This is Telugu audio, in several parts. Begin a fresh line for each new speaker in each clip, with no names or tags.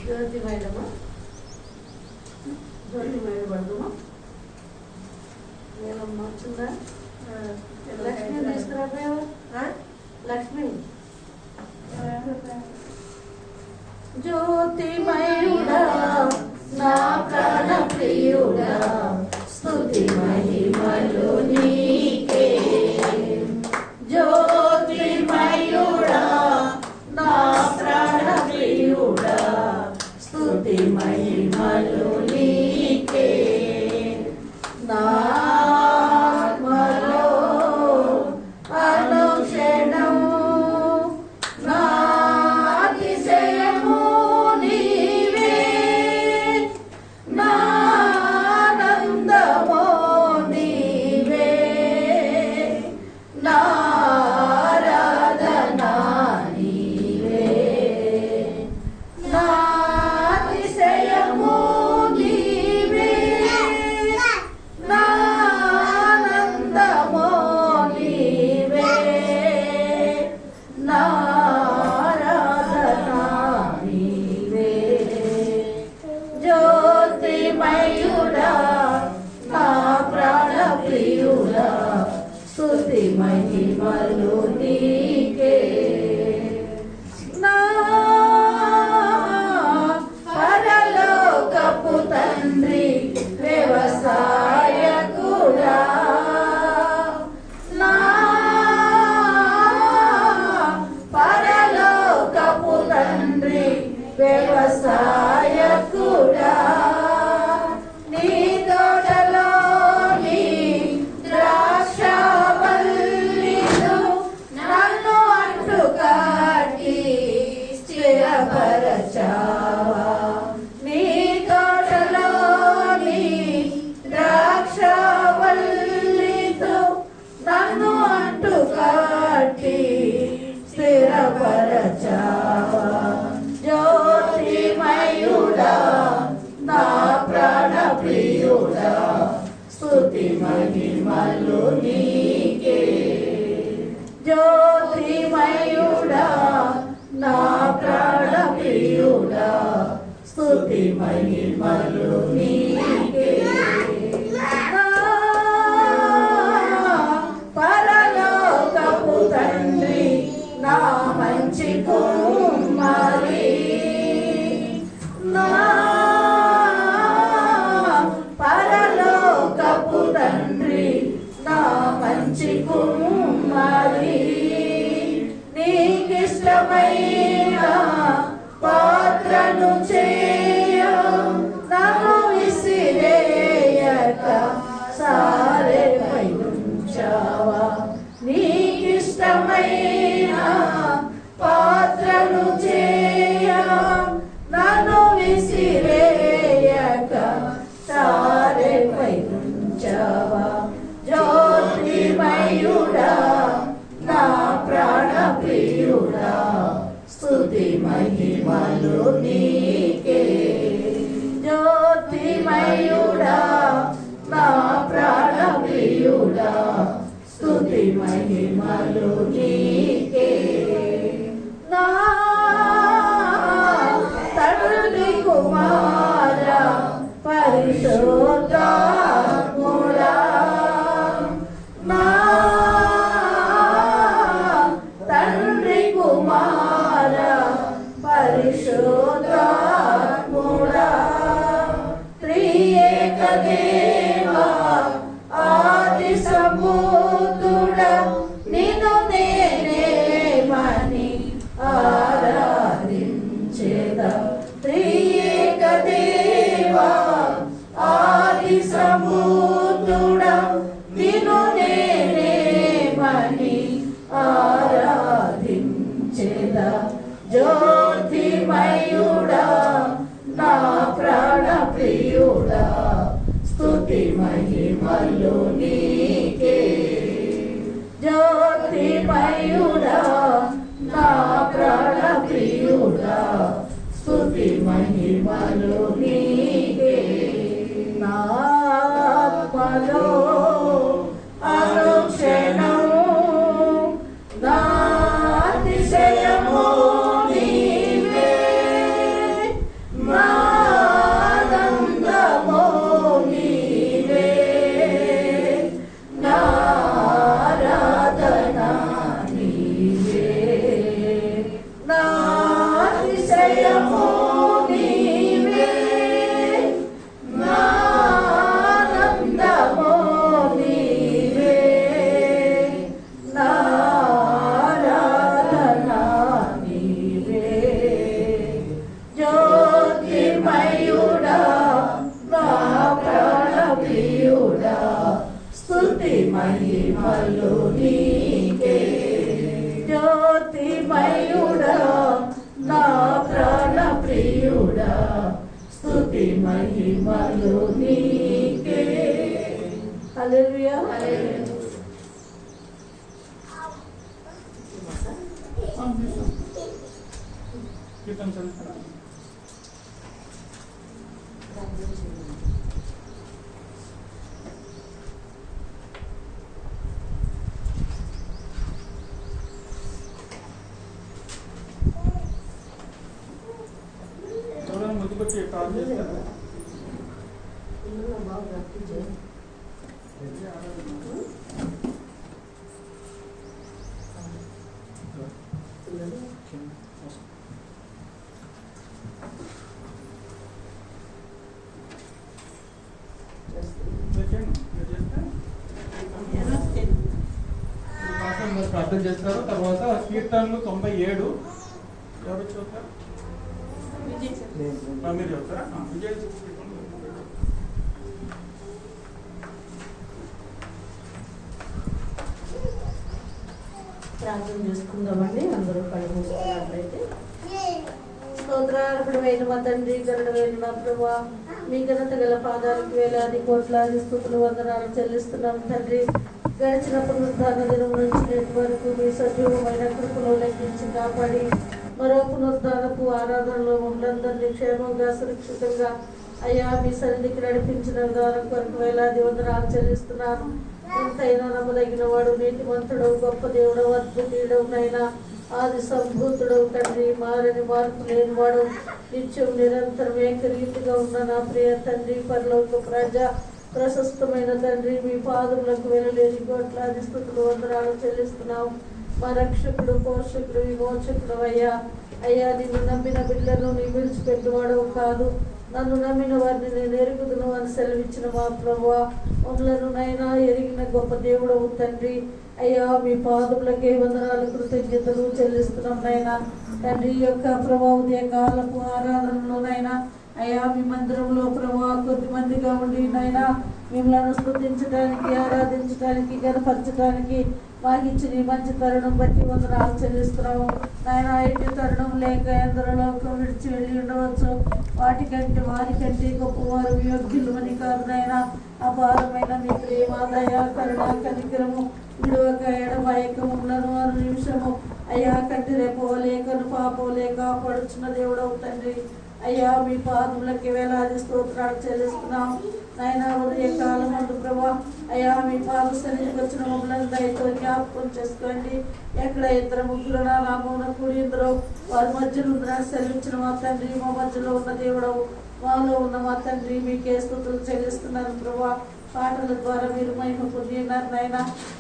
జ్యోతి మేడమా జ్యోతి మేడం పడదమ్మా నేనమ్మా వచ్చిందా లక్ష్మి తీసుకురాపోయావా లక్ష్మి జ్యోతిమయుడా నా ప్రాణ ప్రియుడా స్తుతి మహిమలు నీకే జ్యోతిమయుడా నా ప్రాణ ప్రియుడా స్తుతి మహిమలు నీకే నా స్తుతి మహిమలు నీకే నా పరలోకపు తండ్రి వ్యవసాయకుడా నా పరలోకపు తండ్రి వ్యవసాయకుడా నీ తోటలోని స్థిరపరచావా నీ తోటలోని ద్రాక్షవల్లితో నన్ను అంటుకట్టి స్థిరపరచావా జ్యోతిమయుడా నా ప్రాణ ప్రియుడా స్తుతి మహిమలు నీకే జ్యోతిమయుడా నా ప్రాణ ప్రియుడా స్తుతి మహిమలు నీకే పరలోకపు తండ్రి నా మంచి కుమారి నా పరలోకపు తండ్రి నా మంచి కుమారి నీకిష్టమైన పాత్రను చేయ నన్ను విసిరేయక సారెపై ఉంచావా నీకిష్టమైన పాత్రను చేయ నన్ను విసిరేయక సారెపై ఉంచావా జ్యోతిమయుడా నా ప్రాణ ప్రియుడా స్తుతి మహిమలు నీకే జ్యోతిమయుడా నా ప్రాణ ప్రియుడా స్తుతి మహిమలు నీకే నా తండ్రి కుమార పరిశుద్ధాత్ముడా నా తండ్రి కుమార పరిశుద్ధాత్ముడా త్రియేక దేవా ఆది సంబుద్ధుడా నిన్ను నేనేమని ఆరాధించేదా త్రియేక దేవా ఆది సంబుద్ధుడా నిన్ను నేనేమని ఆరాధించేదా జ్యోతిమయుడా నా ప్రాణ ప్రియుడా స్తుతి మహిమలు నీకే జ్యోతిమయుడా నా ప్రాణ ప్రియుడా స్తుతి మహిమలు నీకే నా ఆత్మలో అనుక్షణము నా అతిశయము నీవే జయము నీవే నా ఆనందము నీవే నా ఆరాధన నీవే జ్యోతిమయుడా నా ప్రాణ ప్రియుడా స్తుతి మహిమలు నీకే జ్యోతిమయుడా నా ప్రాణ ప్రియుడా స్తుతి మహిమలు నీకే హల్లెలూయా
కీర్తన చదువుతారా? ఎవరైనా ముందుకొచ్చి కాల్ చేస్తారా? ప్రార్థన చేస్తారు. తర్వాత కీర్తనలు 97 ఎవరు చదువుతారు? మీరు చదువుతారా? విజయ్
ప్రార్థన చేసుకుందామండి. అందరూ కళ్ళు మూసుకున్నట్లయితే స్తోత్రార్పణమైన మా తండ్రి కరుణమైన మా ప్రభువా మీ ఘనత గల పాదాలకు వేలాది కోట్లాది స్తుతులు వందనాలు చెల్లిస్తున్నాం తండ్రి. గడిచిన పునరుద్ధాన దినం నుంచి నేటి వరకు మీ సజీవమైన కృపలో లెక్కించి కాపాడి మరో పునరుద్ధానపు ఆరాధనలో మమ్మల్ందరినీ క్షేమంగా సురక్షితంగా అయ్యా మీ సన్నిధికి నడిపించిన విధానం కొరకు వేలాది వందనాలు చెల్లిస్తున్నాను. ఎంతైనా నమ్మదగిన వాడు నీతిమంతుడు గొప్ప దేవుడు అద్భుతుడవునైనా ఆది సంభూతుడు తండ్రి మారని మార్పు లేనివాడు నిత్యం నిరంతరం ఏకరీతిగా ఉన్న నా ప్రియ తండ్రి పరలోక ప్రజ ప్రశస్తమైన తండ్రి మీ పాదములకు వెళ్ళలేని కోట్లాది స్తుతులు వందనాలు చెల్లిస్తున్నాం. మా రక్షకుడు పోషకుడు విమోచకుడు అయ్యా అయ్యా నిన్ను నమ్మిన బిడ్డను నీ విడిచిపెట్టువాడవు కాదు, నన్ను నమ్మిన వారిని నేను ఎరుగుదును అని సెలవిచ్చిన మా ప్రభువా మమ్మలను నైనా ఎరిగిన గొప్ప దేవుడవు తండ్రి. అయ్యా మీ పాదములకే వందనాలు కృతజ్ఞతలు చెల్లిస్తున్నాం నైనా తండ్రి. యొక్క ప్రభా ఉదయ కాలపు ఆరాధనలోనైనా అయ్యా మీ మందిరంలో ప్రభా కొద్ది మందిగా ఉండి నైనా మిమ్మల్ని స్తుతించడానికి ఆరాధించడానికి గనపరచడానికి మాకిచ్చిన ఈ మంచి తరుణం బట్టి వందనాలు చెల్లిస్తున్నాము నాయన. ఎట్టి తరుణం లేక ఎందరో లోకం విడిచి వెళ్ళి ఉండవచ్చు, వారికంటే గొప్పవారు యోగ్యులు అని కాదు నాయన. అపారమైన మీ ప్రేమ దయా కరుణ కనికరము విడువక ఎడబాయక మమ్మలను అను నిమిషము అయ్యా కంటి రేపవలే కను పాపవలే కాపాడుచున్న దేవుడవు తండ్రి. అయ్యా మీ పాదములకి వేలాది స్తోత్రాలు చెల్లిస్తున్నాం నాయన. ఉదయ కాలం అందు ప్రభా అయ్యా మీ పాద సన్నిధికి వచ్చిన మమ్మల్ని దయతో జ్ఞాపకం చేసుకోండి. ఎక్కడ ఇద్దరు ముగ్గురు నా నామమున కూడి ఇందరో వారి మధ్యలో సెలవించిన మా తండ్రి, మా మధ్యలో ఉన్న దేవుడవు, మాలో ఉన్న మా తండ్రి మీకే స్తుతులు చెల్లిస్తున్నాను ప్రభా. పాటల ద్వారా మీరు మహిమ పొందినారు నాయన.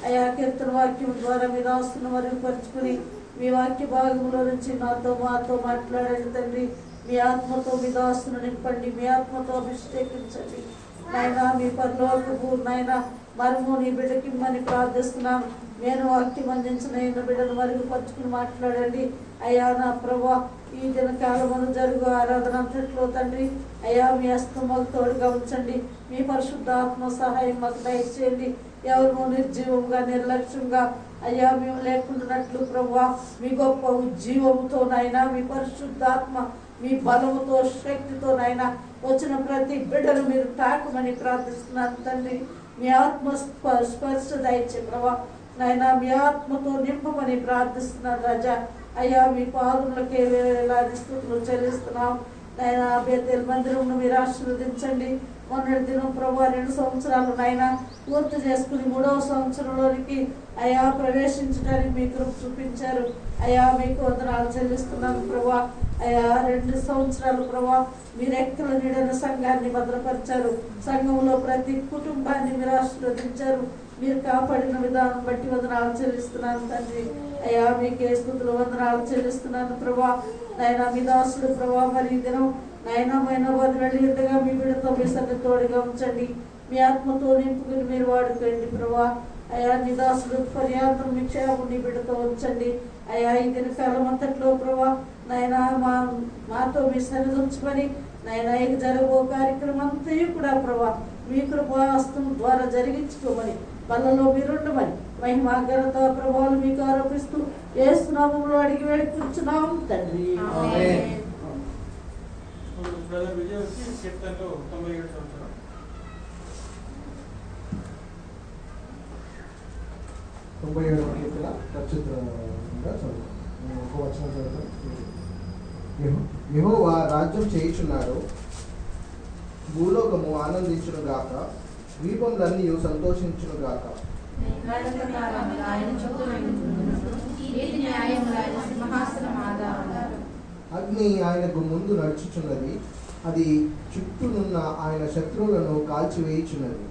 అయా కీర్తన వాక్యం ద్వారా మీరు ఆస్తున్న మరియు పరుచుకుని మీ వాక్య భాగంలో నుంచి మాతో మాట్లాడండి తండ్రి. మీ ఆత్మతో మీ దాస్తును నింపండి, మీ ఆత్మతో అభిషేకించండి నాయన. మీ పరలోకపు నాయన మరము నీ బిడ్డకి మని ప్రార్థిస్తున్నాను. నేను వాక్యం అందించిన బిడ్డను మరియు పరుచుకుని మాట్లాడండి అయ్యా నా ప్రభా. ఈ దినకాలమును జరుగు ఆరాధన అంతట్లో తండ్రి అయ్యా మీ హస్తం మాకు తోడుగా ఉంచండి. మీ పరిశుద్ధ ఆత్మ సహాయం మాకు దయచేయండి. ఎవరు నిర్జీవంగా నిర్లక్ష్యంగా అయ్యా మేము లేకుండానట్లు ప్రభా మీ గొప్ప ఉజ్జీవముతో నాయన మీ పరిశుద్ధాత్మ మీ బలముతో శక్తితో నాయన వచ్చిన ప్రతి బిడ్డను మీరు తాకమని ప్రార్థిస్తున్నాను తండ్రి. మీ ఆత్మ స్పర్శ దయచే ప్రభా నాయన మీ ఆత్మతో నింపమని ప్రార్థిస్తున్నాను రాజా. అయ్యా మీ పాదములకే వేలాది స్తుతులు చెల్లిస్తున్నాం నాయన. బేతేల్ మందిరంను మీరు ఆశీర్వదించండి. మొన్నటి దినం ప్రభా 2 సంవత్సరాలు నాయన పూర్తి చేసుకుని 3వ సంవత్సరంలోనికి అయా ప్రవేశించడానికి మీ కృప చూపించారు అయా. మీకు వందనాలు చెల్లిస్తున్నాను ప్రభా. అయా 2 సంవత్సరాలు ప్రభా మీరు ఎక్కల నీడన సంఘాన్ని భద్రపరిచారు. సంఘంలో ప్రతి కుటుంబాన్ని మీరు ఆశీర్వదించారు. మీరు కాపాడిన విధానం బట్టి వందనాలు చెల్లిస్తున్నాను తండ్రి. అయ్యా మీకే స్తుతులు వందనాలు చెల్లిస్తున్నాను ప్రభా. నాయన మీ దాసుడు ప్రభా మరి ఈ దినం నాయనమైన వారు వెళ్ళి ఉండగా మీ బిడ్డతో మీ సన్ని తోడుగా ఉంచండి. మీ ఆత్మతో నింపుకుని మీరు వాడుకోండి ప్రభా. అయ్యా నీ దాసుడు పర్యాంతం మీ క్షేమం నీ బిడ్డతో ఉంచండి. అయ్యా ఈ దిన కాలం అంతట్లో ప్రభా నాయన మాతో మీ సన్నిధి ఉంచుకొని నాయన ఇక జరగబో కార్యక్రమం అంతయు కూడా ప్రభా మీ కృపాస్తం ద్వారా జరిగించుకోమని వాళ్ళలో మీరుండమని మహిమ ఘనత ప్రభావాలు మీకు ఆరోపిస్తూ యేసు నామములో అడిగి వేడుకుంటున్నాం తండ్రి.
బ్రదర్ విజయ్ వచ్చి కీర్తనలో 97 సంవత్సరాలు.
97వ కీర్తన పరిశుద్ధంగా చదువుతాం. ఒక వచనం చదువుతాం. యెహోవా రాజ్యం చేయుచున్నాడు, భూలోకము ఆనందించును గాక, ద్వీపములన్నీ సంతోషించును గాక. అగ్ని ఆయనకు ముందు నడుచుచున్నది, అది చుట్టూనున్న ఆయన శత్రువులను కాల్చివేయుచున్నది.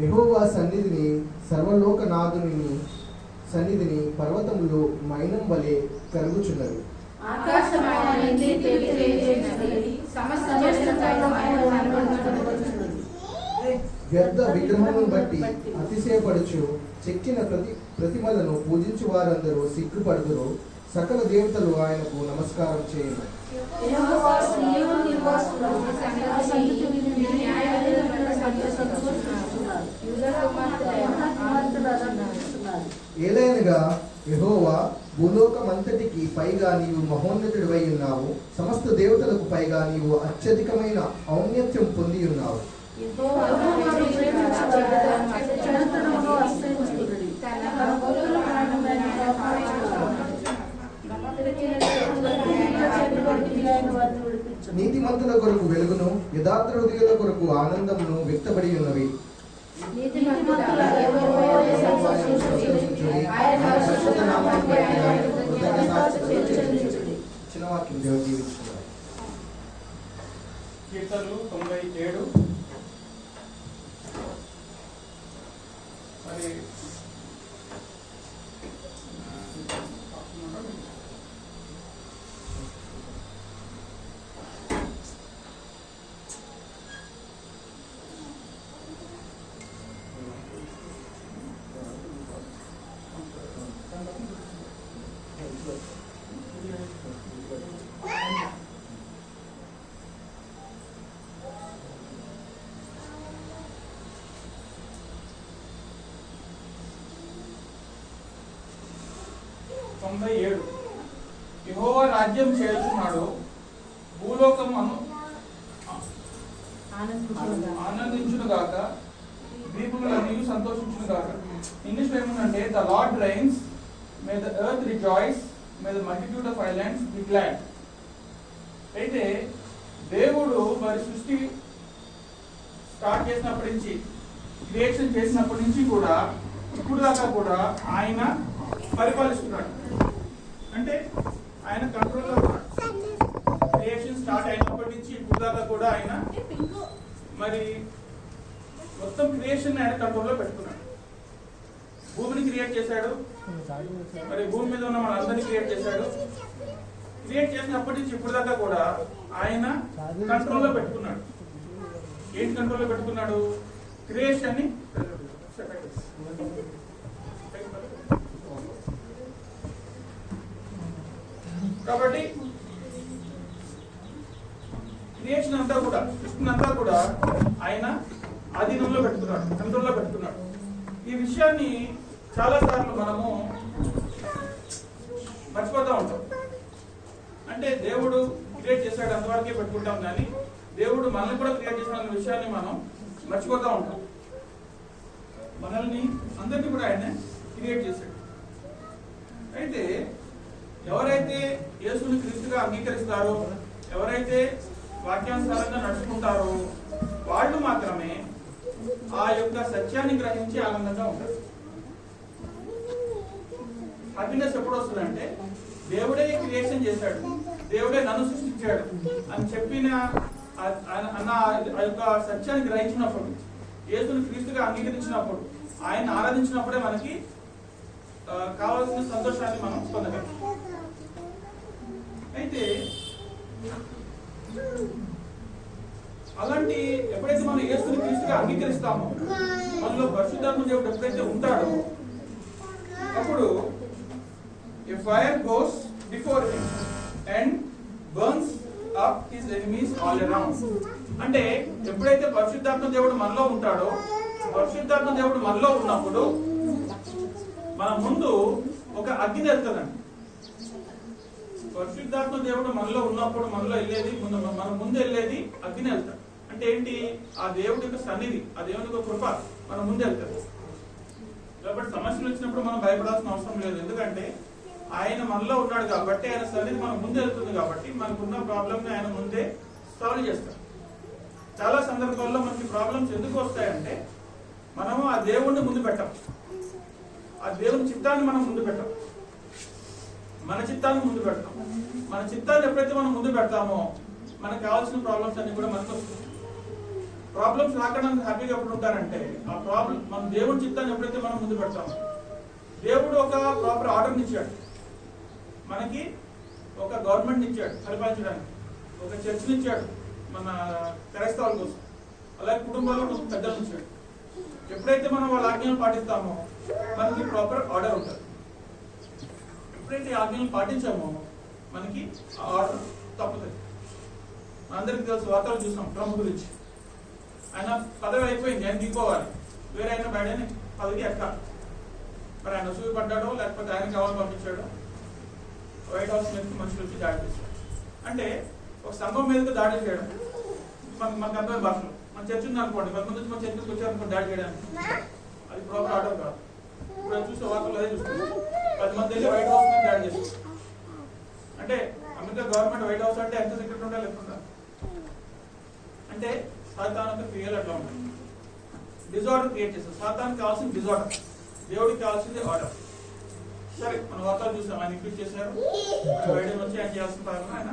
యెహోవా సన్నిధిని, సర్వలోకనాథుని సన్నిధిని పర్వతములు మైనం వలె కరుగుచున్నది. వ్యర్థ విగ్రహమును బట్టి అతిశయపడుచు చెక్కిన ప్రతిమలను పూజించు వారందరూ సిగ్గుపడుదురు. సకల దేవతలు ఆయనకు నమస్కారం చేయను. ఏలైనగా యెహోవా భూలోకమంతటికి పైగా నీవు మహోన్నతుడివై ఉన్నావు, సమస్త దేవతలకు పైగా నీవు అత్యధికమైన ఔన్నత్యం పొంది ఉన్నావు. నీతిమంతుల కొరకు వెలుగును, యథార్థ హృదయుల కొరకు ఆనందమును వ్యక్తపడి ఉన్నవి. చిన్న వాక్యం జీవించుకున్నారు.
కీర్తనలు 97. మరి యెహోవా రాజ్యం చేయుచున్నాడు, భూలోకమును ఆనందించును గాక, ద్వీపములన్నీ సంతోషించును గాక. ఇంగ్లీష్ ఏముందంటే the Lord reigns, may the earth rejoice, may the multitude of islands be glad. అయితే దేవుడు మరి సృష్టి స్టార్ట్ చేసినప్పటి నుంచి, క్రియేషన్ చేసినప్పటి నుంచి కూడా ఇప్పుడు దాకా కూడా ఆయన పరిపాలిస్తున్నాడు. అంటే ఆయన కంట్రోల్లో ఉన్నాడు. క్రియేషన్ స్టార్ట్ అయినప్పటి నుంచి ఇప్పుడు దాకా కూడా ఆయన మరి మొత్తం క్రియేషన్ ఆయన కంట్రోల్లో పెట్టుకున్నాడు. భూమిని క్రియేట్ చేశాడు, మరి భూమి మీద ఉన్న మనందరినీ క్రియేట్ చేశాడు. క్రియేట్ చేసినప్పటి నుంచి ఇప్పుడు దాకా కూడా ఆయన కంట్రోల్లో పెట్టుకున్నాడు. ఏంటి కంట్రోల్లో పెట్టుకున్నాడు? క్రియేషన్ ని. కాబట్టి క్రియేషన్ అంతా కూడా, సృష్టిని అంతా కూడా ఆయన ఆధీనంలో పెట్టుకున్నాడు, కంట్రోల్లో పెట్టుకున్నాడు. ఈ విషయాన్ని చాలా సార్లు మనము మర్చిపోతూ ఉంటాం. అంటే దేవుడు క్రియేట్ చేశాడు అంతవరకే పెట్టుకుంటాం, కానీ దేవుడు మనల్ని కూడా క్రియేట్ చేసిన విషయాన్ని మనం మర్చిపోతూ ఉంటాం. మనల్ని అందరినీ కూడా ఆయన క్రియేట్ చేశాడు. అయితే ఎవరైతే యేసుని క్రీస్తుగా అంగీకరిస్తారో, ఎవరైతే వాక్యానుసారంగా నడుచుకుంటారో వాళ్ళు మాత్రమే ఆ యొక్క సత్యాన్ని గ్రహించి ఆనందంగా ఉంటారు. హ్యాపీనెస్ ఎప్పుడు వస్తుందంటే దేవుడే క్రియేషన్ చేశాడు, దేవుడే నన్ను సృష్టించాడు అని చెప్పిన అన్న ఆ యొక్క సత్యాన్ని గ్రహించినప్పుడు, యేసుని క్రీస్తుగా అంగీకరించినప్పుడు, ఆయన ఆరాధించినప్పుడే మనకి కావాల్సిన సంతోషాన్ని మనం పొందగలం. అయితే అలాంటి ఎప్పుడైతే మనం యేసుని క్రీస్తుగా అంగీకరిస్తామో, మనలో పరిశుద్ధాత్మ దేవుడు ఎప్పుడైతే ఉంటాడో, అప్పుడు a fire goes before him and burns up his enemies all around. అంటే ఎప్పుడైతే పరిశుద్ధాత్మ దేవుడు మనలో ఉంటాడో, పరిశుద్ధాత్మ దేవుడు మనలో ఉన్నప్పుడు మన ముందు ఒక అగ్ని వెళ్తుందండి. పరిశుద్ధాత్మ దేవుడు మనలో ఉన్నప్పుడు మనలో వెళ్ళేది మన ముందు వెళ్ళేది అగ్ని వెళ్తాడు. అంటే ఏంటి? ఆ దేవుడి యొక్క సన్నిధి, ఆ దేవుడి యొక్క కృప మన ముందు వెళ్తాడు. కాబట్టి సమస్యలు వచ్చినప్పుడు మనం భయపడాల్సిన అవసరం లేదు. ఎందుకంటే ఆయన మనలో ఉన్నాడు కాబట్టి, ఆయన సన్నిధి మన ముందు వెళ్తుంది కాబట్టి, మనకున్న ప్రాబ్లమ్ ని ఆయన ముందే సాల్వ్ చేస్తాడు. చాలా సందర్భాల్లో మనకి ప్రాబ్లమ్స్ ఎందుకు వస్తాయంటే, మనము ఆ దేవుణ్ణి ముందు పెట్టం, ఆ దేవుని చిత్తాన్ని మనం ముందు పెట్టం, మన చిత్తాన్ని ముందు పెడతాం. మన చిత్తాన్ని ఎప్పుడైతే మనం ముందు పెడతామో, మనకు కావాల్సిన ప్రాబ్లమ్స్ అన్ని కూడా మనకు వస్తాయి. ప్రాబ్లమ్స్ రాకుండా హ్యాపీగా ఎప్పుడు ఉంటారంటే, ఆ ప్రాబ్లం మన దేవుడి చిత్తాన్ని ఎప్పుడైతే మనం ముందు పెడతామో, దేవుడు ఒక ప్రాపర్ ఆర్డర్ని ఇచ్చాడు మనకి, ఒక గవర్నమెంట్ ఇచ్చాడు పరిపాలించడానికి, ఒక చర్చిని ఇచ్చాడు మన క్రైస్తవుల కోసం, అలాగే కుటుంబాల్లో కోసం పెద్దలు ఇచ్చాడు. ఎప్పుడైతే మనం వాళ్ళ ఆజ్ఞలు పాటిస్తామో మనకి ప్రాపర్ ఆర్డర్ ఉంటుంది. ఎప్పుడైతే ఆజ్ఞలు పాటించామో మనకి ఆ ఆర్డర్ తప్పుతుంది. మనందరికీ తెలుసు, వార్తలు చూసాం ట్రంప్ గురించి. ఆయన పదవి అయిపోయింది, ఆయన దిగిపోవాలి, వేరే ఆయన బ్యాడ్ అని పదవి ఎక్కాలి. మరి ఆయన సూయి పడ్డాడో లేకపోతే ఆయన కావాలని పంపించాడో, వైట్ హౌస్ మీద మనుషులు వచ్చి దాడి చేశాడు. అంటే ఒక సంఘం మీదకి దాడి చేయడం మనకు అర్థమైన భాషలో, మన చర్చ ఉంది అనుకోండి, 10 మంది నుంచి మన చర్చకు వచ్చారనుకోండి దాడి చేయడానికి, అది ప్రాపర్ ఆర్డర్ కాదు. ఇప్పుడు చూసే వార్తలు అదే చూస్తుంది, 10 మంది వెళ్ళి వైట్ హౌస్ మీద దాడి చేస్తారు. అంటే అమెరికా గవర్నమెంట్ వైట్ హౌస్ అంటే ఎంత సెక్యూరిటీ ఉండాలి, లేకుండా అంటే సాతాను క్రియలు అట్లా ఉంటాయి. డిజార్డర్ క్రియేట్ చేస్తారు. సాతానికి కావాల్సిన డిజార్డర్, దేవుడికి కావాల్సింది ఆర్డర్. సరే, మన వార్తలు చూసాం, ఆయన ఇంక్రీజ్ చేశారు, బయట నుంచి ఆయన చేయాల్సిన ప్రారంభం ఆయన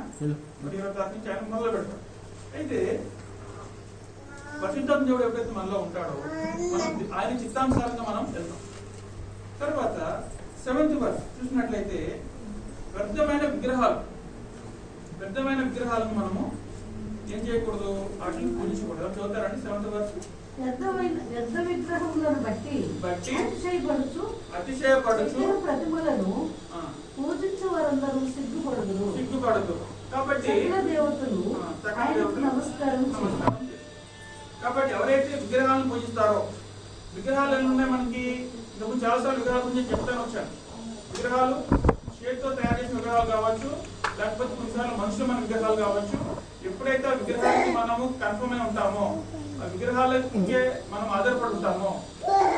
20 తారీఖు నుంచి ఆయన మొదలు పెడతారు. అయితే పరిశుద్ధాత్మ దేవుడు ఎప్పుడైతే మనలో ఉంటాడో, మనం ఆయన చిత్తానుసారంగా మనం వెళ్తాం. తర్వాత 7th వర్స్ చూసినట్లయితే, వ్యర్థమైన విగ్రహాలను మనము ఏం చేయకూడదు, వాటిని పూజించకూడదు. చదువుతారండి 7th వర్స్.
వ్యర్థ విగ్రహములను బట్టి అతిశయపడుచు ప్రతిమలను పూజించే వారందరూ సిగ్గుపడదు. కాబట్టి దేవతలు నమస్కారం.
కాబట్టి ఎవరైతే విగ్రహాలను పూజిస్తారో, విగ్రహాలు ఎన్ని ఉన్నాయి మనకి, ఇంతకు చాలాసార్లు విగ్రహాల గురించి చెప్తాను వచ్చాను. విగ్రహాలు చేతితో తయారు చేసిన విగ్రహాలు కావచ్చు, లేకపోతే కొన్నిసార్లు మనుషులు మన విగ్రహాలు కావచ్చు. ఎప్పుడైతే ఆ విగ్రహానికి మనము కన్ఫర్మ్ అయి ఉంటామో, ఆ విగ్రహాలకే మనం ఆధారపడి ఉంటామో,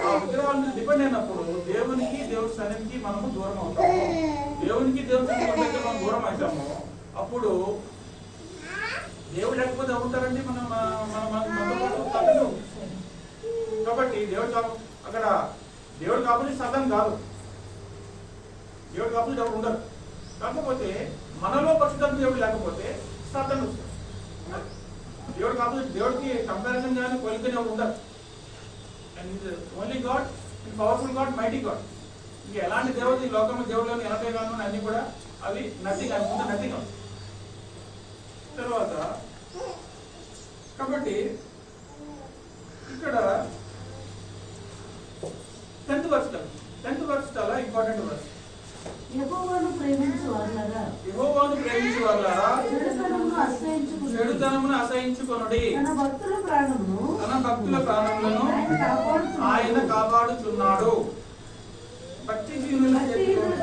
ఆ విగ్రహాల మీద డిపెండ్ అయినప్పుడు దేవునికి దేవుడి సన్నిధికి మనము దూరం అవుతాము. దేవునికి దేవుడి సన్నిధికి మనం దూరం అవుతాము. అప్పుడు దేవుడు లేకపోతే అవుతారండి మన కాబట్టి దేవుడు అక్కడ దేవుడు కాబట్టి సాతాను కాదు, దేవుడు కాబట్టి ఎవరు ఉండరు. కాకపోతే మనలో పరిశుద్ధాత్మ దేవుడు లేకపోతే సాతాను వస్తారు. దేవుడు కాబట్టి దేవుడికి కంపారిజన్ కానీ పోలికని ఎవరు ఉండరు. And only God, powerful God, mighty God. ఇంకా ఎలాంటి దేవుడు ఈ లోకంలో దేవుళ్ళని ఎలాంటి కాను అన్ని కూడా అవి నథింగ్, అవి ముందు నథింగ్. తర్వాత కాబట్టి ఇక్కడ 10th వర్స్ చాలా ఇంపార్టెంట్ వర్స్.
యెహోవాను ప్రేమించు వారలారా
చెడుతనమును అసహించుకొనుడి, తన భక్తుల ప్రాణములను ఆయన కాపాడుచున్నాడు. భక్తిహీనుల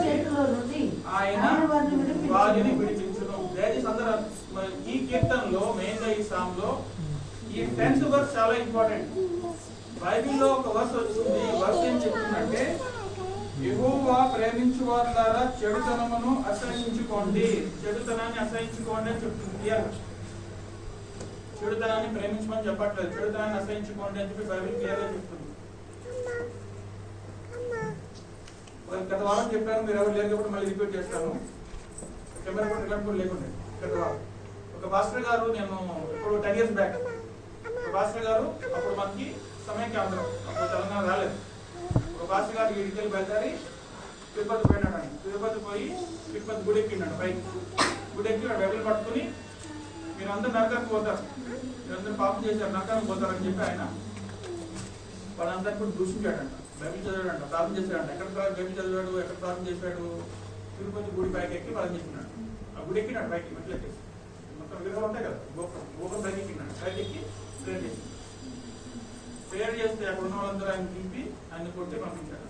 చేతిలో నుండి ఆయన వారిని విడిపించును. ఈ కీర్తనలో మెయిన్ గా ఈ సాంగ్ లో ఈ 10th వర్స్ చాలా ఇంపార్టెంట్. బైబిల్లో ఒక వర్స్ వచ్చింది. ఈ వర్స్ ఏం చెప్తుందంటే, యెహోవా ప్రేమించు వారులారా చెడుతనమును అసహించుకోండి. చెడుతనాన్ని అసహించుకోండి అని చెప్తుంది క్లియర్. చెడుతనాన్ని ప్రేమించమని చెప్పట్లేదు, చెడుతనాన్ని అసహించుకోండి అని చెప్పి బైబిల్ క్లియర్ గా చెప్తుంది. గత వారం చెప్పాను, మీరు ఎవరు లేకపోతే మళ్ళీ రిపీట్ చేస్తాను. కెమెరా కూడా లేకుండా ఇక్కడ ఒక పాస్టర్ గారు, నేను ఇప్పుడు 10 years బ్యాక్ ఒక పాస్టర్ గారు, అప్పుడు మనకి సమైక్యాంధ్రం, అప్పుడు తెలంగాణ రాలేదు. ఒక పాస్టర్ గారు ఇడికెళ్ళి బయలుదేరి తిరుపతి పోయినాడు. తిరుపతి పోయి తిరుపతి గుడి ఎక్కినాడు. పైకి గుడి ఎక్కి బైబిల్ పట్టుకుని మీరందరూ నరకానికి పోతారు, మీరందరూ పాపం చేశారు, నరకానికి పోతారని చెప్పి ఆయన వాళ్ళందరినీ కూడా దూషించాడంట. బైబిల్ చదివాడంట, ప్రార్థన చేశాడంట. ఎక్కడ బైబిల్ చదివాడు, ఎక్కడ ప్రార్థన చేశాడు? తిరుపతి గుడి పైకి ఎక్కి ప్రార్థన చేసినాడు. ఆ గుడి ఎక్కినాడు, పైకి మెట్లు ఎక్కేసి, మొత్తం విగ్రహాలు ఉంటాయి కదా, గోపురం పైకి ఎక్కినాడు. పైకి ఎక్కి ప్రేయర్ చేసి, ప్రేయర్ చేస్తే అక్కడ ఉన్న వాళ్ళందరూ ఆయన దింపి ఆయన కొట్టి పంపించాడు.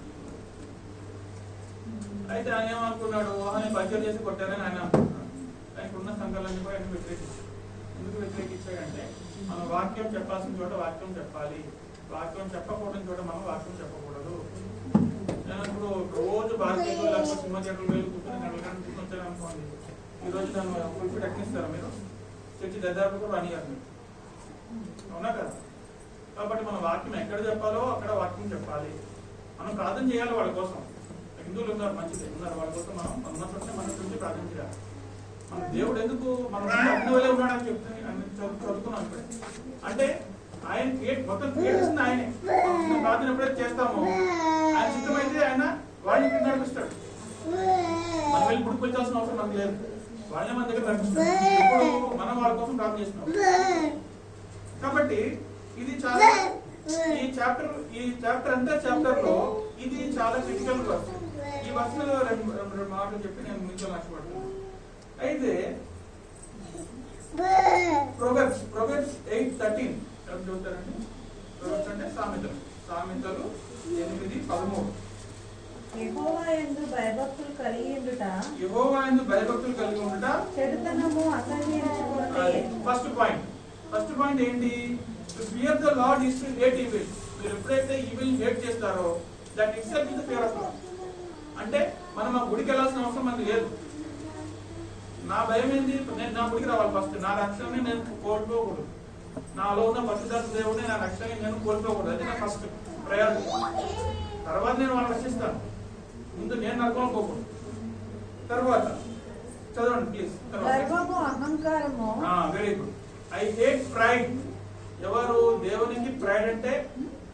అయితే ఆయన ఏమనుకున్నాడు, ఆయన పరిచయం చేసి కొట్టారని ఆయన అనుకుంటున్నాడు. ఆయనకు ఉన్న సంఘాలన్నీ కూడా ఆయన వ్యతిరేకించాడు. ఎందుకు వ్యతిరేకించాడంటే, మనం వాక్యం చెప్పాల్సిన చోట వాక్యం చెప్పాలి, వాక్యం చెప్పకూడని చోట మనం వాక్యం చెప్పకూడదు. నేను ఇప్పుడు రోజు భారతీయులు లేకపోతే సినిమా థియేటర్లు వెళ్ళి కూర్చొని గంటలు కూర్చొని అనుకోండి, ఈ రోజు నన్ను ఫుల్ఫిల్ టెక్నిస్తారా మీరు? చర్చి దాదాపు కూడా రానియారు మీరు, అవునా కదా? కాబట్టి మన వాక్యం ఎక్కడ చెప్పాలో అక్కడ వాక్యం చెప్పాలి. మనం ప్రార్థన చేయాలి వాళ్ళ కోసం. హిందువులు ఉన్నారు, మంచిది ఉన్నారు, వాళ్ళ కోసం మనం ఉన్నటువంటి మన గురించి ప్రార్థన చేయాలి. మన దేవుడు ఎందుకు మన అగ్నివలే ఉన్నాడని చెప్తే చదువుకున్నాం ఇక్కడ. అంటే ఆయన మొత్తం క్రియేట్ చేసింది ఆయనే. ప్రార్థన ఎప్పుడైతే చేస్తామో ఆయన సిద్ధమైతే ఆయన వాళ్ళని నడిపిస్తాడు. మనం వెళ్ళి పుడిపించాల్సిన అవసరం మనకు లేదు, వాళ్ళే మన దగ్గర నడిపిస్తాడు. ఇప్పుడు మనం వాళ్ళ కోసం ప్రార్థన చేస్తున్నాం. కాబట్టి ఇది చాలా ఈ చాప్టర్ అంతా చాప్టర్ లో ఇది చాలా క్రిటికల్ వర్స్. ఈ వర్స్ లో రెండు మాటలు చెప్పి నేను మీతో నష్టపడుతున్నాను. అయితే ప్రొవెర్బ్స్ 8:13 ఎవరు చూస్తారండి? ప్రొవెర్బ్స్ అంటే సామెతలు 8:13.
యెహోవా యందు భయభక్తులు కలిగి ఉండుట చెడుతనము అసహ్యించుకొనుటయే.
ఫస్ట్ పాయింట్ ఏంటి? To fear the lord is to hate evil. మీరు ఎప్పుడైతే ఈవిల్ హేట్ చేస్తారో that itself is the fear of lord. అంటే మనం ఆ గుడికి వెళ్ళాల్సిన అవసరం మనకు లేదు. నా భయం ఏంటి? నేను నా గుడికి రావాలి. ఫస్ట్ నా రక్షణని నేను కోల్పోకూడదు. నాలో ఉన్న పరిశుద్ధ దేవుడిని, నా రక్షణని నేను కోల్పోకూడదు. అది నా ఫస్ట్ ప్రయారిటీ. తర్వాత నేను వాళ్ళని రక్షిస్తాను. ముందు నేను నరకోకూడదు. తర్వాత చదవండి ప్లీజ్.
అహంకారము.
Very good. I hate pride. ఎవరు? దేవునికి ప్రైడ్ అంటే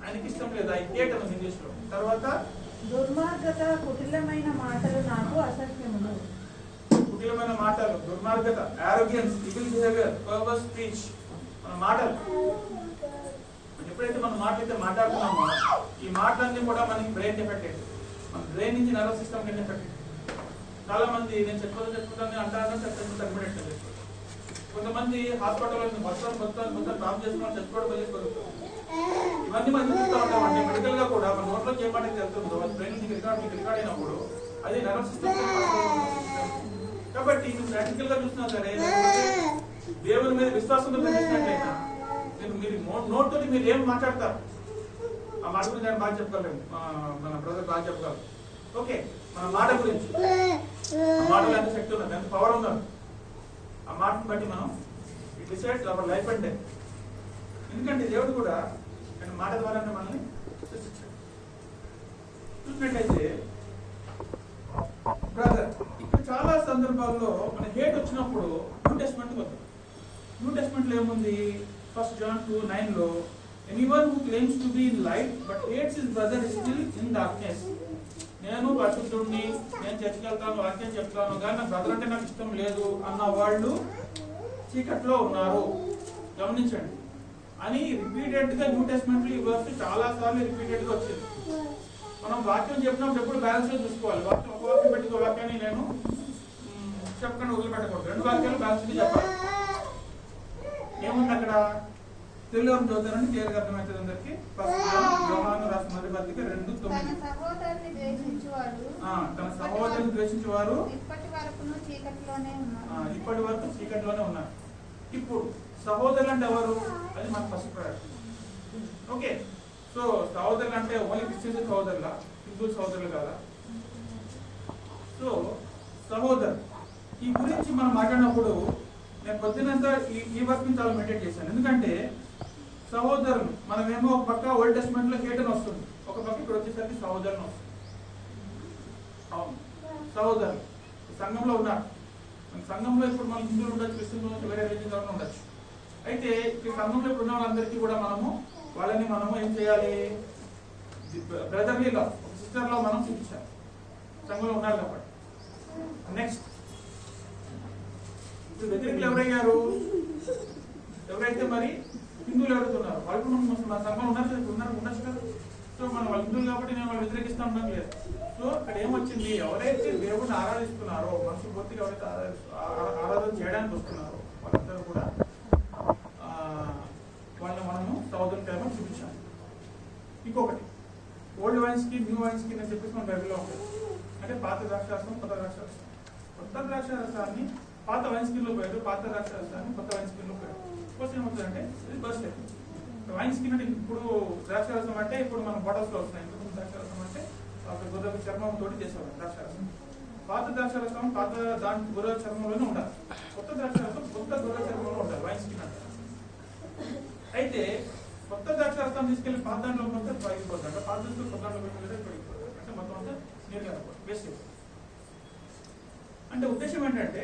ఆయనకి ఇష్టం లేదు. ఐ హేట్ అని ఇంగ్లీష్ లో. తర్వాత
దుర్మార్గత, కుటిలమైన మాటలు నాకు అసహ్యములు.
కుటిలమైన మాటలు, దుర్మార్గత, arrogance, evil behavior, perverse speech. మన మాటలు ఎప్పుడైతే మనం మాటలైతే మాట్లాడుతున్నామో ఈ మాటలన్నీ కూడా మనకి బ్రెయిన్ ఎఫెక్టెడ్. మన బ్రెయిన్ నుంచి నర్వస్ సిస్టమ్ కింద ఎఫెక్టెడ్. చాలా మంది నేను చెప్పుకుంటాను అంటాను తగ్గిపెట్టలేదు. కొంతమంది హాస్పిటల్లో మొత్తం డ్రాప్ చేసుకుని చచ్చిపోవడం వెళ్ళిపోతారు. ఇవన్నీ మనం చూస్తూ ఉంటామండి. మెడికల్ గా కూడా మన నోట్లో చేయడానికి వెళ్తుందో అది బ్రెయిన్ నుంచి రికార్డ్ అయినప్పుడు అది నర్వస్ సిస్టమ్. కాబట్టి మీరు ప్రాక్టికల్ గా చూసినా సరే, దేవుని మీద విశ్వాసంతో చూసినట్లయినా మీరు నోట్ తోటి మీరు ఏం మాట్లాడతారు ఆ మాట గురించి నేను బాగా చెప్పగలను. మన బ్రదర్ బాగా చెప్పగలరు. ఓకే, మన మాట గురించి, ఆ మాటలో ఎంత శక్తి ఉన్నది, ఎంత పవర్ ఉన్నది, ఆ మాటను బట్టి మనం it decides our life and death. ఎందుకంటే దేవుడు కూడా మాట ద్వారా మనల్ని సృష్టించాడు. చూసినట్లయితే బ్రదర్ ఇక్కడ చాలా సందర్భాల్లో మన హేట్ వచ్చినప్పుడు న్యూ టెస్ట్మెంట్ వద్దాం. న్యూ టెస్ట్మెంట్ లో ఏముంది? 1 John 2:9 లో anyone who claims to be in light but hates his brother is still in darkness. నేను పరిశుద్ధుడిని, నేను చర్చికి వెళ్తాను, వాక్యం చెప్తాను, కానీ నా బ్రదర్ అంటే నాకు ఇష్టం లేదు అన్న వాళ్ళు చీకట్లో ఉన్నారు, గమనించండి అని రిపీటెడ్ గా న్యూ టెస్ట్మెంట్ లో ఈ వర్స్ చాలా సార్లు రిపీటెడ్ గా వచ్చింది. మనం వాక్యం చెప్పినప్పుడు ఎప్పుడు బ్యాలెన్స్ లో చూసుకోవాలి. వాక్యం ఒక వాక్యం పెట్టుకో, వాక్యాన్ని నేను చెప్పకుండా వదిలిపెట్టకూడదు. 2 వాక్యాలు బ్యాలెన్స్ చెప్పాలి. ఏముంది అక్కడ? తెలుగులో చదువుతారని క్లియర్ గా అర్థమవుతుంది అందరికి. యోహాను రాసిన మొదటి పత్రిక 2:9. తన సహోదరుని ద్వేషించేవారు ఇప్పటి వరకు చీకటిలోనే ఉన్నారు. ఇప్పుడు సహోదరులు అంటే ఎవరు? అది మన ఫస్ట్ ప్రయారిటీ. ఓకే, సో సహోదరులు అంటే ఓన్లీ క్రిస్టియన్స్ సహోదరులా, హిందూ సహోదరులు కాదా? సో సహోదరు ఈ గురించి మనం మాట్లాడినప్పుడు నేను పొద్దునంతా ఈ వర్క్ ని చాలా మెయింటైన్ చేశాను. ఎందుకంటే సహోదరులు మనమేమో ఒక పక్క ఓల్డ్ టెస్ట్మెంట్ లో హేట్ అని వస్తుంది, ఒక పక్క ఇక్కడ వచ్చేసరికి సహోదరులు వస్తుంది. అవును, సహోదరులు సంఘంలో ఉన్నారు. మన సంఘంలో ఇప్పుడు మనం హిందువులు ఉండొచ్చు, క్రిస్టియన్లు ఉండొచ్చు, వేరే రిలీజియన్ వాళ్ళు ఉండొచ్చు. అయితే ఈ సంఘంలో ఇప్పుడు ఉన్న వాళ్ళందరికీ కూడా వాళ్ళని ఏం చేయాలి? బ్రదర్లీ లో, సిస్టర్ లో మనం చూపించాలి. సంఘంలో ఉన్నారు కాబట్టి. నెక్స్ట్ ఇప్పుడు వ్యతిరేకులు ఎవరయ్యారు? ఎవరైతే మరి హిందువులు ఎవరుతున్నారు వాళ్ళు మన సంఘంలో ఉండొచ్చు కదా. సో మనం వాళ్ళు హిందువులు కాబట్టి నేను వాళ్ళు వ్యతిరేకిస్తా ఉన్నాం లేదు. సో అక్కడ ఏమొచ్చింది? ఎవరైతే దేవుడిని ఆరాధిస్తున్నారో, మనసు పూర్తిగా ఎవరైతే ఆరాధన చేయడానికి వస్తున్నారో వాళ్ళందరూ కూడా వాళ్ళని మనము సహోదరులుగా చూపించాలి. ఇంకొకటి ఓల్డ్ వైన్స్ కి న్యూ వైన్స్ కి అని చెప్పేసి మన బైబిల్లో ఉంటుంది. అంటే పాత ద్రాక్షారసం, కొత్త ద్రాక్షారసం. కొత్త ద్రాక్షారసాన్ని పాత వైన్ స్కిన్ లో పోయారు, పాత ద్రాక్షారసాన్ని కొత్త వైన్ స్కిన్ లో పోయారు. ఫస్ట్ ఏమవుతుందంటే ఇది ఫస్ట్ స్టెప్. వైన్ స్కిన్ అంటే ఇప్పుడు ద్రాక్షారసం అంటే ఇప్పుడు మనం బాటల్స్ లో వస్తున్నాయి. ఇప్పుడు ద్రాక్షారసం అంటే గొర్రె చర్మం తోటి చేసేవాళ్ళం ద్రాక్షారసం. పాత ద్రాక్షారసం పాత దాని గొర్రె చర్మంలోనే ఉండాలి. కొత్త ద్రాక్షారసం కొత్త గొర్రె చర్మంలో ఉండాలి వైన్ స్కిన్ అంటే. అయితే కొత్త ద్రాక్షారసం తీసుకెళ్లి పాత దాంట్లో ఉంటే పగిలిపోతుంది. అంటే పాత దాంట్లో కొత్త దాంట్లో పగిలిపోతుంది. అంటే మొత్తం అంతా నీరుగా వేస్ట్ అయిపోతుంది. అంటే ఉద్దేశం ఏంటంటే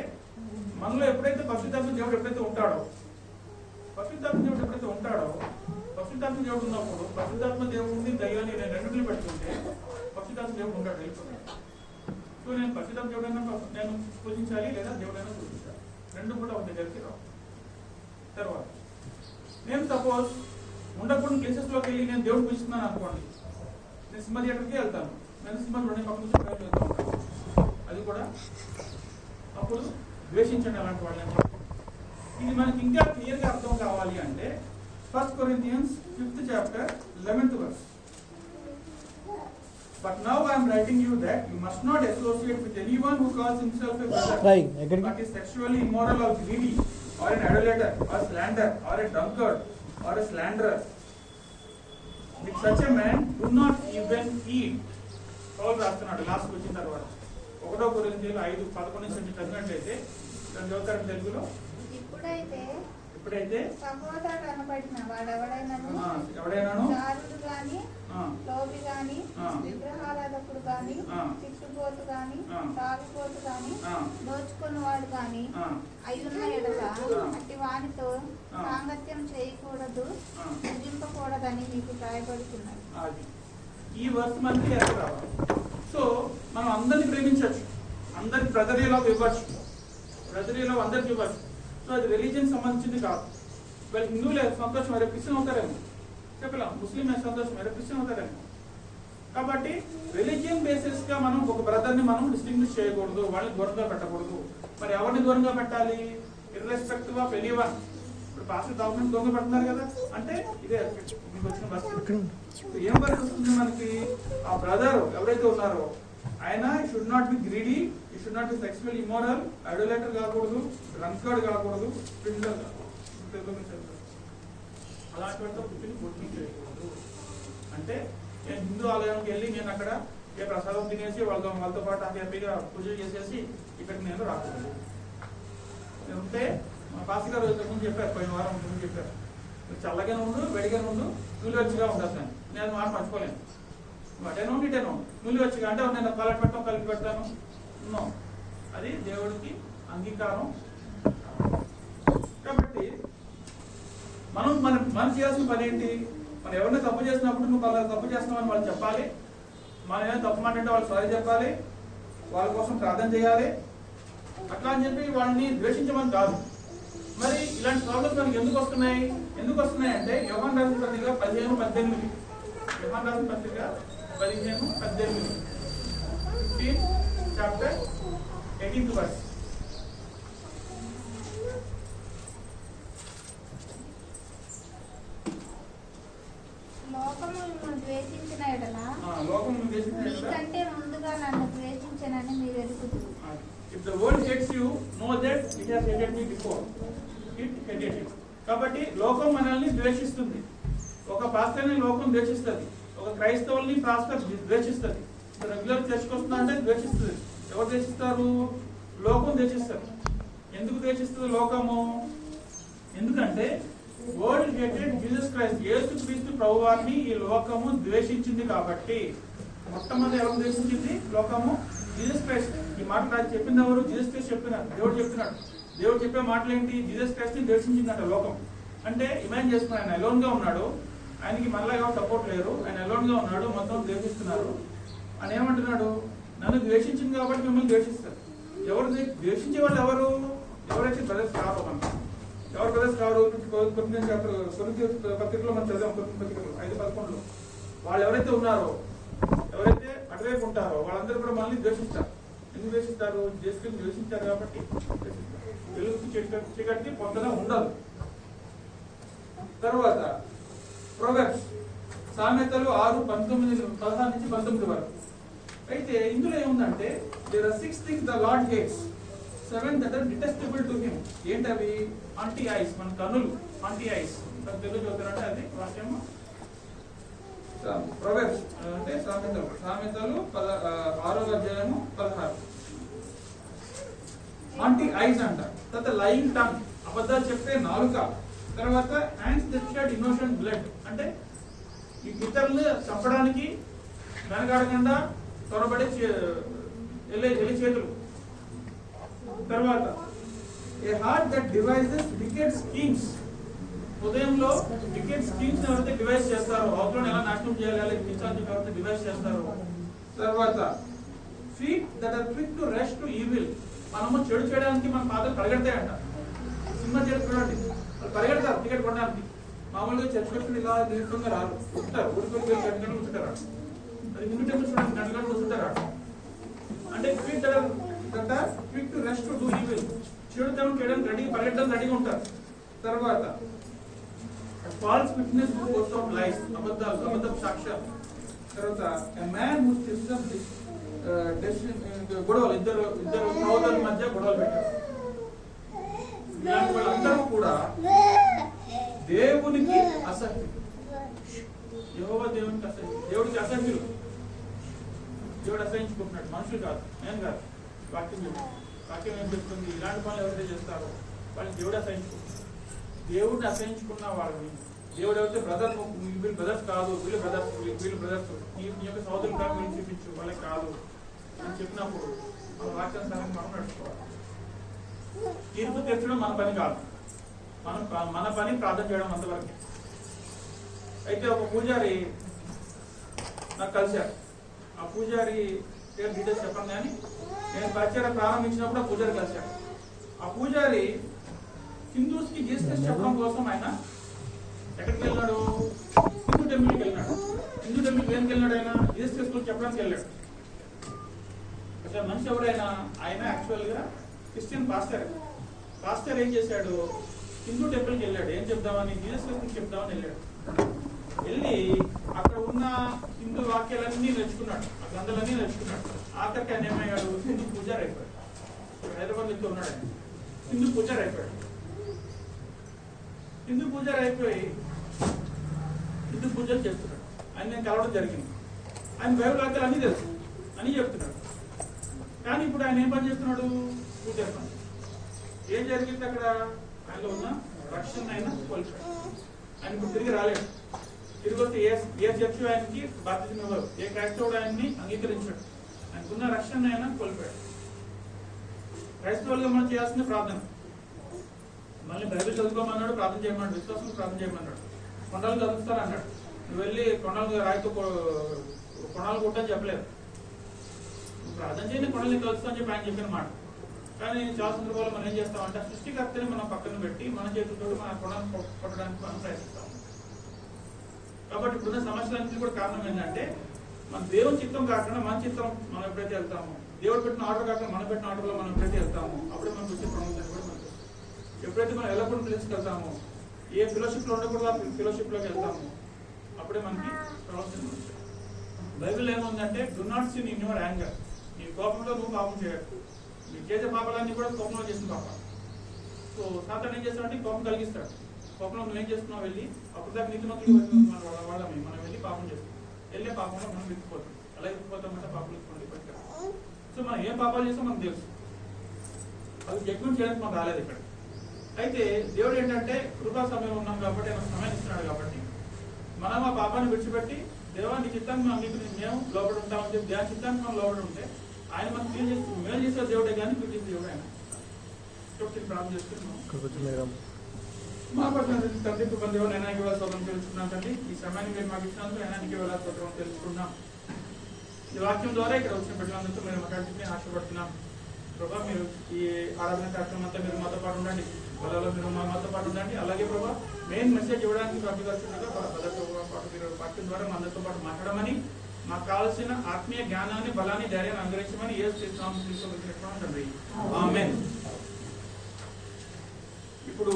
మనలో ఎప్పుడైతే పరిశుద్ధాత్మ దేవుడు ఎప్పుడైతే ఉంటాడో, పరిశుద్ధాత్మ దేవుడు ఉన్నప్పుడు పరిశుద్ధాత్మ దేవుడిని దైవాన్ని నేను రెండింటిని పెట్టుకుంటే పరిశుద్ధాత్మ దేవుడు ఉంటాడు వెళ్ళిపోతాడు. సో నేను పరిశుద్ధాత్మ దేవుడైనా నేను పూజించాలి లేదా దేవుడైనా పూజించాలి, రెండు కూడా ఒక దగ్గరికి రావు. తర్వాత నేను సపోజ్ ఉండకుండా కేసెస్ లోకి వెళ్ళి నేను దేవుడు పూజిస్తున్నాను అనుకోండి, నేను సినిమా థియేటర్కి వెళ్తాను, నేను సినిమా చూడండి పక్కన నుంచి వెళ్తూ ఉంటాను. అది కూడా అప్పుడు ద్వేషించండి అలాంటి వాళ్ళని. ఇది మనకి ఇంకా క్లియర్ గా అర్థం కావాలి అంటే 1 Corinthians 5th chapter 11th verse. But now I am writing you that you must not associate with anyone who calls himself a brother, but is sexually immoral or greedy, or an idolater, or slanderer, or a drunkard, or a slanderer. With such a man do not even eat. Paul రాస్తున్నాడు లాస్ట్ వచ్చిన తర్వాత 1 కొరింథీయులు 5:11 నుంచి చదివినట్లయితే దాని చదువుతారు తెలుగులో. ఇప్పుడైతే
సహోదరుడు అనబడిన వాడెవడైనాను చారుడు గాని, లోబి గాని, విగ్రహారాధకుడు గాని, తిట్టుబోతు గాని, తాగుబోతు గాని, దోచుకుని వాడు గాని అయ్యున్న ఎడల అట్టి వానితో సాంగత్యం చేయకూడదు, పూజింపకూడదని మీకు రాయబడుతున్నది.
ఈ వర్స్ మనకి ఎక్కడ రావాలి? సో మనం అందరిని ప్రేమించవచ్చు, అందరికి బ్రదర్లీలో ఇవ్వచ్చు, బ్రదర్లీలో అందరికి ఇవ్వచ్చు. సో అది రిలీజియన్ సంబంధించింది కాదు. వాళ్ళు హిందువులే సంతోషం, రేపు క్రిస్టియన్ అవుతారేమో చెప్పలేం, ముస్లిం సంతోషం, రేపు క్రిస్టియన్ అవుతారేమో. కాబట్టి రిలీజియన్ బేసిస్ గా మనం ఒక బ్రదర్ని మనం డిస్టింగ్విష్ చేయకూడదు, వాళ్ళని దూరంగా పెట్టకూడదు. మరి ఎవరిని దూరంగా పెట్టాలి? Irrespective of anyone. ఇప్పుడు పాస్టర్ గవర్నమెంట్ దూరంగా పెడుతున్నారు కదా, అంటే ఇదే మీకు వచ్చిన బస్. ఏం వర్క్ వస్తుంది మనకి? ఆ బ్రదర్ ఎవరైతే ఉన్నారో ఆయన షుడ్ నాట్ బి గ్రీడీ, ఈ should not be sexual immoral, idolater కాకూడదు, డ్రంకర్డ్ కాకూడదు, క్రిమినల్ కాకూడదు, అలాంటి వాటితో పుట్టిన బొట్టింగ్ చేయకూడదు. అంటే నేను హిందూ ఆలయానికి వెళ్ళి నేను అక్కడ ఏ ప్రసాదం తినేసి వాళ్ళతో పాటు హ్యాపీగా పూజలు చేసేసి ఇక్కడికి నేను రాకూడదు. ఉంటే మా పాస్ గారు ముందు చెప్పారు, పోయిన వారం ముందు చెప్పారు, చల్లగానే ఉండు, వేడిగానే ఉండు, నులివెచ్చగా ఉండాలి. నేను మాట మర్చిపోలేను. నులివెచ్చగా అంటే నేను కలిపి పెడతాను. అది దేవుడికి అంగీకారం. కాబట్టి మనం చేయాల్సిన పని ఏంటి? మనం ఎవరైనా తప్పు చేసినప్పుడు నువ్వు అలా తప్పు చేస్తున్నావు వాళ్ళు చెప్పాలి. మనం ఏమైనా తప్పు మాట్లాడితే వాళ్ళు సారీ చెప్పాలి, వాళ్ళ కోసం ప్రార్థన చేయాలి. అట్లా అని చెప్పి వాళ్ళని ద్వేషించమని కాదు. మరి ఇలాంటి ప్రాబ్లమ్స్ మనకి ఎందుకు వస్తున్నాయి అంటే యోహాను రాసిన పత్రిక 15:18. యోహాను రాసిన పత్రిక 15:18 చాప్టర్ 18th verse.
లోకమును ద్వేషించిన ఎడల
మీకంటే
ముందుగా నన్ను ద్వేషించనని మీరు ఎరుగుదురు.
If the world hates you, know that it has hated me before. It hated you. కాబట్టి లోకం మనల్ని ద్వేషిస్తుంది. ఒక పాస్టర్ని లోకం ద్వేషిస్తుంది, ఒక క్రైస్తవుల్ని పాస్టర్ ద్వేషిస్తుంది. రెగ్యులర్ చర్చ్కి వస్తున్నా అంటే ద్వేషిస్తుంది. ఎవరు ద్వేషిస్తారు? లోకం ద్వేషిస్తారు. ఎందుకు ద్వేషిస్తుంది లోకము? ఎందుకంటే వరల్డ్ హేటెడ్ జీసస్ క్రైస్ట్, యేసుక్రీస్తు ప్రభువారిని ఈ లోకము ద్వేషించింది. కాబట్టి మొట్టమొదటి ఎవరు ద్వేషించింది? లోకము జీసస్ క్రైస్ట్. ఈ మాట నాకు చెప్పింది ఎవరు? జీసస్ క్రైస్ట్ చెప్పినారు. దేవుడు చెప్తున్నాడు. దేవుడు చెప్పే మాటలు ఏంటి? జీసస్ క్రైస్ట్ ని దర్శించిందంట లోకం. అంటే ఇమాజిన్ చేసుకుని ఆయన అలోన్ గా ఉన్నాడు, ఆయనకి మనలాగా సపోర్ట్ లేరు, ఆయన అలోన్ గా ఉన్నాడు, మొత్తం ద్వేషిస్తున్నారు. ఆయన ఏమంటున్నాడు? నన్ను ద్వేషించింది కాబట్టి మిమ్మల్ని ద్వేషిస్తారు. ఎవరు ద్వేషించే వాళ్ళు ఎవరు? ఎవరైతే బ్రదర్స్ కారు మనకు. ఎవరు బ్రదర్స్ కారు? పత్రికలో మనం చదివాం, పత్రికలు 5:11. వాళ్ళు ఎవరైతే ఉన్నారో, ఎవరైతే అటువైపు ఉంటారో వాళ్ళందరూ కూడా మనల్ని ద్వేషిస్తారు. ఎందుకు ద్వేషిస్తారు? చేసుకుని ద్వేషించారు కాబట్టి వెలుగు చీకటికి పొందన ఉండదు. తర్వాత ప్రొవర్బ్స్, సామెతలు 6:16-19 వరకు. అయితే ఇందులో ఏముందంటే, there are 6 things the Lord hates, 7 that are detestable to him. ఏంటవి? అంటీ ఐస్, మన కన్నులు అంటీ ఐస్. తెలుగు చదువుతారంటే అది వాక్యము. ప్రొవర్బ్స్ అంటే సామెతలు 6:16. అంటీ ఐస్ అంట. తర్వాత లయింగ్ టంగ్, అబద్ధాలు చెప్పే నాలుక. తర్వాత hands that shed innocent blood, అంటే ఈ ఇతరులు చంపడానికి వెనకాడకుండా త్వరబడే వెళ్ళే చేతులు. తర్వాత a heart that devises wicked schemes, హృదయంలో వికెట్ స్కీమ్స్ ఎవరైతే డివైస్ చేస్తారో, అవతలను ఎలా నాశనం చేయాలి ఎవరైతే డివైస్ చేస్తారో. తర్వాత feet that are quick to rush to evil, మనము చెడు చేయడానికి మన పాత్రలు పరిగెడతాయంట. సినిమా చూడండి, వాళ్ళు పరిగెడతారు టికెట్ కొనడానికి. మామూలుగా చర్చ్ పెట్టుకుని ఇలా దీర్ఘంగా రారు, కూర్చుంటారు. ఊరికి గంటలు కూర్చుంటారు. అది హిందూ టెంపుల్స్ గంటలు కూర్చుంటారు. అంటే quick to rush to do evil, చెడు తనం చేయడానికి రెడీ, పరిగెట్టడానికి రెడీగా ఉంటారు. తర్వాత ఫాల్స్ విట్నెస్ కోసం లైఫ్, అబద్ధ సాక్ష్యాలు. తర్వాత మ్యాన్ హూ సిస్టమ్స్ గొడవలు, ఇద్దరు సోదరుల మధ్య గొడవలు పెట్టారు. ఇలాంటి వాళ్ళందరూ కూడా దేవునికి అసహ్యం. యెహోవా దేవునికి అసహ్యం, దేవుడికి అసహ్యులు. దేవుడు అసహించుకుంటున్నాడు, మనుషులు కాదు, నేను కాదు. వాక్యం ఏం చెప్తుంది? ఇలాంటి పనులు ఎవరైతే చేస్తారో వాళ్ళని దేవుడు అసహించుకుంటున్నాడు. దేవుడిని అసహించుకున్న వాళ్ళని దేవుడు ఎవరైతే వీళ్ళు బ్రదర్స్ కాదు, వీళ్ళు బ్రదర్స్ నీ యొక్క సోదరులు కాదు, వీళ్ళు చూపించు, వాళ్ళకి కాదు అని చెప్పినప్పుడు మన వాక్యానుసారంగా మనం నడుచుకోవాలి. తీర్పు తీర్చడం మన పని కాదు, మన పని ప్రార్థన చేయడం అంతవరకే. అయితే ఒక పూజారి నాకు కలిశారు. ఆ పూజారి పేరు డీటెయిల్స్ చెప్పండి, కానీ నేను పరిచయం ప్రారంభించినప్పుడు ఆ పూజారి కలిశాడు. ఆ పూజారి హిందూస్ కి జీసస్ చెప్పడం కోసం ఆయన ఎక్కడికి వెళ్ళాడు? హిందూ టెంపుల్కి వెళ్ళినాడు. హిందూ టెంపుల్కి ఏం వెళ్ళినాడు? ఆయన జీసస్ గురించి చెప్పడానికి వెళ్ళాడు. అసలు మనిషి ఎవరైనా, ఆయన యాక్చువల్ గా క్రిస్టియన్ పాస్టర్ ఏం చేశాడు? హిందూ టెంపుల్కి వెళ్ళాడు. ఏం చెప్దామని? జీసస్ గురించి చెప్దామని వెళ్ళాడు. వెళ్ళి అక్కడ ఉన్న హిందూ వాక్యాలన్నీ నేర్చుకున్నాడు, ఆ గ్రంథాలన్నీ నేర్చుకున్నాడు. ఆఖరికి ఆయన ఏమయ్యాడు? హిందూ పూజారి అయిపోయాడు. హైదరాబాద్ నుంచి ఉన్నాడు ఆయన. హిందూ పూజారి అయిపోయాడు. హిందూ పూజారి అయిపోయి హిందూ పూజలు చేస్తున్నాడు. ఆయన నేను కలవడం జరిగింది. ఆయన బైబిల్ వాక్యాలు అన్నీ తెలుసు అని చెప్తున్నాడు. కానీ ఇప్పుడు ఆయన ఏం పని చేస్తున్నాడు? పూజారి పని. ఏం జరిగింది అక్కడ? ఆయనలో ఉన్న రక్షణ ఆయన కోల్పోయాడు. ఆయన ఇప్పుడు తిరిగి రాలేడు. తిరిగి వస్తే ఏ చర్చ్ ఆయనకి బాధ్యత ఇవ్వరు, ఏ క్రైస్తవుడు ఆయన్ని అంగీకరించాడు. ఆయనకున్న రక్షణ ఆయన కోల్పోయాడు. క్రైస్తవులుగా మనం చేయాల్సిన ప్రార్థన. మళ్ళీ బైబిల్ చదువుకోమన్నాడు, ప్రార్థన చేయమన్నాడు, విశ్వాసం ప్రార్థన చేయమన్నాడు. కొండలు చదువుతారన్నాడు. నువ్వు వెళ్ళి కొండలు రాయితో కొండలు కొట్టని చెప్పలేదు. నువ్వు ప్రార్థన చేయని కొండల్ని కలుస్తా అని చెప్పి ఆయన చెప్పిన మాట. కానీ చాలా సందర్భాల్లో మనం ఏం చేస్తామంటే, సృష్టికర్తని మనం పక్కన పెట్టి మన చేతులతో మన కొండలు కొట్టడానికి మనం ప్రయత్నిస్తాం. కాబట్టి ఇప్పుడున్న సమస్యలన్నింటినీ కూడా కారణం ఏంటంటే, మన దేవుని చిత్తం కాకుండా మన చిత్తం మనం ఎప్పుడైతే వెళ్తామో, దేవుడు పెట్టిన ఆర్డర్ కాకుండా మనం పెట్టిన ఆర్డర్లో మనం ఎప్పుడైతే వెళ్తామో అప్పుడే మనకు వచ్చే ప్రమోషన్ కూడా మనకు. ఎప్పుడైతే మనం వెళ్ళకుండా ప్లేస్కి వెళ్తామో, ఏ ఫెలోషిప్లో ఉండకూడదు ఆ ఫెలోషిప్లోకి వెళ్తామో అప్పుడే మనకి ప్రమోషన్ వస్తుంది. బైబిల్ ఏముందంటే, do not sin in your anger. నీ కోపంలో నువ్వు పాపం చేయడు. నీకు చేసే పాపాలన్నీ కూడా కోపంలో చేసిన పాపాలు. సో సాతాను ఏం చేస్తాడంటే కోపం కలిగిస్తాడు. కోపంలో నువ్వేం చేస్తున్నావు? వెళ్ళి అప్పుడు దాకా నీతిమంతులు వాళ్ళమే మనం వెళ్ళి పాపం చేస్తాం. వెళ్ళే పాపంలో మనం ఇరుక్కుపోతాం. అలా ఇరుక్కుపోతామంటే పాపలు ఇరుక్కుపోతాం. సో మనం ఏం పాపాలు చేస్తాం మనకు తెలుసు. అది జడ్జ్మెంట్ చేయడానికి మనం రాలేదు ఇక్కడ. అయితే దేవుడు ఏంటంటే, కృపా సమయం ఉన్నాం కాబట్టి, ఆయన సమయం ఇస్తున్నాడు కాబట్టి మనం ఆ పాపాన్ని విడిచిపెట్టి దేవాన్ని చిత్తాన్ని మేము లోపడి ఉంటామని చెప్పి దేని చిత్తాన్ని మనం లోపడి ఉంటే ఆయన మనకు క్లీన్ చేసి మేలు చేసే దేవుడే కానీ క్లీన్ చేసే దేవుడు ఆయన. ఒకటి ప్రార్థన చేస్తున్నాం. మా పట్ల తండ్రి కృపను నైనానికి వేళ స్తోత్రం తెలుసుకున్నాం తండ్రి. ఈ సమయాన్ని మీరు మాకు ఇచ్చినందుకు నైనానికి వేళ స్తోత్రం తెలుసుకున్నాం. ఈ వాక్యం ద్వారా ఇక్కడ వచ్చిన బిడ్డలందరితో మీరు మాట్లాడుతూ ఆశపడుతున్నాం. ప్రభా మీరు ఈ ఆరాధన కార్యక్రమం అంతా మీరు మాతో పాటు ఉండండి, వాళ్ళలో మీరు మాతో పాటు ఉండండి. అలాగే ప్రభా మెయిన్ మెసేజ్ ఇవ్వడానికి పంపించాల్సిందిగా పదతో పాటు మీరు వాక్యం ద్వారా మా అందరితో పాటు మాట్లాడమని, మాకు కావాల్సిన ఆత్మీయ జ్ఞానాన్ని బలాన్ని ధైర్యాన్ని అనుగ్రహించమని యేసు నామములో తీసుకొచ్చినట్టు తండ్రి. ఆమేన్. ఇప్పుడు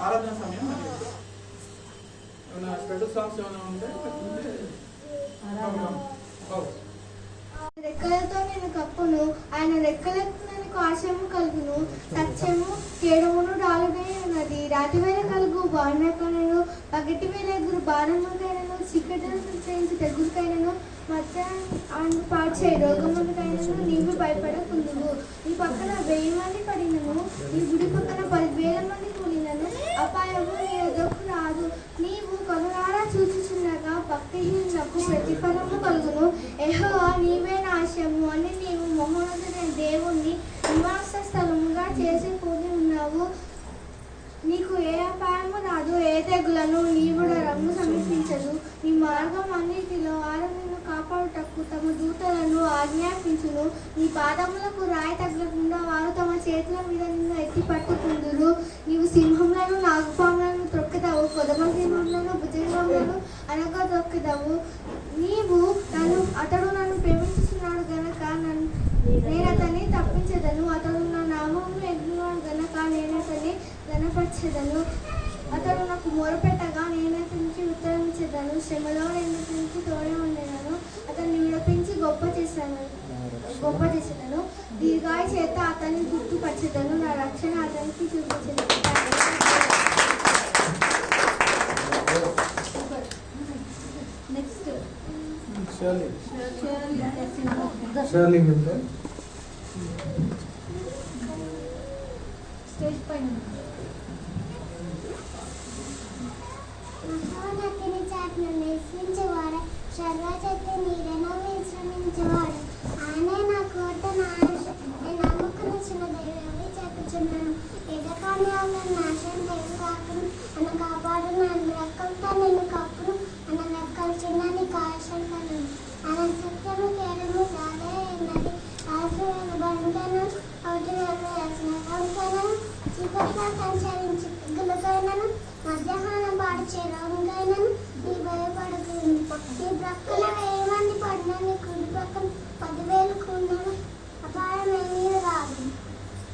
ఆరాధన సమయం మరి ఏమైనా స్పెషల్ సాంగ్స్ ఏమైనా ఉంటే
రెక్కలతో నేను కప్పును, ఆయన రెక్కలతో నాకు ఆశయము కలుగును. సత్యము కేడమును డాలునే ఉన్నది. రాతి వేళ కలుగు బాణకైనను, పగటి వేళ ఎగురు బాణముకైనను, చీకటి చేయించి తెగులకైనను, మధ్య పాడ్చే రోగములకైనను నీవు భయపడకుందువు. నీ పక్కన 1000 మంది పడినను, నీ గుడి పక్కన 10,000 మంది కూలినను, అపాయము నీ ఎదుకు రాదు. నీవు కనులారా చూచుచున్నగా భక్తిహీనులకు ప్రతిఫలము కలుగును. యెహోవా నీవే నా ఆశయము అని నీవు మహోన్నతుడైన దేవుణ్ణి నివాస స్థలముగా చేసి కూడి ఉన్నావు. నీకు ఏ అపాయము రాదు, ఏ తెగులను నీవు రంగు సమీపించదు. నీ మార్గం అన్నిటిలో వారు నిన్ను కాపాడుటకు తమ దూతలను ఆజ్ఞాపించును. నీ పాదములకు రాయి తగలకుండా వారు తమ చేతుల మీద నిన్ను ఎత్తి పట్టుకుందురు. నీవు సింహంలను నాగుపాములను త్రొక్కెదవు, కొదమ సింహంలను భుజంగములను అనగా త్రొక్కెదవు. అతడు నన్ను ప్రేమించుతున్నాడు గనక నేను అతన్ని తప్పించదను. అతడు నా నామమును ఎరుగున్నాడు గనక నేను అతన్ని ఘనపరచెదను. అతడు నాకు మొరపెట్టగా నేను అతనికి ఉత్తరించెదను. శ్రమలో నేను అతనికి తోడే ఉండేదను. అతన్ని విడిపించి గొప్ప చేసేదను. దీర్ఘాయు చేత అతన్ని గుర్తుపరచెదను. నా రక్షణ అతనికి చూపించెదను. నెక్స్ట్ స్టేజ్ పైన
మహోన్నతిని చాటును నివసించేవాడు, సర్వశక్తి నీడను విశ్రమించేవాడు. ఆయనే నా కోట, నా ఆశ, నేను నమ్ముకున్న దైవమే చెప్పుచున్నాను. ఎదకాని నాశనం దేవుడు కాకును అన్న కాపాడు. నా రెక్కలతో నిన్ను కప్పును, అన్న రెక్కలు చిన్న నీకు ఆశం కను. ఆయన సత్యము కేడము రాదే ఉన్నది. ఆశమైన బండను అవుతున్న చీకట్లో సంచరించి గులకైనను, మధ్యాహ్నం పాడు చేరవైనను నీ భయపడకు. నీ ప్రక్కన 1000 మంది పడినా, నీ కుడి ప్రక్కన 10,000 కూడినను అపాయం ఏమీ రాదు.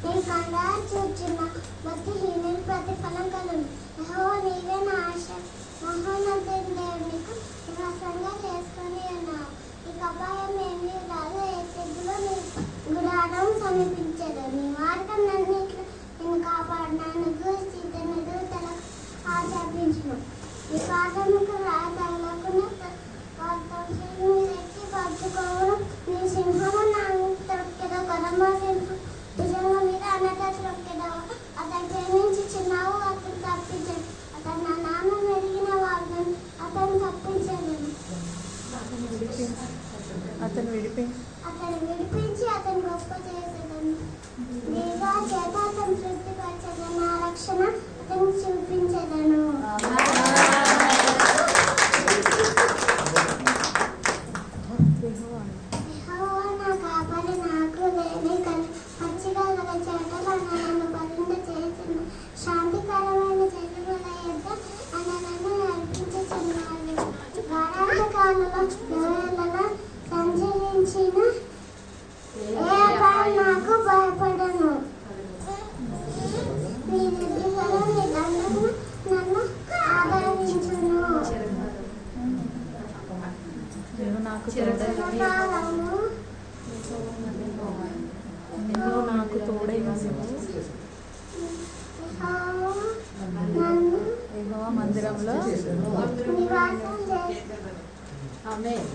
నీ కండారు చూచిన భక్తిహీనుల ప్రతిఫలం కలుగును. యెహోవా నీవే నా ఆశ, మహోన్నతుడైన దేవుడు నీకు నివాసంగా చేసుకొని ఉన్నావు. నీకు అపాయం ఏమీ రాదు, ఏ తెగులు నీ గుడారం సమీపించదు. నీ మార్గం నన్నిట్లో నిన్ను కాపాడు. నన్ను గూర్చి తన దూతలకు ఆజ్ఞాపించును. ఈ పాదముకు రాయి తగలకుండా ఎక్కి పట్టుకోవడం. నీ సింహము నాను త్రొక్కెదవు, కొదమ సింహం భుజంగ మీద అనగా త్రొక్కెదవు. అతను ప్రేమించి చిన్నావు, అతను తప్పించడు. అతను నా నామం ఎరిగిన వాగ్దానం అతను తప్పించను. అతను విడిపించి అతను గొప్ప చేసేదను. దేవా చేత అతను తృప్తిపరచదను. నా రక్షణ అతను చూపించదను. యెహోవా నా కాపరి, నాకు లేని పచ్చిగా చెట్ల నన్ను బలిండ చేసిన. శాంతికరమైన చెట్ల యొద్ద ఆయన నన్ను నడిపించుచున్నాడు. వారాంతకాలంలో దూరాలలో సంచరించిన ఏ అపాయం నాకు భయపడను. నీ నిధిలో నీ దండము నన్ను ఆదరించును. చిరకాలము
నాకు తోడై యెహోవా మందిరంలో
నివాసం చేస్తాను.
ఆమేన్.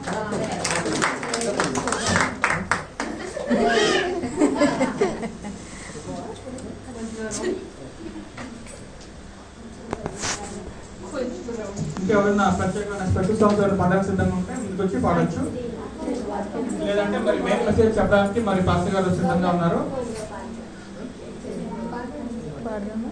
ఇంకెవరైనా ప్రత్యేకమైన స్పెషల్ సాంగ్స్ పాడడానికి సిద్ధంగా ఉంటే ముందుకు వచ్చి పాడొచ్చు. లేదంటే మరి మెయిన్ మెసేజ్ చెప్పడానికి మరి పాస్టర్ గారు సిద్ధంగా ఉన్నారు.
పాడదామా?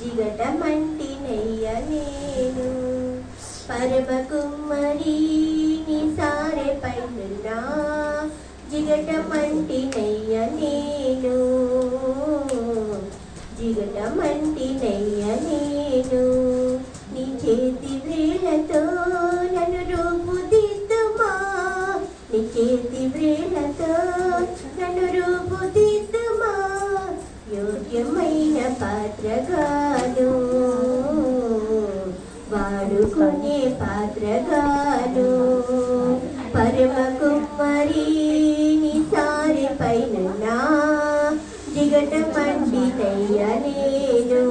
జిగటమంటినయ్య నేను పరమ కుమ్మరి నీ సారె పైన జిగటమంటినయ్య నేను జిగటమంటినయ్య నేను నీ చేతి వ్రేళ్లతో నన్ను రూపుదిద్దుమా నీ చేతి వ్రేళ్లతో నన్ను రూపుదిద్దుమా యోగ్యమైన పాత్రగాను వాడుకునే పాత్రగాను పరమ కుమ్మరి నీ సారె పైన జిగటమంటినయ్య నేను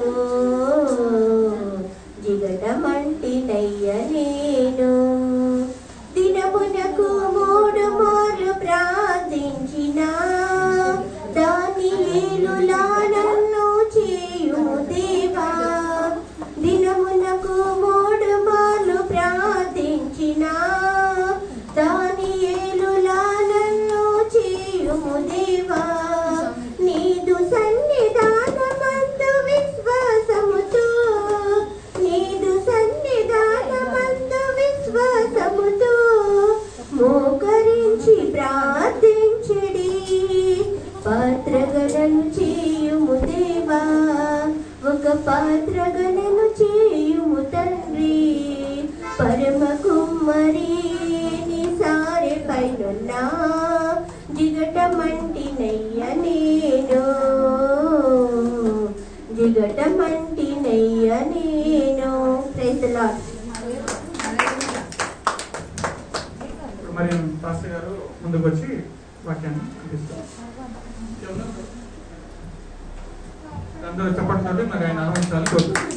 జిగటమంటినయ్య నేను దినమునకు 3 మార్లు ప్రార్థించిన దానియేలులా నన్ను చేయుము దేవా దినమునకు 3 మార్లు ప్రార్థించిన దానియేలులా నన్ను చేయుము దేవా నీదు సన్నిధానమందు విశ్వాసముతో నీదు సన్నిధానమందు విశ్వాసముతో మోకరించి ప్రార్థించడి పాత్రగణను చేయుము దేవా ఒక పాత్రగణను చేయుము తండ్రి పరమ కుమ్మరి నీ సారె పైనున్న జిగటమంటినయ్య నేను జిగటమంటినయ్య నేను. Praise the Lord.
మరి పాస్టర్ గారు ముందుకు వచ్చి వాక్యాన్ని అందిస్తారు. అందరూ చెప్పండి. మరి ఆయన ఆహ్వానించాలని కోరుతున్నాను.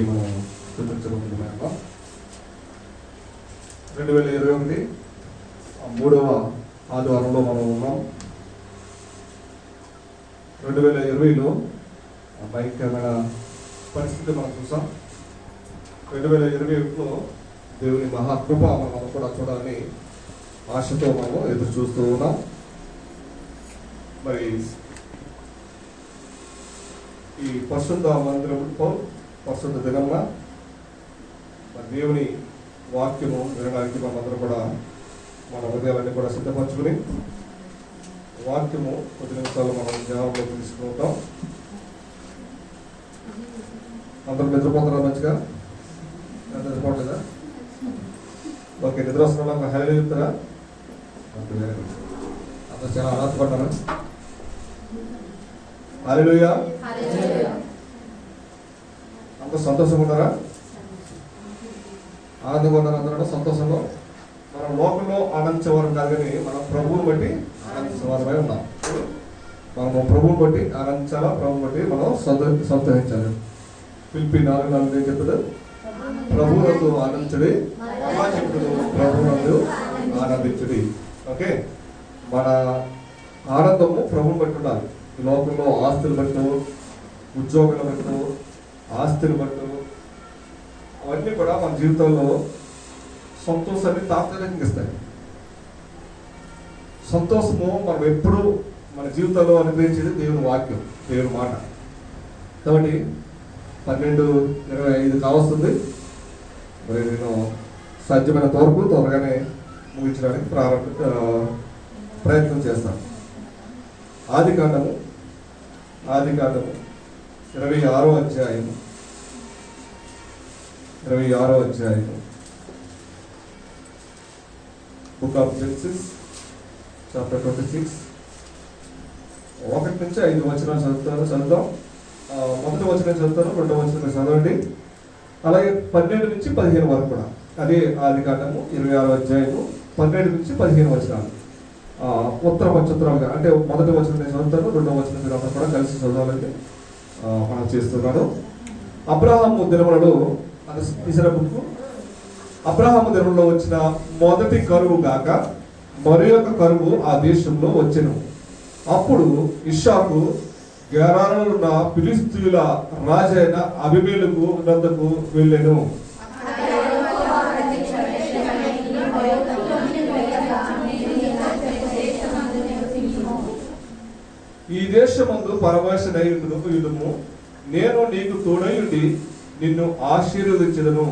మనం చూపించబోతున్నాం. 2021 3వ ఆదివారంలో మనం ఉన్నాం. 2020లో భయంకరమైన పరిస్థితి మనం చూసాం. 2021లో దేవుని మహాకృప మనం కూడా చూడాలని ఆశతో మనం ఎదురు చూస్తూ ఉన్నాం. మరి ఈ పరిశుద్ధ మందిరంలో పరిశుద్ధ దినంగా దేవుని వాక్యము వినడానికి మనందరూ కూడా మన హృదయాలన్నీ కూడా సిద్ధపరచుకుని వాక్యము కొద్ది నిమిషాలు మనం ధ్యానంలో తీసుకుంటాం. అందరూ నిద్రపోతున్నారా? మంచిగా నిద్రపోవట్లేదా? ఓకే, నిద్ర వస్తున్నా ఒక హైలైట్ చెప్తారా? అందరూ చాలా ఆనందపడ్డారా? హల్లెలూయా. అంత సంతోషంగా ఉన్నారా? ఆనందంగా ఉన్నారా? అందరూ సంతోషంలో. మనం లోకంలో ఆనందించేవారు కాదు, కానీ మనం ప్రభువుని బట్టి ఆనందించేవారమై ఉన్నాం. మనము ప్రభువుని బట్టి ఆనందించాలా, ప్రభువుని బట్టి మనం సంతోషించాలి. ఫిలిప్పీ 4:4 చెప్తాడు, ప్రభువునందు ఆనందించుడి, చెప్తాడు ప్రభువునందు ఆనందించుడి. ఓకే, మన ఆనందము ప్రభువుని బట్టి ఉండాలి. ఈ లోకంలో ఆస్తులు బట్టు, ఉద్యోగాల బట్టు, ఆస్తులు బట్టు, అవన్నీ కూడా మన జీవితంలో సంతోషాన్ని తాత్కాలికంగా ఇస్తాయి. సంతోషము మనం ఎప్పుడు మన జీవితంలో అనుభవించేది దేవుని వాక్యం, దేవుని మాట. కాబట్టి 12:25 కావస్తుంది. మరి నేను సాధ్యమైనంత వరకు త్వరగానే ముగించడానికి ప్రయత్నం చేస్తాను. ఆదికాండము 26వ అధ్యాయం 26వ అధ్యాయం బుక్ ఆఫ్ జెనసిస్ చాప్టర్ 26 1 నుంచి 5 వచనాలు చదువుదాం. మొదటి వచనం చదువుతాను, రెండవ వచనం చదవండి. అలాగే 12 నుంచి 15 వరకు కూడా, అదే ఆదికాండము 26వ అధ్యాయము 12 నుంచి 15 వచనాలు. ఉత్తర పక్షుత్తరాలుగా అంటే మొదటి వచనం నేను చదువుతాను, రెండవ వచనం మీరు అందరూ కూడా కలిసి చదవాలని మనం చేస్తున్నాడు. అబ్రహాము దినములలో అది ఇస్రాయేలు బుక్. అబ్రహాము దినములలో వచ్చిన మొదటి కరువు గాక మరి ఒక కరువు ఆ దేశంలో వచ్చెను. అప్పుడు ఇస్సాకు గెరారులో ఉన్న ఫిలిష్తీయుల రాజైన అబీమెలెకు వద్దకు వెళ్ళెను. ఈ దేశమందు పరమేశ్వరై యుద్ధము, నేను నీకు తోడయుండి నిన్ను ఆశీర్వదించెదను.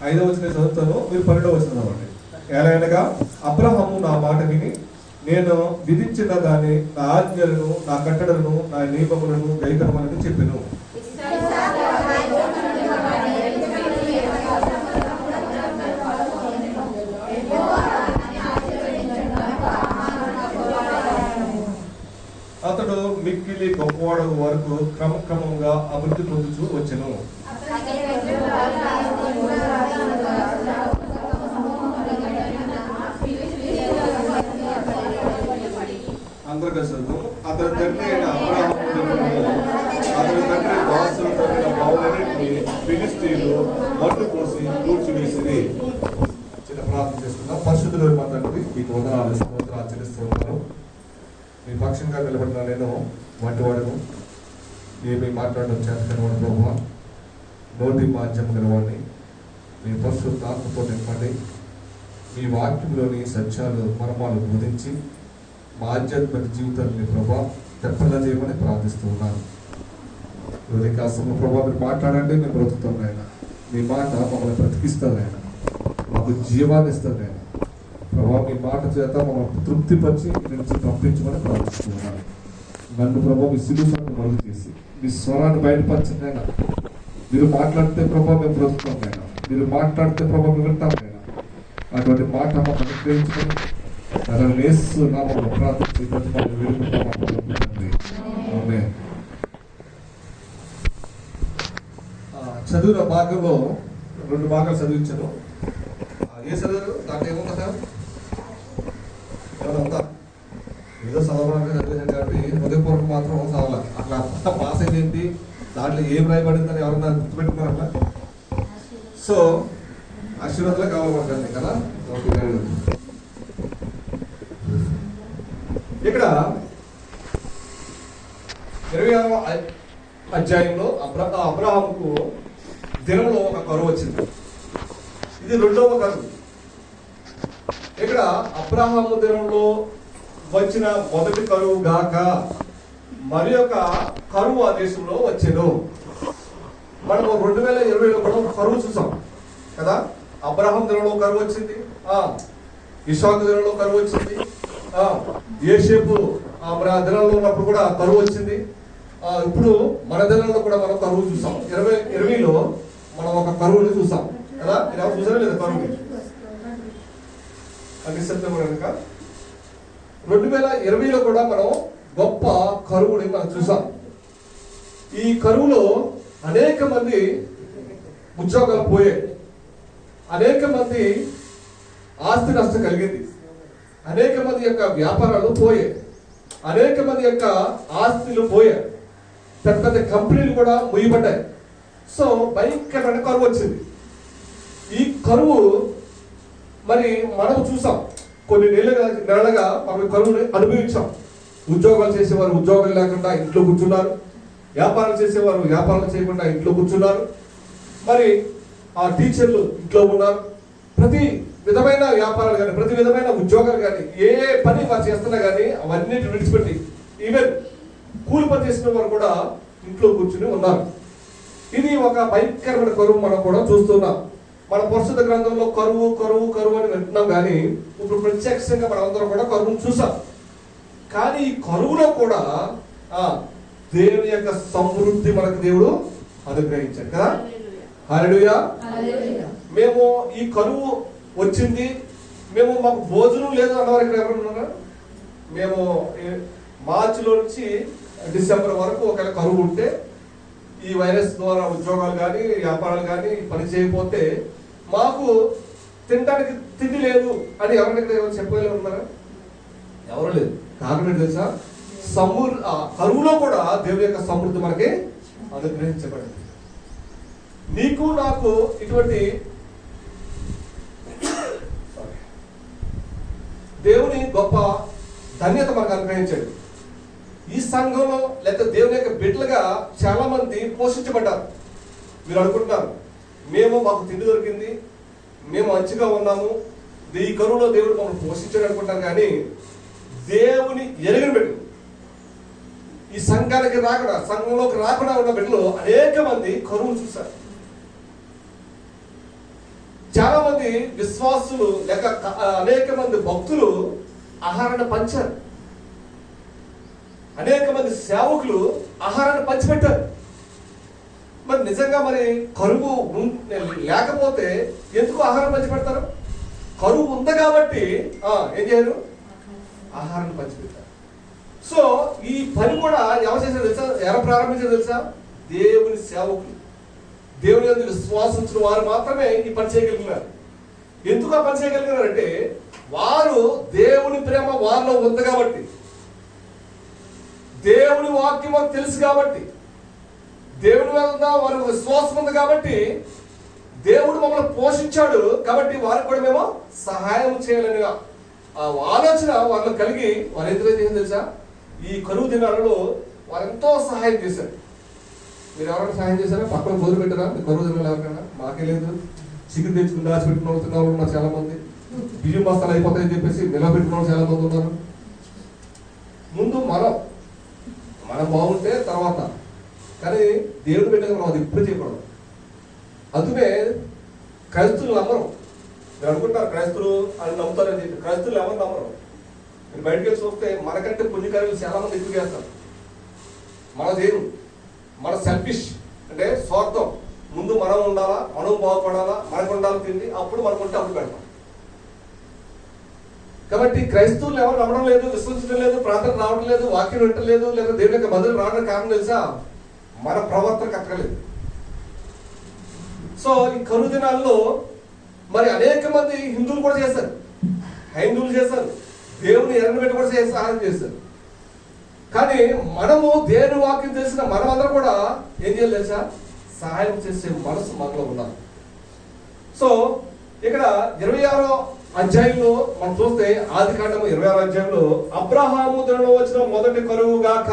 ఐదవ వచనం చదువుతాను, మీరు 12వ వచనం చదవండి. ఎలాగనగా అబ్రహాము నా మాట విని నేను విధించిన దాన్ని, నా ఆజ్ఞలను, నా కట్టడలను, నా నియమములను గైకొనమని చెప్పెను. అతడు మిక్కిలి గొప్పవాడు వరకు క్రమక్రమంగా అభివృద్ధి పొందుతూ వచ్చెను. అందరు కలిసి అతని తండ్రి అయిన అబ్రహాము, అతని తండ్రి దాసులు తగిన బావులన్నింటినీ ఫిలిష్తీయులు మట్టు కోసి కూర్చివేసిరి. చిన్న ప్రార్థన చేసుకుందాం. పరిశుద్ధులు మా తండ్రి, మీకు వందనాలు స్తోత్రాలు చెల్లిస్తూ ఉన్నాను. మీ పక్షంగా నిలబడిన నేను వంటివాడను, ఏమి మాట్లాడడం చేతనవాడు ప్రభు, నోటి మాధ్యం గలవాడిని. మీ పరిశుద్ధ ఆత్మతో నింపండి. మీ వాక్యంలోని సత్యాలు మర్మాలు బోధించి మా ఆధ్యాత్మిక జీవితాన్ని ప్రభా తెప్పలా చేయమని ప్రార్థిస్తూ ఉన్నాను. కాస్త ప్రభావ మీరు మాట్లాడండి, మేము బ్రతుకుతాం ఆయన. మీ మాట మమ్మల్ని బ్రతికిస్తుంది ఆయన, మాకు జీవాన్ని ఇస్తుంది ఆయన. ప్రభావ మీ మాట చేత మమ్మల్ని తృప్తిపరిచి నుంచి పంపించమని ప్రార్థిస్తున్నాను. నన్ను ప్రభావ మీ సిలువను మరుగు చేసి మీ స్వరాన్ని బయటపరచండి ఆయన. మీరు మాట్లాడితే ప్రభావ మేము బ్రతుకుతాం ఆయన. మీరు మాట్లాడితే ప్రభావ మేము వింటాం ఆయన. అటువంటి మాట మమ్మల్ని అనుగ్రహించుకొని నామములో ప్రార్థించి ప్రతిమను వేడుకుంటామని. చదువుల భాగంలో 2 భాగాలు చదివించాను. ఏ చదువు దాంట్లో ఏముందా సార్? ఏమన్నా ఏదో చదవడానికి చదివాను కాబట్టి హృదయపూర్వకం మాత్రం చదవాలి. అట్లా పాస్ అయింది దాంట్లో ఏం రాయబడిందని ఎవరన్నా గుర్తుపెట్టుకున్నారు అట్లా. సో ఆశీర్వాదాలు కావాలనుకుంటుంది కదా. ఓకే, ఇక్కడ 20వ అధ్యాయంలో అబ్రహాముకు దినంలో ఒక కరువు వచ్చింది. ఇది 2వ కరువు. ఇక్కడ అబ్రహాము దినంలో వచ్చిన మొదటి కరువు గాక మరి ఒక కరువు ఆ దేశంలో వచ్చెను. మనము 2020లో కూడా కరువు చూసాం కదా. అబ్రహాం దినంలో కరువు వచ్చింది, ఇస్సాకు దినంలో కరువు వచ్చింది, యోసేపు దినంలో ఉన్నప్పుడు కూడా కరువు వచ్చింది. ఇప్పుడు మన దినంలో కూడా మనం కరువు చూసాం. 2020లో మనం ఒక కరువుని చూసాం కదా. ఇలా చూసారా లేదా కరువుని? అది సెప్టెంబర్ కనుక 2020లో కూడా మనం గొప్ప కరువుని మనం చూసాం. ఈ కరువులో అనేక మంది ఉద్యోగాలు పోయాయి, అనేక మంది ఆస్తి నష్టం కలిగింది, అనేక మంది యొక్క వ్యాపారాలు పోయాయి, అనేక మంది యొక్క ఆస్తులు పోయాయి, పెద్ద పెద్ద కంపెనీలు కూడా ముయ్యబడ్డాయి. సో భయంకరమైన కరువు వచ్చింది. ఈ కరువు మరి మనం చూసాం, కొన్ని నెలలుగా మనం కరువుని అనుభవించాం. ఉద్యోగాలు చేసేవారు ఉద్యోగాలు లేకుండా ఇంట్లో కూర్చున్నారు, వ్యాపారం చేసేవారు వ్యాపారం చేయకుండా ఇంట్లో కూర్చున్నారు, మరి ఆ టీచర్లు ఇంట్లో ఉన్నారు. ప్రతి విధమైన వ్యాపారాలు కానీ, ప్రతి విధమైన ఉద్యోగాలు కానీ, ఏ పని వారు చేస్తున్నా కానీ అవన్నీ విడిచిపెట్టి ఈవెన్ కూలి పని చేసిన వారు కూడా ఇంట్లో కూర్చుని ఉన్నారు. ఇది ఒక భయంకరమైన కరువు మనం కూడా చూస్తున్నాం. మన పరిశుద్ధ గ్రంథంలో కరువు కరువు కరువు అని వింటున్నాం, కానీ ఇప్పుడు ప్రత్యక్షంగా మనం అందరం కూడా కరువును చూసాం. కానీ ఈ కరువులో కూడా దేవుని యొక్క సమృద్ధి మనకు దేవుడు అనుగ్రహించాడు కదా. హల్లెలూయా. మేము ఈ కరువు వచ్చింది, మేము మాకు భోజనం లేదు అన్నవారు ఇక్కడ ఎవరు ఉన్నారా? మేము మార్చిలో నుంచి డిసెంబర్ వరకు ఒకవేళ కరువు ఉంటే, ఈ వైరస్ ద్వారా ఉద్యోగాలు కానీ వ్యాపారాలు కానీ పని చేయకపోతే మాకు తినడానికి తిండి లేదు అని ఎవరైనా ఎవరు చెప్పగలిగి ఉన్నారా? ఎవరు లేదు. కారణం ఏంటి తెలుసా? కరువులో కూడా దేవుని యొక్క సమృద్ధి మనకి అనుగ్రహించబడింది. నీకు నాకు ఇటువంటి దేవుని గొప్ప ధన్యత మనకు అనుగ్రహించాడు. ఈ సంఘంలో లేకపోతే దేవుని యొక్క బిడ్డలుగా చాలా మంది పోషించబడ్డారు. మీరు అనుకుంటున్నారు మాకు తిండి దొరికింది, మేము మంచిగా ఉన్నాము, ఈ కరువులో దేవుడు మమ్మల్ని పోషించాడు అనుకుంటారు. కానీ దేవుని ఎరగిన బిడ్డలు, ఈ సంఘానికి రాకుండా, సంఘంలోకి రాకుండా ఉన్న బిడ్డలు అనేక మంది కరువు చూశారు. చాలా మంది విశ్వాసులు లేక అనేక మంది భక్తులు ఆహారాన్ని పంచారు. అనేక మంది సేవకులు ఆహారాన్ని పంచిపెట్టారు. మరి నిజంగా మరి కరువు లేకపోతే ఎందుకు ఆహారం పంచిపెడతారు? కరువు ఉంది కాబట్టి ఏం చేయరు? ఆహారాన్ని పంచిపెట్టారు. సో ఈ పని కూడా ఎవరు చేశారు తెలుసా? ఎవరు ప్రారంభించారు తెలుసా? దేవుని సేవకులు, దేవుని యందు విశ్వాసించిన వారు మాత్రమే ఈ పని చేయగలిగినారు. ఎందుకు ఆ పని చేయగలిగినారంటే వారు దేవుని ప్రేమ వారిలో ఉంది కాబట్టి, దేవుని వాక్యం వారికి తెలుసు కాబట్టి, దేవుని మీద వారికి విశ్వాసం ఉంది కాబట్టి, దేవుడు మమ్మల్ని పోషించాడు కాబట్టి వారికి కూడా మేము సహాయం చేయాలని ఆ ఆలోచన వాళ్ళు కలిగి వారు ఎందుకు చేసింది తెలుసా? ఈ కరువు దినాలలో వారు ఎంతో సహాయం చేశారు. మీరు ఎవరైనా సహాయం చేశారా? పక్కన గోరు పెట్టారా? మీ కరువు దినాలు ఎవరికైనా? మాకే లేదు. చికెన్ తెచ్చుకుని దాచిపెట్టుకున్న వాళ్ళు ఉన్నారు చాలా మంది. బియ్యం బస్తాలు అయిపోతాయని చెప్పేసి నిలబెట్టుకున్న వాళ్ళు చాలా మంది ఉన్నారు. ముందు మనం బాగుంటే తర్వాత, కానీ దేవుడు పెట్టగా మనం అది ఇప్పుడు చేయకూడదు. అందుకే క్రైస్తువులు నమ్మరు. మీరు అనుకుంటారు క్రైస్తువులు అని నమ్ముతారని చెప్పి. క్రైస్తువులు ఎవరు నమ్మరు. మీరు బయటకు వెళ్ళి చూస్తే మనకంటే పుణ్యకార్యాలు చాలా మంది ఎక్కువ చేస్తారు. మన దేవుడు మన సెల్ఫిష్ అంటే స్వార్థం. ముందు మనం ఉండాలా, మనం బాగుపడాలా, మనకు ఉండాలి తిండి, అప్పుడు మనకు ఉంటే అప్పుడు పెడతాం. కాబట్టి క్రైస్తవులు ఎవరు నమ్మడం లేదు, విశ్వసించడం లేదు, ప్రార్థన రావడం లేదు, వాక్యం వింటలేదు, లేదా దేవుని యొక్క బదులు రావడం కారణం తెలుసా? మన ప్రవర్తన కట్టలేదు. సో ఈ కరువు దినాల్లో మరి అనేక మంది హిందువులు కూడా చేశారు, హైందువులు చేశారు, దేవుని ఎరని పెట్టి కూడా సహాయం చేశారు. కానీ మనము దేవుని వాక్యం తెలిసిన మనమందరం కూడా ఏం చేయాలి తెలుసా? సహాయం చేసే మనసు మనలో ఉన్నారు. సో ఇక్కడ 26వ అధ్యాయంలో మనం చూస్తే, ఆది కాండము 26వ అధ్యాయంలో అబ్రహాము దినంలో వచ్చిన మొదటి కరువు గాక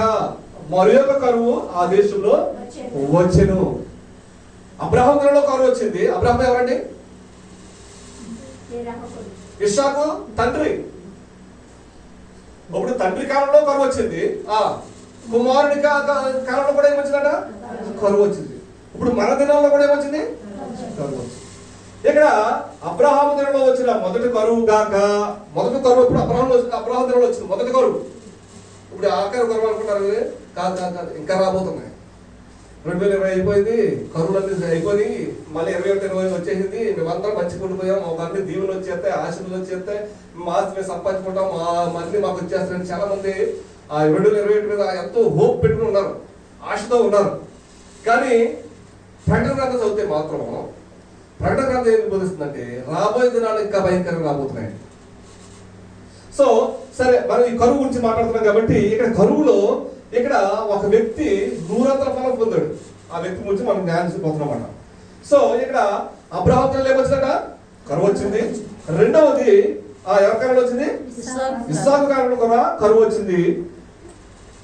మరి యొక్క కరువు ఆ దేశంలో వచ్చెను. అబ్రహాము దినంలో కరువు వచ్చింది. అబ్రహాము ఎవరండి? ఇస్సాకు తండ్రి. ఇప్పుడు తండ్రి కాలంలో కరువు వచ్చింది, కుమారుడి కాలంలో కూడా ఏమొచ్చిందట? కరువు వచ్చింది. ఇప్పుడు మన దినాల్లో కూడా ఏమొచ్చింది? కరువు వచ్చింది. ఇక్కడ అబ్రహాము దినంలో వచ్చిన మొదటి కరువు గాక, మొదటి కరువు ఇప్పుడు అబ్రహాము దినంలో వచ్చింది మొదటి కరువు. ఇప్పుడు ఆఖరి కరువు అనుకుంటారు. కాదు, ఇంకా రాబోతున్నాయి. 2020 అయిపోయింది, కరువులన్నీ అయిపోయి మళ్ళీ 21-22 వచ్చేసింది. మేమందరం మంచి ఉండిపోయాం, మాకు దీవులు వచ్చేస్తాయి, ఆశలు వచ్చేస్తాయి, మాస్ మేము సంపాదించుకుంటాం, మళ్ళీ మాకు వచ్చేస్తారని చాలా మంది ఆ 2021 మీద ఎంతో హోప్ పెట్టుకుని ఉన్నారు, ఆశతో ఉన్నారు. కానీ ప్రకటన గ్రంథం చదివితే మాత్రం ప్రకటన గ్రంథం ఏం బోధిస్తుందంటే రాబోయే దినాలు ఇంకా భయంకరంగా రాబోతున్నాయి. సో సరే, మనం ఈ కరువు గురించి మాట్లాడుతున్నాం కాబట్టి ఇక్కడ కరువులో ఇక్కడ ఒక వ్యక్తి 100 ఫలం పొందాడు. ఆ వ్యక్తి గురించి మనం ధ్యానించిపోతున్నాం. సో ఇక్కడ అబ్రహాము దినాలు ఏమొచ్చిందట? కరువు వచ్చింది. రెండవది ఎవరి కాలంలో వచ్చింది? ఇస్సాకు కాలంలో కూడా కరువు వచ్చింది.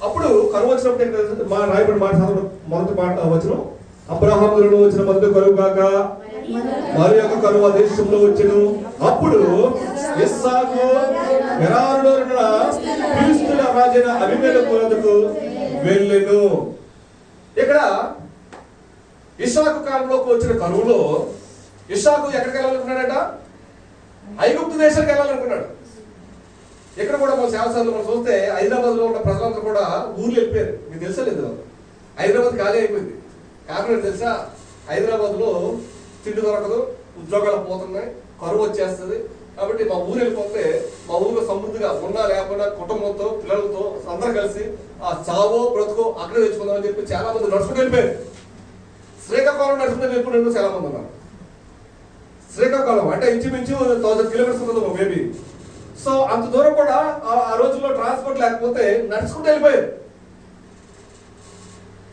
అప్పుడు కరువు వచ్చినప్పుడు రాయబడి మాట మొదటి మాట వచ్చిన అబ్రహాములను వచ్చిన మందు కరువు కాక మరి యొక్క కరువు ఆ దేశంలో వచ్చెను. అప్పుడు ఇస్సాకు గెరారులో ఉన్న ఫిలిష్తీయుల రాజైన అబీమెలెకు వద్దకు వెళ్ళెను. ఇక్కడ ఇస్సాకు కాలంలోకి వచ్చిన కరువులో ఇస్సాకు ఎక్కడికి వెళ్ళాలనుకున్నాడట? ఐగుప్తు దేశానికి వెళ్ళాలనుకున్నాడు. ఇక్కడ కూడా మన శాసనాలు మనం చూస్తే హైదరాబాద్ లో ఉన్న ప్రజలందరూ కూడా ఊర్లు వెళ్ళిపోయారు. మీకు తెలుసా లేదు? హైదరాబాద్ ఖాళీ అయిపోయింది. కారణం ఏంటి తెలుసా? హైదరాబాద్ లో తిండి దొరకదు, ఉద్యోగాలు పోతున్నాయి, కరువు వచ్చేస్తుంది. కాబట్టి మా ఊరు వెళ్ళిపోతే మా ఊరిలో సమృద్ధిగా ఉన్నా లేకుండా కుటుంబంతో పిల్లలతో అందరూ కలిసి ఆ చావో బ్రతుకో అక్కడే తెచ్చుకుందామని చెప్పి చాలా మంది నడుచుకుని వెళ్ళిపోయారు. శ్రీకాకుళం నడుచుకుని వెళ్ళిపోయిన చాలా మంది ఉన్నారు. శ్రీకాకుళం అంటే ఇంచుమించు 1000 కిలోమీటర్స్ ఉంటుంది మేబీ. సో అంత దూరం కూడా ఆ రోజుల్లో ట్రాన్స్పోర్ట్ లేకపోతే నడుచుకుంటూ వెళ్ళిపోయారు.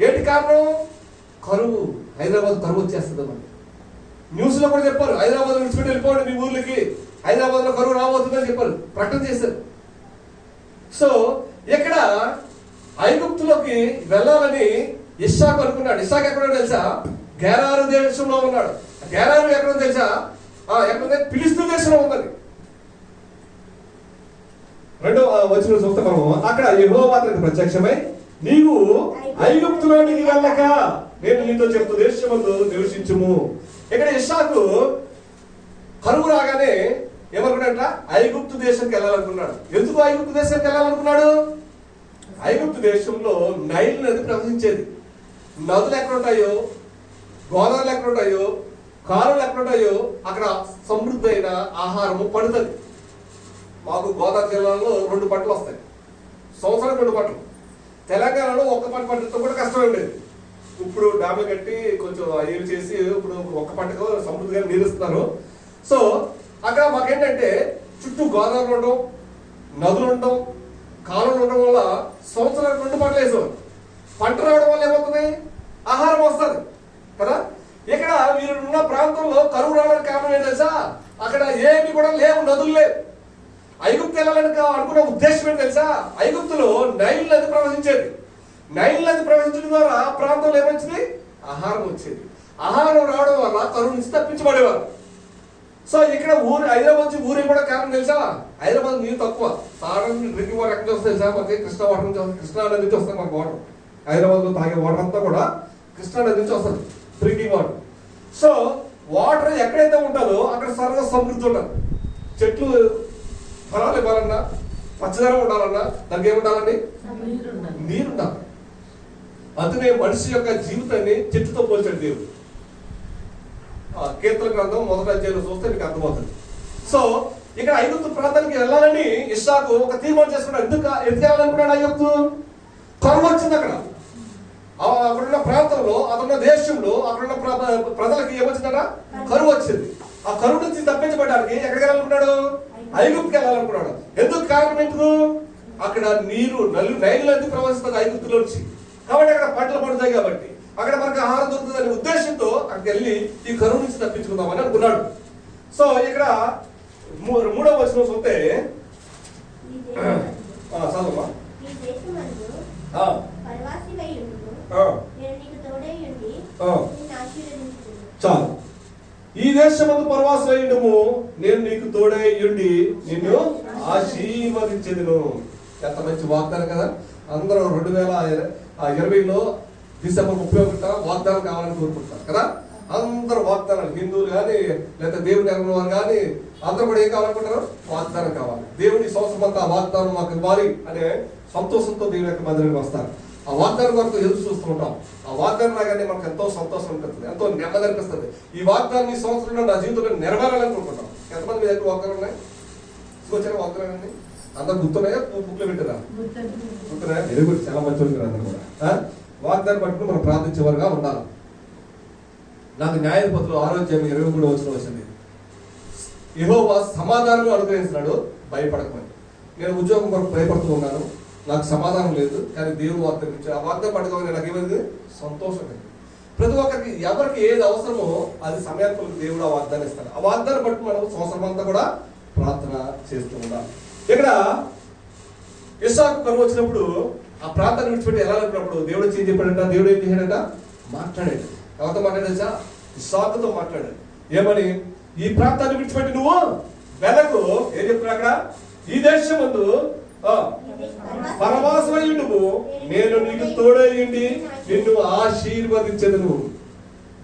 ఏంటి కారణం? కరువు. హైదరాబాద్ కరువు వచ్చేస్తుంది మరి. న్యూస్ లో కూడా చెప్పారు, హైదరాబాద్ విడిచిపెట్టి వెళ్ళిపోండి మీ ఊర్లకి, హైదరాబాద్ లో కరువు రాబోతుందని చెప్పారు, ప్రకటన చేశారు. సో ఇక్కడ ఐగుప్తులోకి వెళ్ళాలని ఇస్సాకు అనుకున్నాడు. ఇస్సాకు ఎక్కడ తెలుసా? గెరారు దేశంలో ఉన్నాడు. గెరారు ఎక్కడ తెలుసా? ఎక్కడ? ఫిలిష్తీయుల దేశంలో ఉన్నది. రెండో వచ్చిన చూస్తే మనము అక్కడ యెహోవా అతనికి ప్రత్యక్షమై నీవు ఐగుప్తులోనికి వెళ్ళక నేను నీతో చెప్తూ దేశమందు నివసించుము. ఇక్కడ ఇస్సాకు కరువు రాగానే ఏమనుకున్నాడట? ఐగుప్తు దేశానికి వెళ్ళాలనుకున్నాడు. ఎందుకు ఐగుప్తు దేశానికి వెళ్ళాలనుకున్నాడు? ఐగుప్తు దేశంలో నైల్ నది ప్రవహించేది. నదులు ఎక్కడ ఉంటాయో, గోదావరిలు ఎక్కడ ఉంటాయో, కాలువలు ఎక్కడ ఉంటాయో అక్కడ సమృద్ధి అయిన ఆహారము పడుతుంది. మాకు గోదావరి జిల్లాలో 2 పంటలు వస్తాయి, సంవత్సరానికి 2 పంటలు. తెలంగాణలో 1 పంట పంటతో కూడా కష్టం లేదు. ఇప్పుడు డ్యామ్లు కట్టి కొంచెం ఏవి చేసి ఇప్పుడు 1 పంటకు సమృద్ధిగా నీరుస్తున్నారు. సో అక్కడ మాకేంటంటే చుట్టూ గోదావరి ఉండడం, నదులు ఉండడం, కాలువలు ఉండడం వల్ల సంవత్సరానికి 2 పంటలు వేసేవారు. పంట రావడం వల్ల ఏమవుతుంది? ఆహారం వస్తుంది కదా. ఇక్కడ మీరు ఉన్న ప్రాంతంలో కరువు రావడానికి కారణం ఏంటి తెలుసా? అక్కడ ఏమి కూడా లేవు, నదులు లేవు. ఐగుప్తు వెళ్ళాలని అనుకున్న ఉద్దేశం ఏంటి తెలుసా? ఐగుప్తులో నైల్ నది ప్రవహించేది. నైల్ నది ప్రవహించడం ద్వారా ఆ ప్రాంతంలో ఏమొచ్చింది? ఆహారం వచ్చేది. ఆహారం రావడం వల్ల కరువు నుంచి తప్పించబడేవారు. సో ఇక్కడ ఊరు హైదరాబాద్ నుంచి ఊరే కూడా కారణం తెలుసా? హైదరాబాద్ నీరు తక్కువ. సాధారణ డ్రింకింగ్ వాటర్ ఎక్కడ వస్తుంది తెలుసా? మనకి కృష్ణా వాటర్ నుంచి వస్తుంది, కృష్ణా నది నుంచి వస్తుంది మనకు వాటర్. హైదరాబాద్ లో తాగే వాటర్ అంతా కూడా కృష్ణా నది నుంచి వస్తుంది, డ్రింకింగ్ వాటర్. సో వాటర్ ఎక్కడైతే ఉంటుందో అక్కడ సరదా సమృద్ధి ఉంటుంది. చెట్లు ఫలాలు ఇవ్వాలన్నా, పచ్చదనం ఉండాలన్నా దానికి ఏముండాలండి? నీరు ఉండాలి. అందుకే మనిషి యొక్క జీవితాన్ని చెట్టుతో పోల్చాడు దేవుడు. కీర్తన గ్రంథం 1వ అధ్యాయంలో చూస్తే మీకు అర్థమవుతుంది. సో ఇక్కడ ఐగుప్తు ప్రాంతానికి వెళ్ళాలని ఇస్సాకు ఒక తీర్మానం చేసుకున్నాడు. ఎందుకు వెళ్ళాలనుకున్నాడు? ఐగుప్తు కరువు వచ్చింది. అక్కడున్న ప్రాంతంలో, అక్కడున్న దేశంలో, అక్కడున్న ప్రజలకి ఏమొచ్చిందట? కరువు వచ్చింది. ఆ కరువు నుంచి తప్పించబడడానికి ఎక్కడికి వెళ్ళాలనుకున్నాడు? ఐగుప్తుకి వెళ్ళాలనుకున్నాడు. ఎందుకు? కారణం ఎందుకు? అక్కడ నీరు నైల్ నది ప్రవహిస్తుంది ఐగుప్తులో నుంచి. కాబట్టి అక్కడ పంటలు పడుతాయి, కాబట్టి అక్కడ మనకు ఆహారం దొరుకుతుంది అనే ఉద్దేశంతో అక్కడికి వెళ్ళి ఈ కరువు నుంచి తప్పించుకుందామని అనుకున్నాడు. సో ఇక్కడ 3వ వచనం చూస్తే చదవమ్మా. చాలు. ఈ దేశమందు పరవాసులయ్యుండుము, నేను నీకు తోడయ్యుండి నిన్ను ఆశీర్వదించెదను. ఎంత మంచి వాగ్దానం కదా. అందరూ 2020లో డిసెంబర్ 31 వాగ్దానం కావాలని కోరుకుంటారు కదా. అందరూ వాగ్దానాలు, హిందువులు కానీ లేదా దేవుని ఎరగిన వారు కానీ అందరూ కూడా ఏం కావాలనుకుంటారు? వాగ్దానం కావాలి. దేవుని సంవత్సరం అంతా ఆ వాగ్దానం మాకు ఇవ్వాలి అనే సంతోషంతో దేవుని యొక్క మందిరానికి వస్తారు. ఆ వాగ్దానం వరకు ఎదురు చూస్తూ ఉంటాం. ఆ వాగ్దానం రాగానే మనకు ఎంతో సంతోషం ఉంటుంది, ఎంతో నెమ్మది అనిపిస్తుంది. ఈ వాగ్దానం ఈ సంవత్సరంలో నా జీవితంలో నెరవేరాలనుకుంటున్నాం. ఎంతమంది మీ దగ్గర వాగ్దానం ఉన్నాయి? వచ్చారా వాగ్దానాన్ని? అందరు గుర్తున్నాయా? బుక్లో పెట్టారా? గుర్తున్నాయా? ఎదుగురు చాలా మంచి అందరూ కూడా వాగ్దానం పట్టుకుని మనం ప్రార్థించేవారుగా ఉండాలి. నాకు న్యాయాధిపతులు 6వ అధ్యాయం 23వ వచనం వచ్చింది. యెహోవా సమాధానం అనుగ్రహిస్తున్నాడు, భయపడకమని. నేను ఉద్యోగం కొరకు భయపడుతూ ఉన్నాను, నాకు సమాధానం లేదు, కానీ దేవుడు వాగ్దానం ఇచ్చాడు. ఆ వాగ్దానం పట్టుకోవాలి నాకు ఏమైంది? సంతోషం. ప్రతి ఒక్కరికి ఎవరికి ఏది అవసరమో అది సమయానికి దేవుడు ఆ వాగ్దానం ఇస్తాడు. ఆ వాగ్దానం బట్టి మనం సంవత్సరం అంతా కూడా ప్రార్థన చేస్తూ ఉండాలి. ఇక్కడ ఇస్సాకు కరువు వచ్చినప్పుడు ఆ ప్రాంతాన్ని విడిచిపెట్టి వెళ్ళాలనుకున్నప్పుడు దేవుడు వచ్చి ఏం చెప్పాడంట? దేవుడు ఏం చేశాడంట? మాట్లాడాడు. ఎవరితో మాట్లాడేసా? ఇస్సాకుతో మాట్లాడాడు. ఏమని? ఈ ప్రాంతాన్ని విడిచిపెట్టి నువ్వు వెలకు. ఏం చెప్తున్నా అక్కడ? ఈ దేశం ముందు పరమాసమై నువ్వు, నేను నీకు తోడయ్యండి నిన్ను ఆశీర్వదించదును.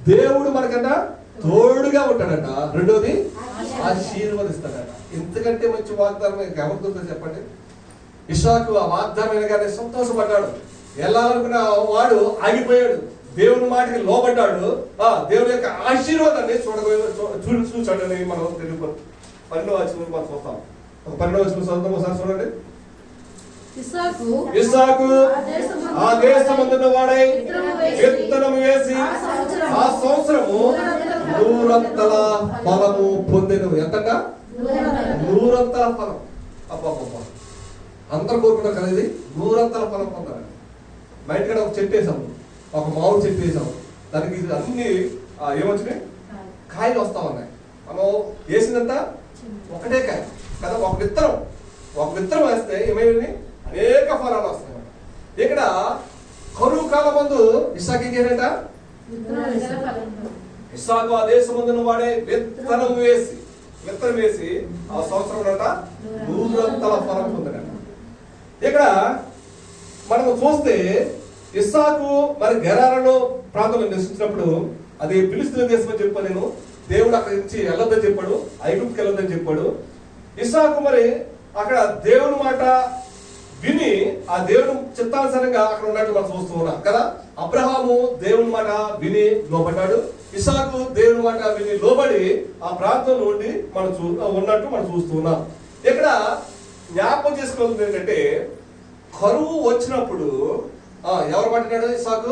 దేవుడు మనకన్నా తోడుగా ఉంటాడట. రెండోది ఆశీర్వదిస్తాడట. ఇంతకంటే మంచి వాగ్దానం ఎవరితో చెప్పండి? ఇస్సాకు ఆ వాగ్దానం వినగానే సంతోషపడ్డాడు. వెళ్ళాలనుకున్న వాడు ఆగిపోయాడు. దేవుని మాటకి లోబడ్డాడు. దేవుని యొక్క ఆశీర్వాదాన్ని చూసాడని మనం తెలుగు 12వ వచనం మనం చూస్తాం. ఒక 12వ వచనం చదువుతాం ఒకసారి చూడండి. ఇస్సాకు ఆ దేశమందున్న వాడై విత్తనము వేసి ఆ సంవత్సరము 100 ఫలము పొందెను. ఎంతగా? 100 ఫలం. అబ్బా, అందరు కోరుకుంటారు కదా ఇది 100 ఫలం పొందాలి. మా ఇంటికాడ ఒక చెట్టు వేసాము, ఒక మామిడి చెట్టు వేసాము. దానికి ఇది అన్ని ఏమొచ్చినాయి? కాయలు వస్తా ఉన్నాయి. మనం వేసినంత ఒకటే కాయ కదా. ఒక విత్తనం వేస్తే ఏమైంది? అనేక ఫలాలు వస్తాయి. ఇక్కడ కరువు కాలం ముందు ఇస్సాకు ఏం చేయడట? ఇస్సాకు ఆ దేశమందున వాడే విత్తనం వేసి ఆ సంవత్సరం 100 ఫలం పొందాడట. ఇక్కడ మనం చూస్తే ఇస్సాకు మరి గెరారాలో ప్రాంతంలో నివసించినప్పుడు అది ఫిలిష్తీయుల దేశం అని చెప్పాను నేను. దేవుడు అక్కడి నుంచి వెళ్ళొద్దని చెప్పాడు, ఐగుప్తుకి వెళ్ళొద్దని చెప్పాడు. ఇస్సాకు మరి అక్కడ దేవుని మాట విని ఆ దేవుని చిత్తానుసారంగా అక్కడ ఉన్నట్టు మనం చూస్తూ ఉన్నాం కదా. అబ్రహాము దేవుని మాట విని లోబడ్డాడు. ఇస్సాకు దేవుని మాట విని లోబడి ఆ ప్రాంతంలో ఉండి మనం ఉన్నట్టు మనం చూస్తూ ఉన్నాం. ఇక్కడ జ్ఞాపకం చేసుకోవాల్సింది ఏంటంటే, కరువు వచ్చినప్పుడు ఎవరు మాట్లాడాడు? ఇస్సాకు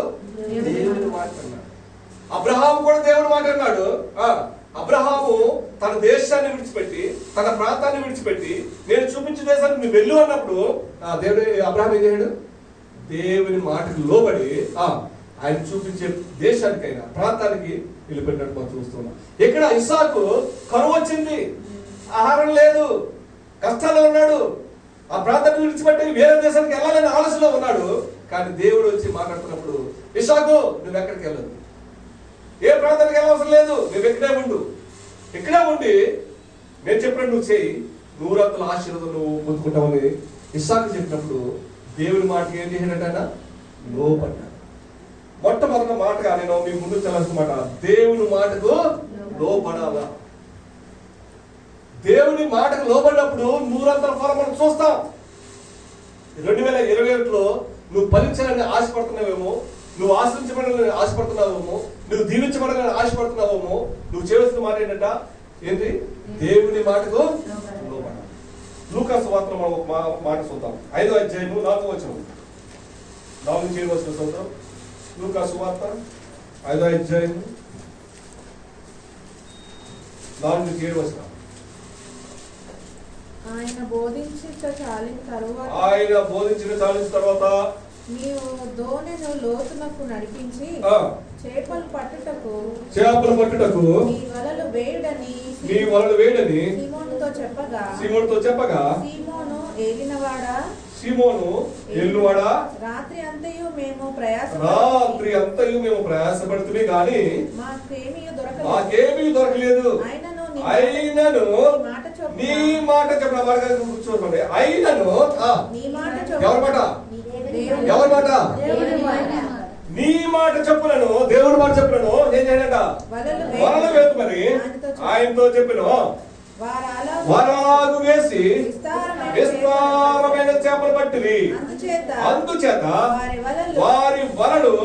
దేవుని మాట అన్నాడు. అబ్రహాము కూడా దేవుని మాట అన్నాడు. అబ్రహాము తన దేశాన్ని విడిచిపెట్టి, తన ప్రాంతాన్ని విడిచిపెట్టి, నేను చూపించే దేశానికి నువ్వు వెళ్ళు అన్నప్పుడు దేవుడు అబ్రహాం ఏం చేయడు? దేవుని మాటకు లోబడి ఆయన చూపించే దేశానికైనా ప్రాంతానికి వెళ్ళిపెట్టినట్టు మనం చూస్తున్నాం. ఇక్కడ ఇస్సాకు కరువు వచ్చింది, ఆహారం లేదు, కష్టాల్లో ఉన్నాడు, ఆ ప్రాంతాన్ని విడిచిపెట్టి వేరే దేశానికి వెళ్ళాలని ఆలోచనలో ఉన్నాడు. కానీ దేవుడు వచ్చి మాట్లాడుతున్నప్పుడు, ఇస్సాకు నువ్వు ఎక్కడికి వెళ్ళదు, ఏ ప్రాంతానికి వెళ్ళవసరం లేదు, నువ్వు ఇక్కడే ఉండి నేను చెప్పినట్టు నువ్వు చేయి, 100 ఆశీర్వాదం నువ్వు పొందుకుంటావని ఇస్సాకు చెప్పినప్పుడు దేవుని మాటకి ఏం చేసినట్టు ఆయన లోపడ్డాడు. మొట్టమొదటి మాటగా నేను మీ ముందు చల్లాల్సిన మాట, దేవుని మాటకు లోపడాలా. దేవుని మాటకు లోబడినప్పుడు 100 ఫలం మనం చూస్తాం. 2021లో నువ్వు ఫలించాలని ఆశపడుతున్నావేమో, నువ్వు ఆశ్రయించబడాలని ఆశపడుతున్నావేమో, నువ్వు దీవించబడాలని ఆశపడుతున్నావేమో, నువ్వు చేయవలసిన మాట ఏంటి? దేవుని మాటకు లోబడాలి. లూకా సువార్తలో మనం ఒక మాట చూద్దాం. 5వ అధ్యాయము 4వ వచనం, 4-7 వచనం చూద్దాం. లూకా సువార్త 5వ అధ్యాయము 4-7 వచనం.
ఆయన బోధించిన చాలిన తర్వాత నీవు దోణెను లోతునకు నడిపించి చేపలు పట్టుటకు నీ వలలు వేయుడని సీమోనుతో చెప్పగా సీమోను ఏలినవాడా రాత్రి అంతయు మేము ప్రయాసపడుతుంది కానీ మాకేమీ దొరకలేదు. అయినను నీ మాట చెప్పండి. అయినను ఎవరి మాట? నీ మాట చెప్పులను, దేవుడి మాట చెప్పులను ఏం చేయనట? వలలు వేసుకొని ఆయనతో చెప్పిన వలలాగు వేసి విస్తారమైన చేపలు పట్టిరి. అందుచేత వారి వలలు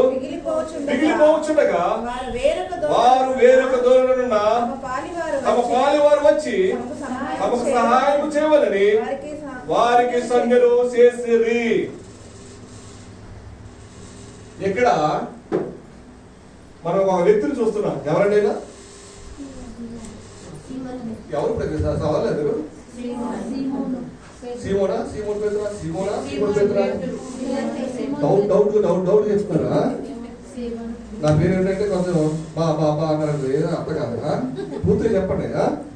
మిగిలిపోవచ్చుండగా వారు వేరొక దూరనున్న తమ పాలివారు వచ్చి తమకు సహాయం చేయవలని వారికి సంజ్ఞలు చేసిరి. ఇక్కడ మనం ఒక వ్యక్తిని చూస్తున్నాం. ఎవరండి? ఎవరు సవాలేదు? సీమోన్ పేతురా డౌట్ చెప్తున్నారా? నా పేరు ఏంటంటే కొంచెం బా అన్నారు, ఏదో అర్థం కాదు. పూర్తిగా చెప్పండి.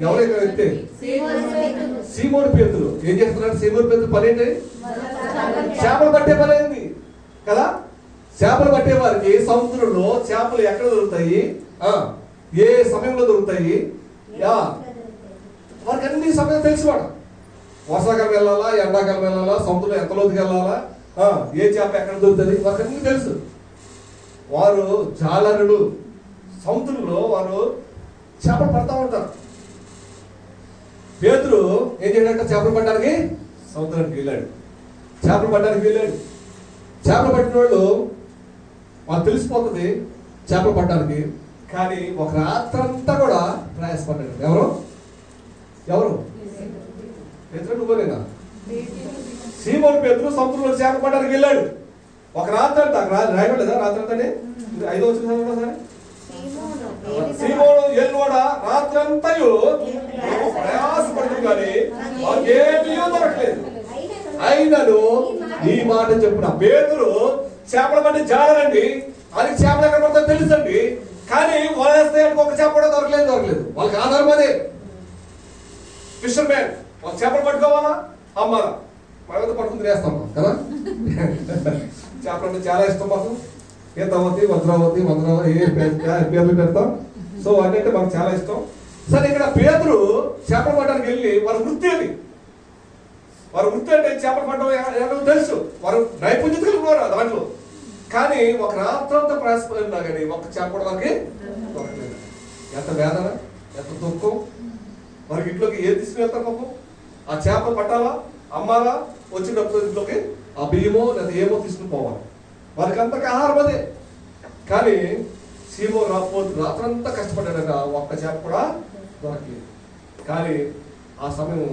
ఎవరైనా వ్యక్తి సీమోన్ పేతురు ఏం చేస్తున్నాడు? సీమోన్ పేతురు పని ఏంటి? చేపలు పట్టే పని అయింది కదా. చేపలు పట్టే వారికి సముద్రంలో చేపలు ఎక్కడ దొరుకుతాయి, ఏ సమయంలో దొరుకుతాయి, వారికి అన్ని సమయం తెలిసివాడు. వర్షాకాలం వెళ్ళాలా, ఎండాకాలం వెళ్ళాలా, సముద్రంలో ఎంత లోతుకి వెళ్ళాలా, ఏ చేప ఎక్కడ దొరుకుతుంది వారికి అన్ని తెలుసు. వారు జాలరులు, సముద్రంలో వారు చేపలు పడతా ఉంటారు. పేతురు ఏం చేయడంటే చేపలు పట్టడానికి సముద్రానికి వెళ్ళాడు. చేపలు పట్టడానికి వెళ్ళాడు. చేపలు పట్టిన వాళ్ళు వాళ్ళు తెలిసిపోతుంది చేపలు పట్టడానికి. కానీ ఒక రాత్రంతా కూడా ప్రయాసపడ్డాడు. ఎవరు ఎవరు పేతురు నువ్వునేనా? సీమోను పేతురు సముద్రంలో చేప పట్టడానికి వెళ్ళాడు. ఒక రాత్రి అంతా రాయబడలేదా? రాత్రి అంతానే 5వ వచనం సరే. సీమోను ఎల్లోడ రాత్రంతయు ప్రయాసపడుతుంది కానీ ఏమీ దొరకలేదు. అయినను ఈ మాట చెప్పున పేతురు చేపల పట్టి జాలరండి, అది చేపలు ఎక్కడ పడతాయో తెలుసండి. కానీ వలేస్తే ఒక చేప కూడా దొరకలేదు. వాళ్ళకి ఆధారం అదే. ఫిషర్ మ్యాన్ వాళ్ళు చేపలు పట్టుకోవాలా, అమ్మాలా, మనతో పట్టుకుని తినేస్తాం కదా. చేపలు అంటే చాలా ఇష్టం మాకు. ఈతావతి, వజ్రావతి, ఏ పేర్లు పెడతాం. సో అన్నంటే మాకు చాలా ఇష్టం. సరే, ఇక్కడ పేతురు చేపలు పట్టడానికి వెళ్ళి వారి వృత్తి అది. వారి వృత్తి అంటే చేపలు పట్టడం తెలుసు. వారు నైపుణ్యత కలిగినారు దాంట్లో. కానీ ఒక రాత్రంతా ప్రయాసపడినా కానీ ఒక చేప కూడా వారికి దొరకలేదు. ఎంత వేదన, ఎంత దుఃఖం. వారికి ఇంట్లోకి ఏది తీసుకుని వెళ్తారు పాపం? ఆ చేప పట్టాలా, అమ్మాలా, వచ్చినప్పుడు ఇంట్లోకి ఆ బియ్యమో లేదా ఏమో తీసుకుని పోవాలి. వారికి అంతకు ఆహారం అదే. కానీ సీమో రాత్రంతా కష్టపడ్డాక ఒక్క చేప కూడా దొరకలేదు. కానీ ఆ సమయం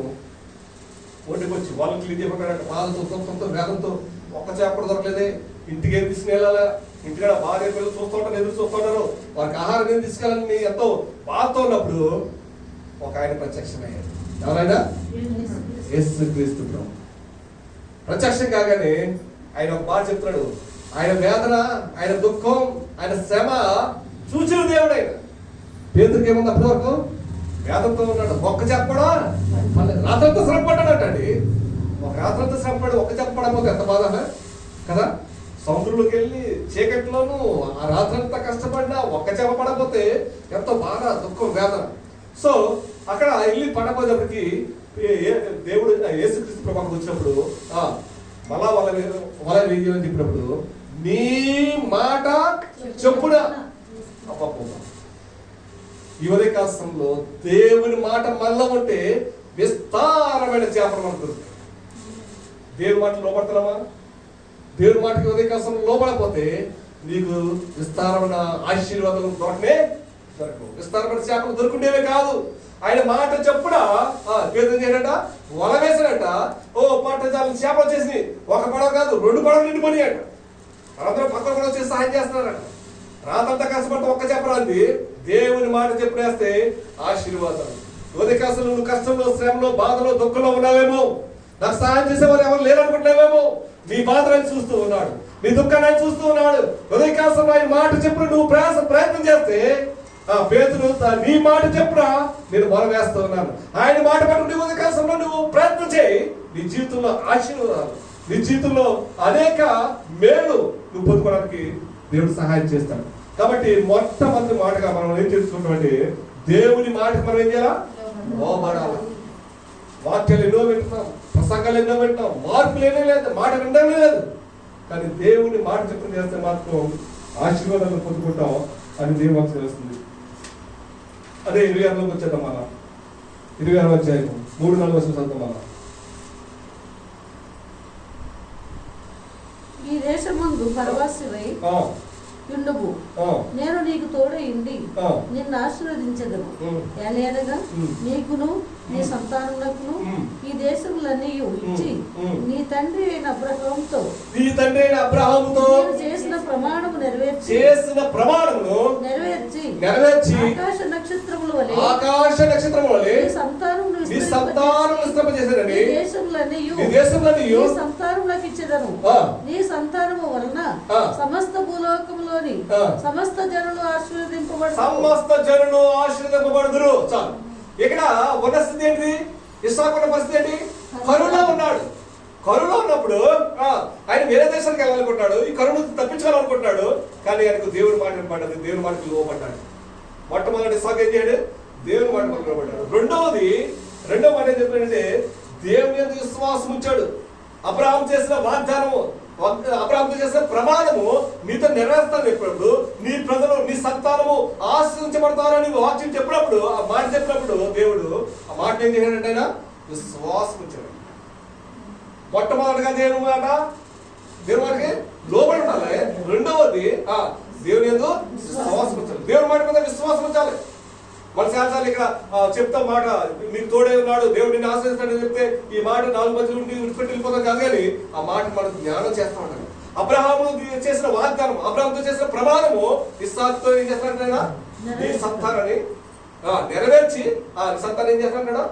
ఒడ్డుకు వచ్చి వాళ్ళకి క్లీన్ చేయబడ్డాడు. బాధతో, దుఃఖంతో, వేదంతో ఒక్క చేప కూడా దొరకలేదే. ఇంటికి ఏం తీసుకుని వెళ్ళాలా, ఇంటికాడ భార్య పిల్లలు చూస్తూ ఉంటారు, ఎదురు చూస్తుంటారు. వారికి ఆహారం ఏం తీసుకెళ్ళాలని ఎంతో బాధతో ఉన్నప్పుడు ఒక ఆయన ప్రత్యక్షమయ్యాడు. ఎవరైనా? యేసుక్రీస్తు ప్రభువు. ప్రత్యక్షం కాగానే ఆయన ఒక మాట చెప్తున్నాడు. ఆయన వేదన, ఆయన దుఃఖం, ఆయన శ్రమ చూచిన దేవుడు ఆయన. పేతురుకి ఏముంది అప్పటి వరకు? వేదంతో ఉన్నాడు. ఒక్క చెప్పడా రాత్రంతా శ్రమ పడ్డాడంటండి. ఒక రాత్రంతా శ్రమ పడి ఒక్క చెప్పడకపోతే ఎంత బాధ కదా. సముద్రంలోకి వెళ్ళి చీకట్లోనూ ఆ రాత్రంతా కష్టపడినా ఒక్క చెప్ప పడకపోతే ఎంతో బాధ, దుఃఖం, వేదన. సో అక్కడ వెళ్ళి పడకపోయేటప్పటికి దేవుడు యేసుక్రీస్తు ప్రభావం వచ్చినప్పుడు మళ్ళా వల వేయాలని చెప్పినప్పుడు నీ మాట చెప్పుడా. ఈ ఉదయకాలంలో దేవుని మాట మళ్ళా ఉంటే విస్తారమైన చేపలు మనకు దొరుకుతాయి. దేవుని మాట లోపడుతున్నామా? దేవుని మాటకి ఉదయకాలంలో లోపడకపోతే నీకు విస్తారమైన ఆశీర్వాదాలు దొరకనే దొరకవు. విస్తారమైన చేపలు దొరుకుండేవే కాదు. ఆయన మాట చెప్పుడా పేదం చేయడట, వల వేసాడట. పట్టజాలను చేపలు వచ్చేసి ఒక పడవ కాదు 2 పడవలు నిండిపోయి అంట. అందరూ పక్కన కూడా వచ్చి సహాయం చేస్తున్నారట. రాత్రంతా కష్టపడితే ఒక్క చెప్పరాంది. దేవుని మాట చెప్పుడేస్తే ఆశీర్వాదాలు. ఉదయకాలంలో నువ్వు కష్టంలో, శ్రమలో, బాధలో, దుఃఖంలో ఉన్నావేమో, నాకు సహాయం చేసేవారు ఎవరు లేరనుకుంటున్నావేమో. నీ బాధలను చూస్తూ ఉన్నాడు, నీ దుఃఖాన్ని చూస్తూ ఉన్నాడు. ఉదయకాలంలో ఆయన మాట చెప్పుడు నువ్వు ప్రయత్నం చేస్తే పేతురు నీ మాట చెప్పురా, నేను మొర వేస్తూ ఉన్నాను. ఆయన మాట పట్టు నీ ఉదయకాలంలో నువ్వు ప్రయత్నం చేయి. నీ జీవితంలో ఆశీర్వాదాలు, నీ జీవితంలో అనేక మేలు నువ్వు పొందుకోవడానికి దేవుడు సహాయం చేస్తాడు. కాబట్టి మొట్టమొదటి మాటగా మనం ఏం చేసుకుంటామంటే దేవుని మాటకు మనం ఏం చేయాలా? లోబడాలి. వాక్యాలు ఎన్నో వింటున్నాం, ప్రసంగాలు ఎన్నో వింటున్నాం, మార్పులు ఏమీ లేదు, మాట వినడమే లేదు. కానీ దేవుని మాట చెప్పడం చేస్తే మాత్రం ఆశీర్వాదాలు పొందుకుంటాం అని దేవుడు తెలుస్తుంది. అదే 26లోకి వచ్చేద్దాం. మన 26 అధ్యాయం 3-4 వచనం చదువుతాం. మన
ఈ దేశమందు పరవాసివై యుండుము, నేను నీకు తోడైండి నిన్ను ఆశీర్వదించదను. ఎలాగనగా నీకును నీ సంతానములకును ఈ దేశములన్నీ ఇచ్చి నీ తండ్రి అయిన అబ్రహాముతో చేసిన ప్రమాణము నెరవేర్చి ఆకాశ నక్షత్రముల వలె నీ సంతానమును విస్తరింపజేసి ఈ దేశములన్నీ నీ సంతానములకు ఇచ్చెదను. నీ సంతానము వలన సమస్త భూలోకములోని సమస్త జనులు ఆశీర్వదింపబడుదురు. చాలు. ఇక్కడ ఉన్న స్థితి ఏంటి? ఇస్సాకు ఉన్న పరిస్థితి ఏంటి? కరువులో ఉన్నాడు. కరువులో ఉన్నప్పుడు ఆయన వేరే దేశానికి
మీదకి వెళ్ళాలనుకుంటాడు, ఈ కరుణ తప్పించాలనుకుంటాడు, కానీ ఆయనకు దేవుడి మాట వినపడ్డది, దేవుడి మాటకి లోపడ్డాడు. మొట్టమొదటి ఇస్సాకు ఏం చేయడు? దేవుని మాట లోపడ్డాడు. రెండవ మాట ఏం చెప్పాడంటే దేవుని మీద విశ్వాసం ఉంచాడు. అబ్రాహాము చేసిన వాగ్దానము, అబ్రాహాము చేసిన ప్రమాణము మీతో నెరవేరుస్తాను చెప్పినప్పుడు, నీ ప్రజలు నీ సంతానము ఆశ్రయించబడతారని వాక్యం చెప్పినప్పుడు, ఆ మాట చెప్పినప్పుడు దేవుడు ఆ మాట ఏం చేశాడంటే ఆయన విశ్వాసం ఉంచాడు. మొట్టమొదటిగా దేవుని మాటకి లోబడి ఉండాలి. రెండవది దేవుని యందు విశ్వాసం ఉంచాలి. దేవుని మాట మీద విశ్వాసం ఉంచాలి. మన శాస్త్రాలు ఇక్కడ చెప్తాం మాట, మీకు తోడే ఉన్నాడు, దేవుడు నిన్ను ఆశ్రయిస్తాడని చెప్తే ఈ మాట 4 మధ్యలో ఉండి విడిచిపెట్టి వెళ్ళిపోతాం కాదు, కానీ ఆ మాట మనకు జ్ఞానం చేస్తా ఉంటాడు. అబ్రహాము చేసిన వాగ్దానం, అబ్రహాముతో చేసిన ప్రమాణము ఇస్సాకుతో ఏం చేస్తాడంటే నీ సంతానాన్ని నెరవేర్చి ఆ సంతానం ఏం చేస్తాడు?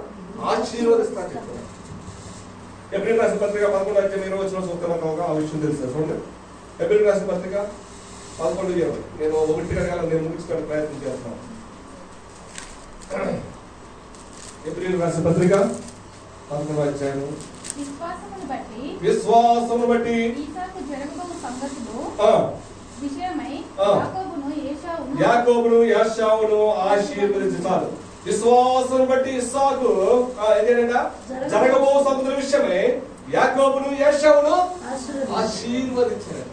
ఆశీర్వదిస్తాను చెప్తాడు. ఏప్రిల్ రాసిన పత్రిక 11:20 సూక్తం ఆ విషయం తెలుసు. చూడండి, ఏప్రిల్ రాసిన పత్రిక 11:20. నేను 1 గంటల నేను ముగించుకోవడానికి ప్రయత్నం చేస్తున్నాను. ఏప్రిల్ రాసిన పత్రిక 11:20. విశ్వాసమును బట్టి
ఇస్సాకు జరగబోవు సంగతులు విషయమై
యాకోబును ఏశావును ఆశీర్వదించాలి. విశ్వాసం బట్టి ఇస్సాకు ఏంటంటే జరగబోవు సంగతుల విషయమై యాకోబును ఏశావును ఆశీర్వదించాడు.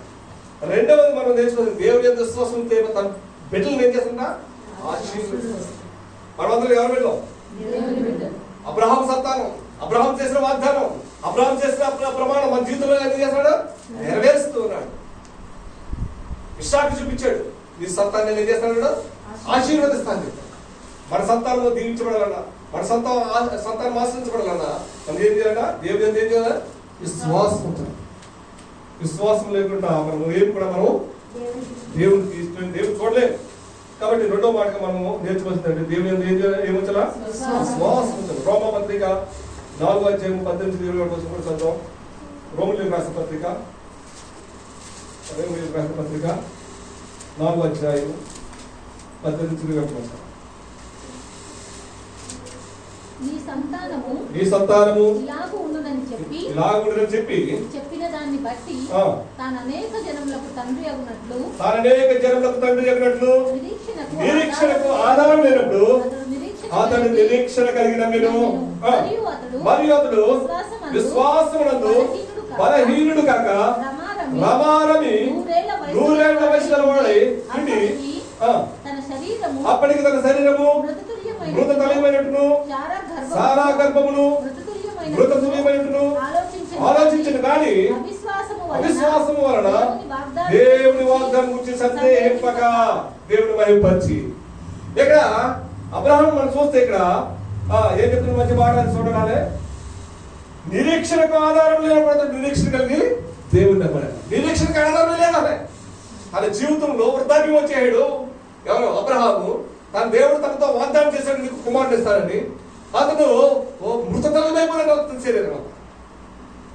రెండవది మనం నేర్చుకున్నది దేవుని యొక్క విశ్వాసం తన బిడ్డలను ఏం చేస్తున్నా ఆశీర్వదించాడు. మనమందరూ ఎవరు బిడ్డలు? అబ్రహాం సంతానం, అబ్రహాం చేసిన వాగ్దానం, అబ్రహాం చేసిన ప్రమాణం మన జీవితంలో ఏం చేస్తున్నాడు? నెరవేరుస్తూ ఉన్నాడు. ఇస్సాకు చూపించాడు, నీ సంతానం ఏం చేస్తున్నాడు? ఆశీర్వదిస్తాను. మన సంతానం దీవించబడాలన్నా, మన సంతానం ఆశ్రయించబడాలన్నా మనం ఏం చేయాలన్నా? దేవుడు ఏం చేయాలి? విశ్వాసం ఉంచాలి. విశ్వాసం లేకుండా మనం ఏం కూడా మనం దేవుడిని తీసుకొని దేవుడు చూడలేము. కాబట్టి రెండో మాటగా మనము నేర్చుకోవాల్సిందంటే దేవుని ఏమొచ్చాలా? విశ్వాసం ఉంచాలి. రోమా పత్రిక 4:18-20 కూడా చదువుతాం. రోమిలికి రాసిన పత్రిక 4:18-20.
నీ
సంతానము
ఇలాగు ఉండునని
చెప్పి
చెప్పిన దాన్ని బట్టి తాను అనేక జనములకు తండ్రి అగునట్లు
నిరీక్షణకు ఆధారం లేనప్పుడు అతడు నిరీక్షణ కలిగిన మరియు అతడు విశ్వాసమునందు బలహీనుడు కాక రమారమి 100 ఏళ్ల వయసుల వాడై ఉండి అప్పటికి తన శరీరము మృతతుల్యమైనట్టును సారా గర్భమును మృతతుల్యమైనట్టును ఆలోచించను కానీ అవిశ్వాసము వలన దేవుని వాగ్దానం గురించి సందేహింపక దేవుని మహిమపరిచి. ఇక్కడ అబ్రహాం మనం చూస్తే ఇక్కడ ఏం చెప్తున్న మంచి మాట చూడాలి. నిరీక్షణకు ఆధారం లేనప్పుడు నిరీక్షణ కలిగి దేవుని నమ్మడాలి. నిరీక్షణకు ఆధారం లేదాలే. తన జీవితంలో వృద్ధాప్యం వచ్చేయాడు. ఎవరు? అబ్రహాము. తన దేవుడు తనతో వాగ్దానం చేశాడు, నీకు కుమారుడు ఇస్తానని. అతను మృతతలం అయిపోయిందంట.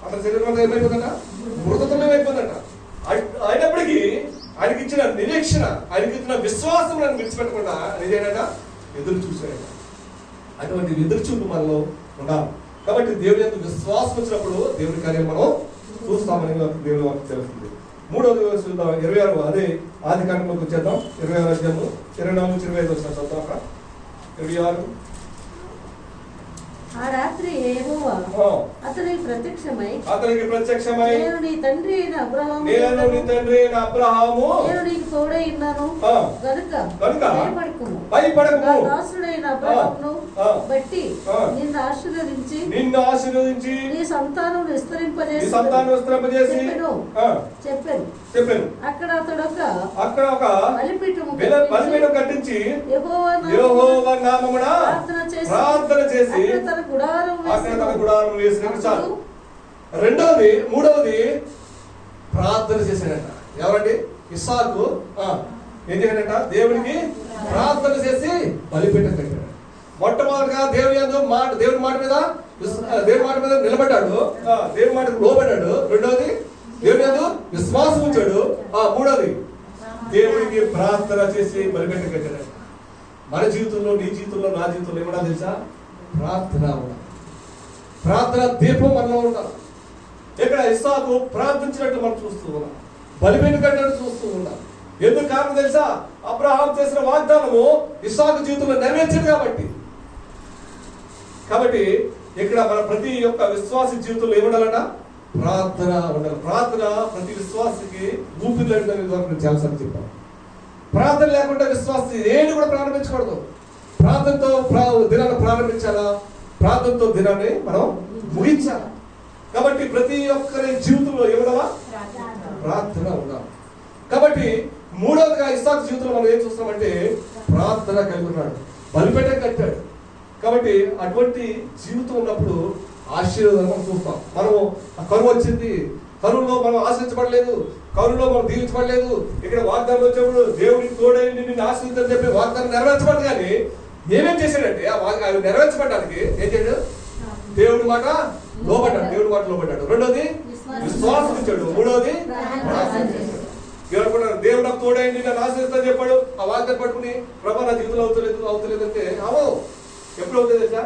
అతని శరీరం ఏమైపోతుందంట? మృతతలం అయిపోయిందంట. అయినప్పటికీ ఆయనకి ఇచ్చిన నిరీక్షణ, ఆయనకి ఇచ్చిన విశ్వాసం నన్ను విడిచిపెట్టకుండా నిజేనట ఎదురు చూసాడట. అటువంటి ఎదురు చూపు మనలో ఉండాలి. కాబట్టి దేవుని యొక్క విశ్వాసం వచ్చినప్పుడు దేవుని కార్యం మనం చూస్తామని దేవుని వారికి తెలుస్తుంది. 3వ చూద్దాం. 26 అదే ఆది కాండంలోకి వచ్చేద్దాం. 26వ అధ్యాయము 24-25 వచ్చిన చదువుతాం. అక్కడ 26.
ఆ రాత్రి యెహోవా అతనికి ప్రత్యక్షమై నేను నీ తండ్రి అయిన అబ్రహాము నేను నీకు తోడై ఉన్నాను గనుక భయపడకుము. నా దాసుడైన అబ్రహామును బట్టి నిన్ను ఆశీర్వదించి నీ సంతానం విస్తరింపజేసి చెప్పాను. అక్కడ అతడు ఒక బలిపీఠము కట్టించి యెహోవా నామమున ప్రార్థన చేసి గుడారం వేసినట్టు. మూడవది ప్రార్థన చేశాడట. ఎవరండి? ఇస్సాకు ఏం చేశాడట? దేవునికి ప్రార్థన చేసి బలిపీఠం కట్టాడు. మొట్టమొదటిగా దేవుని మాట మీద నిలబడ్డాడు. దేవుని మాటకు లోబడ్డాడు. రెండవది దేవుని యందు విశ్వాసం ఉంచాడు. మూడవది దేవునికి ప్రార్థన చేసి బలిపీఠం కట్టాడు. మన జీవితంలో, నీ జీవితంలో, నా జీవితంలో ఏమన్నా తెలుసా? ప్రార్థన దీపం మనలో ఉండాలి. ఇక్కడ
ఇస్సాకు ప్రార్థించినట్టు మనం చూస్తూ ఉన్నాం, బలిపీఠం కట్టినట్టు చూస్తూ ఉన్నాం. ఎందుకు కారణం తెలుసా? అబ్రహాం చేసిన వాగ్దానము ఇస్సాకు జీవితంలో నెరవేర్చింది కాబట్టి ఇక్కడ మన ప్రతి ఒక్క విశ్వాసి జీవితంలో ఏముండాలట? ప్రార్థన ఉండాలి. ప్రార్థన ప్రతి విశ్వాసికి ఊపిరి చాలాసార్లు చెప్పాను. ప్రార్థన లేకుండా విశ్వాసి ఏది కూడా ప్రారంభించకూడదు. ప్రార్థనతో దినాన్ని ప్రారంభించాలా, ప్రార్థనతో దినాన్ని మనం ముగించాలి. కాబట్టి ప్రతి ఒక్కరి జీవితంలో ఏముండాలా? ప్రార్థన ఉండాలి. కాబట్టి మూడవదిగా ఇస్సాకు జీవితంలో మనం ఏం చూస్తామంటే ప్రార్థన కలిగి ఉన్నాడు, బలిపీఠం కట్టాడు. కాబట్టి అటువంటి జీవితం ఉన్నప్పుడు ఆశీర్వాదాన్ని మనం చూస్తాం. మనము కరువు వచ్చింది, కరువులో మనం ఆశ్రయించబడలేదు, కరువులో మనం దీవించబడలేదు. ఇక్కడ వాగ్దానం వచ్చినప్పుడు దేవుడికి తోడై నిన్ను ఆశ్రయించని చెప్పి వాగ్దానం నెరవేర్చబడదు. కానీ ఏమేం చేశాడంటే అవి నెరవేర్చబడడానికి ఏం చేయడు? దేవుడి మాట లోబడ్డాడు, దేవుడి మాట లోబడ్డాడు. రెండోది విశ్వాసం ఇచ్చాడు, మూడోది ప్రార్థన చేశాడు. ఎవరుకున్నారు? దేవుడు నాకు తోడైంది, నన్ను ఆశ్రయిస్తా చెప్పాడు. ఆ వాగ్దానం పట్టుకుని ప్రభా నా జీవితంలో అవుతలేదు అంటే అవో ఎప్పుడు అవుతుంది తెలుసా?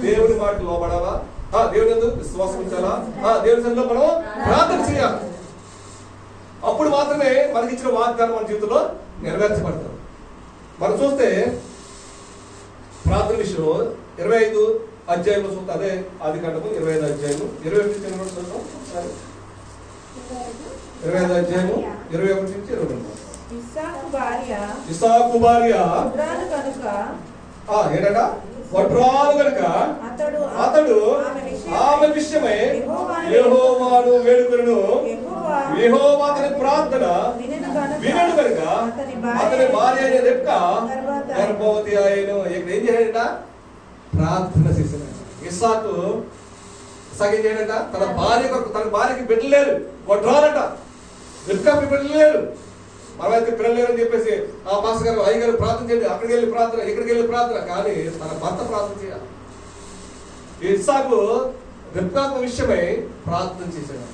దేవుడి మాట లోబడాలా, దేవుని ఎందుకు విశ్వాసం ఉంచాలా, దేవుని సన్నిధిలో మనం ప్రార్థన చేయాలి. అప్పుడు మాత్రమే మనకి ఇచ్చిన వాగ్దానం మన జీవితంలో నెరవేర్చబడతారు. మనం చూస్తే ప్రార్థన విషయంలో 25 అధ్యాయంలో చూస్తే, అదే ఆదికాండము 25 అధ్యాయము 21 చూద్దాం. 25 అధ్యాయము 21 నుంచి 22. ఇస్సాకు భార్య ఏంటంట? వడ్రాలు కనుక అతడు ఆమె విషయమై యెహోవాను వేడుకొనును. యెహోవా అతని ప్రార్థన వినడు కనుక అతని భార్య అయిన రెబ్కా గర్భవతి అయ్యను. ఇక్కడ ఏం చేయాలంట? ప్రార్థన చేశాడు. ఇస్సాకు ఏం చేయడంట? తన భార్యకి బిడ్డలేరు, వడ్రాలంట. రెబ్కాకి బిడ్డలేరు, మనమైతే పిల్లలేరు అని చెప్పేసి ఆ మాస్టర్ గారు అయ్యగారు ప్రార్థన చేయండి, అక్కడికి వెళ్ళి ప్రార్థన, ఇక్కడికి వెళ్ళి ప్రార్థన. కానీ తన భర్త ప్రార్థన చేయాలి. ఇస్సాకు రెబ్కాకు విషయమై ప్రార్థన చేశాడు.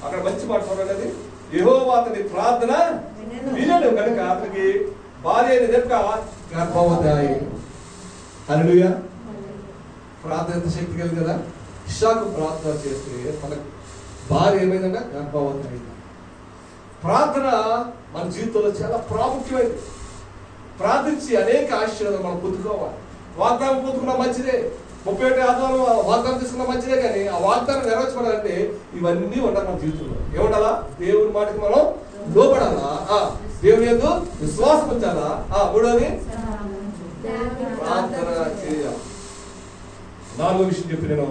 అక్కడ మంచి మాట చూడండి, యెహోవా అతని ప్రార్థన వినడు కనుక అతనికి భార్య అయిన రెబ్కా గర్భవతి అయ్యింది. హల్లెలూయా. ప్రార్థన ఎంత శక్తి కలిగి కదా. ఇస్సాకు ప్రార్థన చేస్తే తన భార్య ఏమైందంటే గర్భవతి అయింది. ప్రార్థన మన జీవితంలో చాలా ప్రాముఖ్యమైనది. ప్రార్థించి అనేక ఆశీర్వాదాలు మనం పొందుకోవాలి. వాగ్దానం పొందుకున్న మంచిదే, 31 ఆదివారం వాగ్దానం తీసుకున్న మంచిదే. కానీ ఆ వాగ్దానం నెరవేర్చబడాలంటే ఇవన్నీ ఉండాలి మన జీవితంలో. ఏముండాలా? దేవుని మాటకి మనం లోబడాలా, దేవుని యందు విశ్వాసం ఉంచాలా, మూడోది ప్రార్థన చేయాలి. 4వ విషయం చెప్పి నేను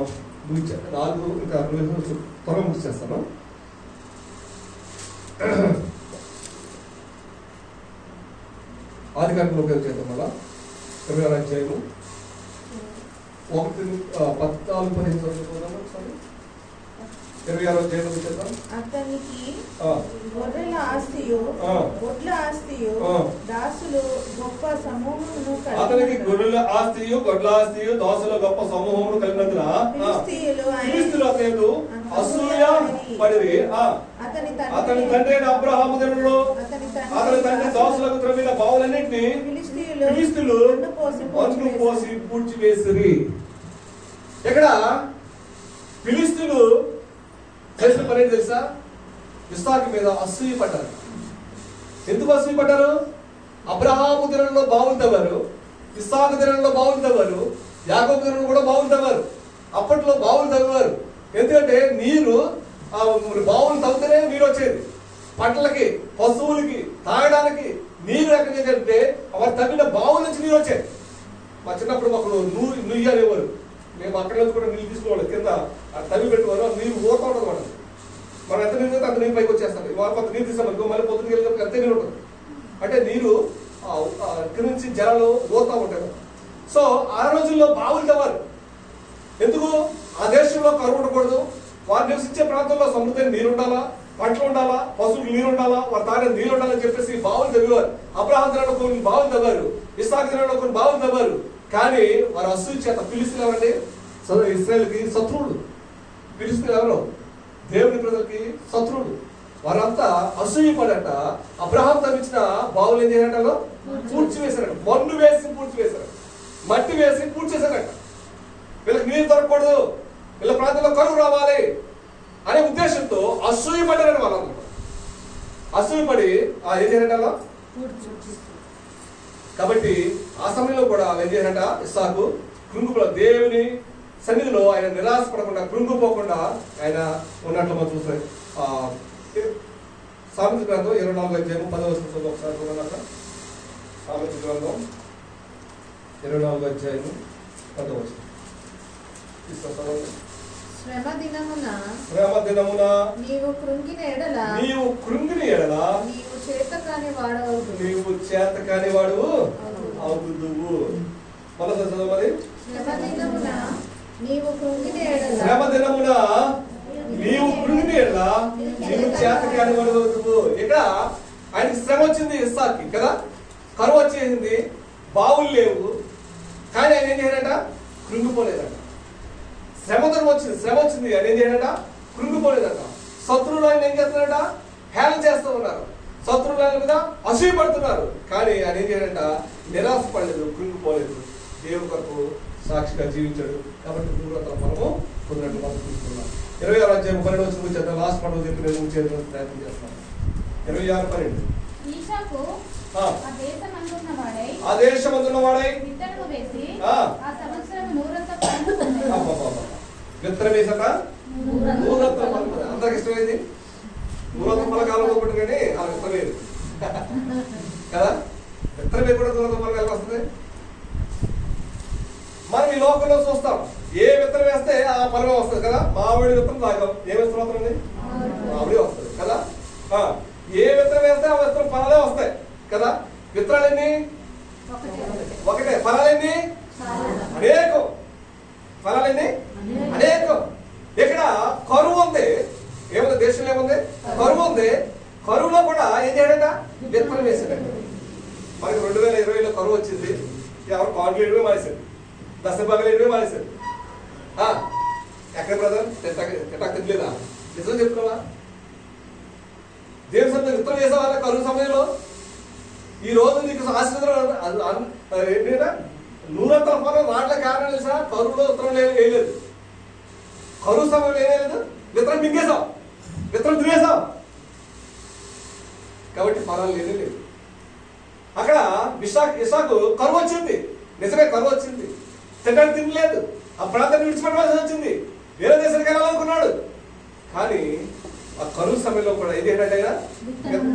ముగించాను. 4 ఇంకా త్వరగా ముగిచేస్తాను. ఆదికాండంలో చేద్దాం. మళ్ళా 26వ అధ్యాయము 1-14-15 ఒకసారి 26వ అధ్యాయంలో చేద్దాం.
అతనికి గొర్రెల ఆస్తియు గొడ్ల ఆస్తియు దాసులు గొప్ప సమూహమును
అతనికి గొర్రెల ఆస్తియు గొడ్ల ఆస్తియు దాసుల గొప్ప సమూహమును కలిగినందున ఫిలిష్తీయులు అతడు అసూయ పడిరి. అతని తండ్రి అయిన అబ్రహాము దినములో అతని తండ్రి దాసులకు త్రవ్విన బావులన్నింటినీ ఫిలిష్తీయులు మన్ను పోసి పూడ్చివేసిరి. ఇక్కడ ఫిలిష్తీయులు చేసిన పని ఏంటి తెలుసా? ఇస్సాకు మీద అసూయ పడ్డారు. ఎందుకు అసూయ పడ్డారు? అబ్రహాము దినంలో బావులు తవ్వారు, ఇస్సాకు దినంలో బావులు తవ్వారు, యాకోబు దినంలో కూడా బావులు తవ్వారు. అప్పట్లో బావులు తవ్వారు. ఎందుకంటే నీరు బావులు తవ్వుతూనే నీరు వచ్చేది. పంటలకి, పశువులకి, తాగడానికి నీరు ఎక్కడి నుంచి అంటే వారు తవ్విన బావుల నుంచి నీరు వచ్చేది. మా చిన్నప్పుడు మాకు నుయ్యి అనేవారు. మేము అక్కడ నుంచి కూడా నీళ్ళు తీసుకోవాలి, కింద తవ్వి పెట్టుకోవాలి, నీరు ఊరుతూ ఉంటుంది అన్నమాట. మనం ఎంత నీరు అంత నీరు పైకి వచ్చేస్తాం. ఇవాళ కొంత నీరు తీసామనుకో మళ్ళీ పొద్దున వెళ్ళినప్పుడు అంతే నీరు ఉంటుంది. అంటే నీరు కింద నుంచి జలాలు ఊరుతూ ఉంటాయి. సో ఆ రోజుల్లో బావులు తవ్వారు. ఎందుకు? ఆ దేశంలో కరువు ఉండకూడదు, వారు నివసించే ప్రాంతంలో సమృద్ధి నీరు ఉండాలా, పంటలు ఉండాలా, పశువులు నీరు ఉండాలా, వారు తాగే నీరు ఉండాలని చెప్పేసి బావులు తవ్వేవారు. అబ్రహాము దినాల్లో కొన్ని బావులు తవ్వారు, ఇస్సాకు దినాల్లో కొన్ని బావులు తవ్వారు. కానీ వారు అసూయ చేత ఫిలిష్తీయులు ఎవరంటే ఇశ్రాయేలుకి శత్రువులు. ఫిలిష్తీయులు ఎవరు? దేవుని ప్రజలకి శత్రువులు. వారంతా అసూయ పడట అబ్రహాము తవ్వించిన బావులు ఏం చేయాలంటే పూడ్చి వేశారట. మన్ను వేసి పూడ్చి వేశారట, మట్టి వేసి పూడ్చి చేశారట. వీళ్ళకి నీరు దొరకకూడదు, వీళ్ళ ప్రాంతంలో కరువు రావాలి అనే ఉద్దేశం అసూయపడ్డారు వాళ్ళందరూ. అసూయపడి ఏం చేయాలంట కాబట్టి ఆ సమయంలో కూడా ఏం చేయాలంట ఇస్సాకు కృంగిపో దేవుని సన్నిధిలో ఆయన నిరాశపడకుండా కృంగిపోకుండా ఆయన ఉన్నట్లు మనం చూస్తాం. సామెత గ్రంథం 24వ అధ్యాయం 10వ వచనం ఒకసారి చూడండి. సామెత గ్రంథం 24వ అధ్యాయం 10వ వచనం.
శ్రమ దినమున
నీవు కృంగిన ఎడల
నీవు చేత కాని వాడవు.
నీవు చేత కాని వాడు అవుదువు. మనసు చదవమని.
శ్రమ దినమున నీవు కృంగిన ఎడల
శ్రమ దినమున నీవు కృంగిన ఎడల నీవు చేత కాని వాడు అవుదువు. ఇక్కడ ఆయనకి శ్రమ వచ్చింది ఇస్సాకి కదా, కరువు వచ్చేసింది, బావులు లేవు, కానీ ఆయన ఏం చేయాలంట కృంగిపోలేదంట. శ్రమ వచ్చింది ఆయన ఏం చేయాలంట కృంగిపోలేదంట. శత్రువులు ఆయన ఏం చేస్తున్నారంట హేళన చేస్తూ ఉన్నారు, శత్రువులు ఆయన మీద అసూయపడుతున్నారు, కానీ ఆయన ఏం చేయాలంట నిరాశపడలేదు, కృంగిపోలేదు, దేవుని కొరకు సాక్షిగా జీవించాడు. కాబట్టి మనము పొందినట్టు మనం చూస్తున్నాం. 26వ అధ్యాయం 12వ వచనం చేద్దాం. లాస్ట్ మనం చెప్పి నేను చేయడానికి ప్రయత్నం చేస్తాను. 26:12.
ఈశాకు
ఆ దేశమందున్న వాడై
విత్తనము వేసి
ఆ
సంవత్సరం నూరంత పండు పొందెను.
విత్తనం వేసాక నూరంత పండు. అందరికి ఇష్టమైంది నూరంత ఫలకాలంలో ఒకటి, కానీ ఆ విత్తనం వేరు కదా. విత్తనం వేయకుండా నూరంత ఫలకాలకు వస్తుంది. మనం ఈ లోకంలో చూస్తాం, ఏ విత్తనం వేస్తే ఆ ఫలమే వస్తుంది కదా. మామిడి విత్తనం తాగాం, ఏ విత్తనం వస్తుంది? మామిడి వస్తుంది కదా. ఏ విత్తనం వేస్తే ఆ విత్తనం ఫలాలే వస్తాయి కదా. విత్తనాలు ఎన్ని? ఒకటే. ఫలాలు ఎన్ని? అనేకం. ఫలాలు ఎన్ని? అనేకం. ఇక్కడ కరువు ఉంది, ఏముంది దేశంలో? ఏముంది? కరువు ఉంది. కరువులో కూడా ఏం చేయడంట విత్తనం వేసాడంట. మనకి 2020లో కరువు వచ్చింది. ఎవరు కాన్లు వేయడమే మానేశారు, దశభాగాలు వేయడమే మానేశారు. ఎక్కడ బ్రదర్ ఎట్టా తినలేదా? నిజం చెప్తున్నావా? దేవుని సన్నిధిలో విత్తనం వేసే వాళ్ళ కరువు సమయంలో ఈ రోజు నీకు ఆశీర్వాదం ఏంటంటే నూరంతల ఫలం రావట్లే. కారణం తెలుసా? కరువులో విత్తనం వేయలేదు. కరువు సమయంలో ఏమేయలేదు, విత్తనం మింగేసాం, విత్తనం తినేసాం, కాబట్టి ఫలాలు లేదు. అక్కడ ఇసాకు కరువు వచ్చింది, నిజమే కరువు వచ్చింది, తినడానికి తినలేదు, ఆ ప్రాంతాన్ని విడిచిపెట్టవలసి వచ్చింది, వేరే దేశానికి వెళ్ళాలనుకున్నాడు. కానీ ఆ కరువు సమయంలో కూడా ఏం చేయడంటే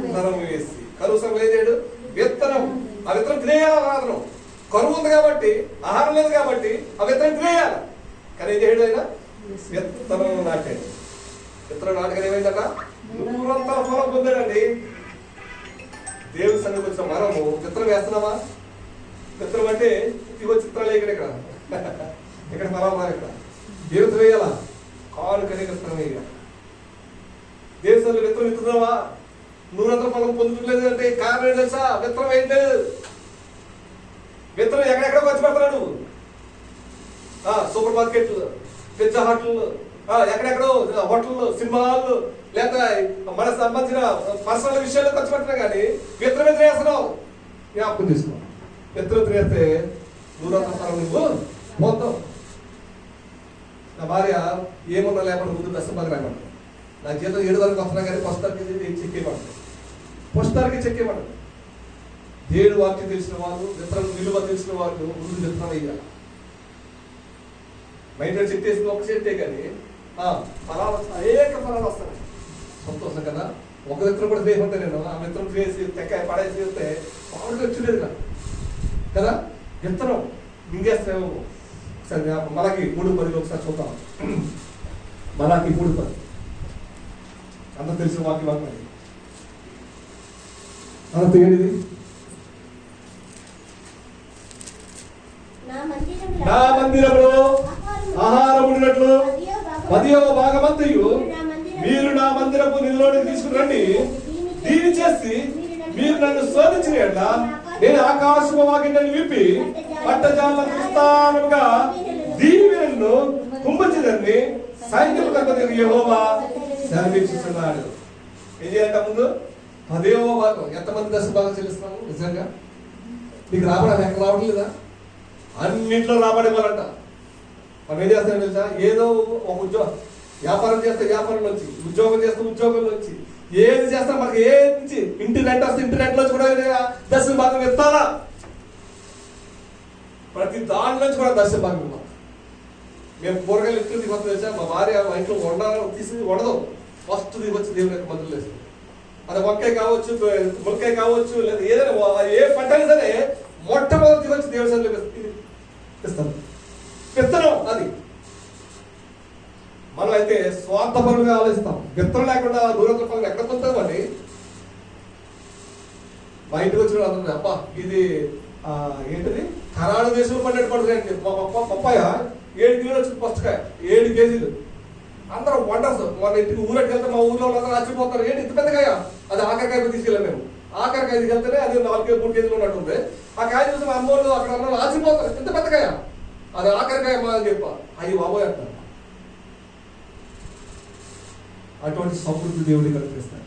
విత్తనం వేసి, కరువు సమయంలో ఏం చేయడు విత్తనం, ఆ విత్తనం తినేయాలి. అతను కరువు ఉంది కాబట్టి, ఆహారం లేదు కాబట్టి ఆ విత్తనం తినేయాలి. కానీ ఏం చేయడు ఆయన విత్తనం నాటాడు. విత్తనం నాటకం ఏమైందట నూరంతల ఫలం పొందాడండి. దేవుని సన్నిధికి వచ్చిన మనము విత్తనం వేస్తున్నామా? విత్తనం అంటే ఇగో చిత్రాలు ఇక్కడ ఇక్కడ ఫలం ఇక్కడ దేవుని వేయాలా, కానుకనే విత్తనం వేయాలి. దేవుని సన్నిధిలో విత్తనం విత్తున్నావా? నూరంతల ఫలం పొందుతులేదు అంటే కారణం ఏంటి తెలుసా? విత్తనం వేయట్లేదు. విత్తనం ఎక్కడెక్కడ ఖర్చు పెడతాడు నువ్వు? సూపర్ మార్కెట్లు, పిజ్జా హోటళ్ళు, ఎక్కడెక్కడో హోటళ్ళు, సినిమా హాళ్ళు, లేదా మనకు సంబంధించిన పర్సనల్ విషయాల్లో ఖర్చు పెడుతున్నా, కానీ విత్తనం వేస్తున్నావు. జ్ఞాపకం తీసుకో, విత్తనం వేస్తే నూరంతల ఫలం నువ్వు మొత్తం. నా భార్య ఏమన్నా లేకుండా ముందు దశభాగం రాయమంటారు. నా జీతం 7 వరకు వస్తున్నా కానీ పుస్తకానికి చెక్కేయమంటారు. దేవుడు వాక్యం తెలిసిన వాళ్ళు, విత్తనం విలువ తెలిసిన వాళ్ళు ముందు విత్తనం వేయాలి. బయట చెట్టు వేసిన ఒక చెట్టే కానీ ఫలాలు అనేక ఫలాలు వస్తాయి. సంతోషం కదా. ఒక విత్తనం కూడా వేయమంటే నేను ఆ విత్తనం వేసి తెక్కాయ పడేసి వేస్తే మామిడికి వచ్చలేదు కదా. విత్తనం మింగేస్తాము. సరే మలాకి 3:10 ఒకసారి చూద్దాం. మలాకి 3:10 అంత తెలిసిన వాక్యం అంత ఏంటిది? నా మందిరంలో ఆహారం ఉన్నట్లు 10వ భాగమంతయు మీరు నా మందిరపు నిధిలోనికి తీసుకుని రండి. దీని చేసి మీరు నన్ను శోధించిన ఎడల నేను ఆకాశము వాకిండని విప్పి పట్టజాల విస్తారముగా దీవెనలను కుంభచిదని సైన్యములకు అధిపతి యెహోవా సెలవిస్తున్నాడు. ఏం చేయాలంట ముందు 10వ భాగం. ఎంతమంది దశ భాగం చెల్లిస్తున్నాము? నిజంగా నీకు రాబడాలి, ఎక్కడ రావడం లేదా? అన్నింటిలో రాబడేవాళ్ళంట. మనం ఏం చేస్తామో తెలుసా? ఏదో ఒక ఉద్యోగం వ్యాపారం చేస్తే వ్యాపారం నుంచి, ఉద్యోగం చేస్తే ఉద్యోగం నుంచి, ఏది చేస్తా మనకి ఏ నుంచి ఇంటి రెంట్ వస్తే ఇంటి రెంట్ నుంచి కూడా దశమ భాగం ఇస్తారా? ప్రతి దాని నుంచి కూడా దశమ భాగం ఇవ్వాలి. మేము కూరగాయలు ఎక్కువ దిగొచ్చు తెలుసా, మా భార్య మా ఇంట్లో తీసుకుని వండదు, ఫస్ట్ దిగొచ్చి దేవుని యొక్క మందులు వేస్తుంది. అది వంకాయ కావచ్చు, ములకాయ కావచ్చు, లేదా ఏదైనా ఏ పంట అయినా సరే మొట్టమొదటి దిగొచ్చి దేవుని సన్నిధిలో ఇస్తాను. విత్తనం అది. మనం అయితే స్వార్థపరంగా ఆలోచిస్తాం. విత్తనం లేకుండా దూరంతో పనులు ఎక్కడ పొందుతామండి? మా ఇంటికి వచ్చిన అందరూ అబ్బా ఇది ఏంటిది కరాడు దేశంలో పడినట్టు పడుతుంది. పప్పాయ 7 కిలోలు వచ్చింది, పుస్తకాయ 7 కేజీలు. అందరూ వండర్స్. మన ఇంటికి ఊరికి వెళ్తే మా ఊర్లో అందరూ ఆశ్చర్యపోతారు, ఏంటి ఇంత పెద్దకాయ? అది ఆఖరికాయ తీసుకెళ్ళాం మేము. ఆఖరికాయ తీసుకెళ్తేనే అది 4-3 కేజీలు ఉన్నట్టుంది. ఆ కాయ చూసి మా అమ్మోళ్ళు అక్కడ అందరూ ఆశ్చర్యపోతారు, ఇంత పెద్దకాయ, అది ఆఖరికాయ మా అని చెప్ప. అయ్యి బాబోయ్ అంటారు. అటువంటి సమృద్ధి దేవుడిని కల్పిస్తాడు.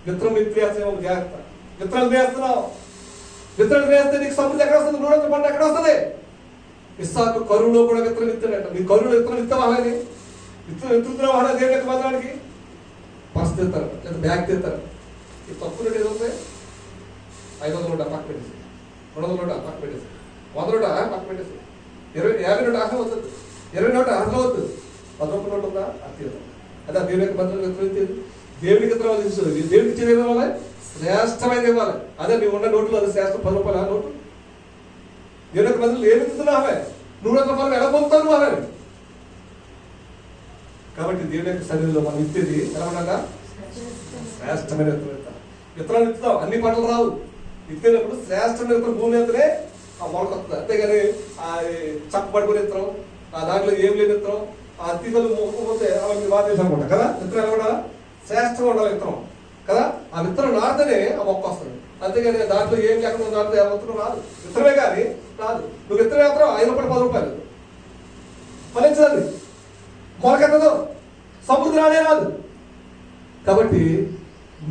విత్తనం వేస్తేమో జాగ్రత్త. విత్తనాలు వేస్తున్నావు, విత్తనాలు వేస్తే నీకు సమృద్ధి ఎక్కడ వస్తుంది? 300 పంట ఎక్కడ వస్తుంది? ఇస్సాకు కరువులో కూడా విత్తనం విత్తాడంట. నీ కరువులో విత్తనం విత్తవాలని విత్తుతున్నావు అలా దేవుని యొక్క మందిరానికి పర్స్ తెస్తారు, లేదా బ్యాగ్ తెస్తారు. ఈ తప్పు రేటు ఏదో 500 నోట పక్క పెట్టేసి, 200 నోట పక్క పెట్టేసి, 100 నోట పక్క పెట్టేసి, 50 నోట ఆశ వద్దు, 20 నోట ఆశ వద్దు, 10 రూపాయల నోటు ఉందా అది అదే దేవుని యొక్క మందిరం విత్తనం. దేవునికి విత్తనాలు తీసుకోవాలి. దేవుడికి ఇచ్చేది ఇవ్వాలి, శ్రేష్టమైన ఇవ్వాలి. అదే నువ్వు ఉన్న నోట్లు అది శ్రేష్ట 10 రూపాయల నోటు. దేవుని యొక్క మందిరం ఏమి ఇస్తున్నావే? 100 రూపాయలు ఎలా పొందుతావు నువ్వు అని. కాబట్టి దేవుని యొక్క సన్నిధిలో మనం ఇచ్చేది ఎలా ఉండగా శ్రేష్టమైన విత్తనాలు ఇస్తాం. అన్ని పంటలు రావు. ఇచ్చినప్పుడు శ్రేష్టమైన విత్తనం భూమి ఎత్తనే ఆ మొలక వస్తుంది. అంతేగాని చక్కబడుకుని ఇస్తాం, దాంట్లో ఏం లేదు ఇస్తాం, ఆ అతిథులు మొక్కపోతే అవన్నీ బాధ్యత అనుకుంటా కదా. విత్తనం ఎలా ఉండాలి? శ్రేష్టంగా ఉండాలి విత్తనం కదా. ఆ విత్తనం నాటితేనే ఆ మొక్క వస్తుంది. అంతేగాని దాంట్లో ఏం లేకుండా నాటితే ఆ విత్తనం రాదు. విత్తనమే కానీ రాదు. నువ్వు విత్తనం వేస్తావు 5 రూపాయలు 10 రూపాయలు ఫలించదు, మొలకెత్తదు, సమృద్ధి రానే రాదు. కాబట్టి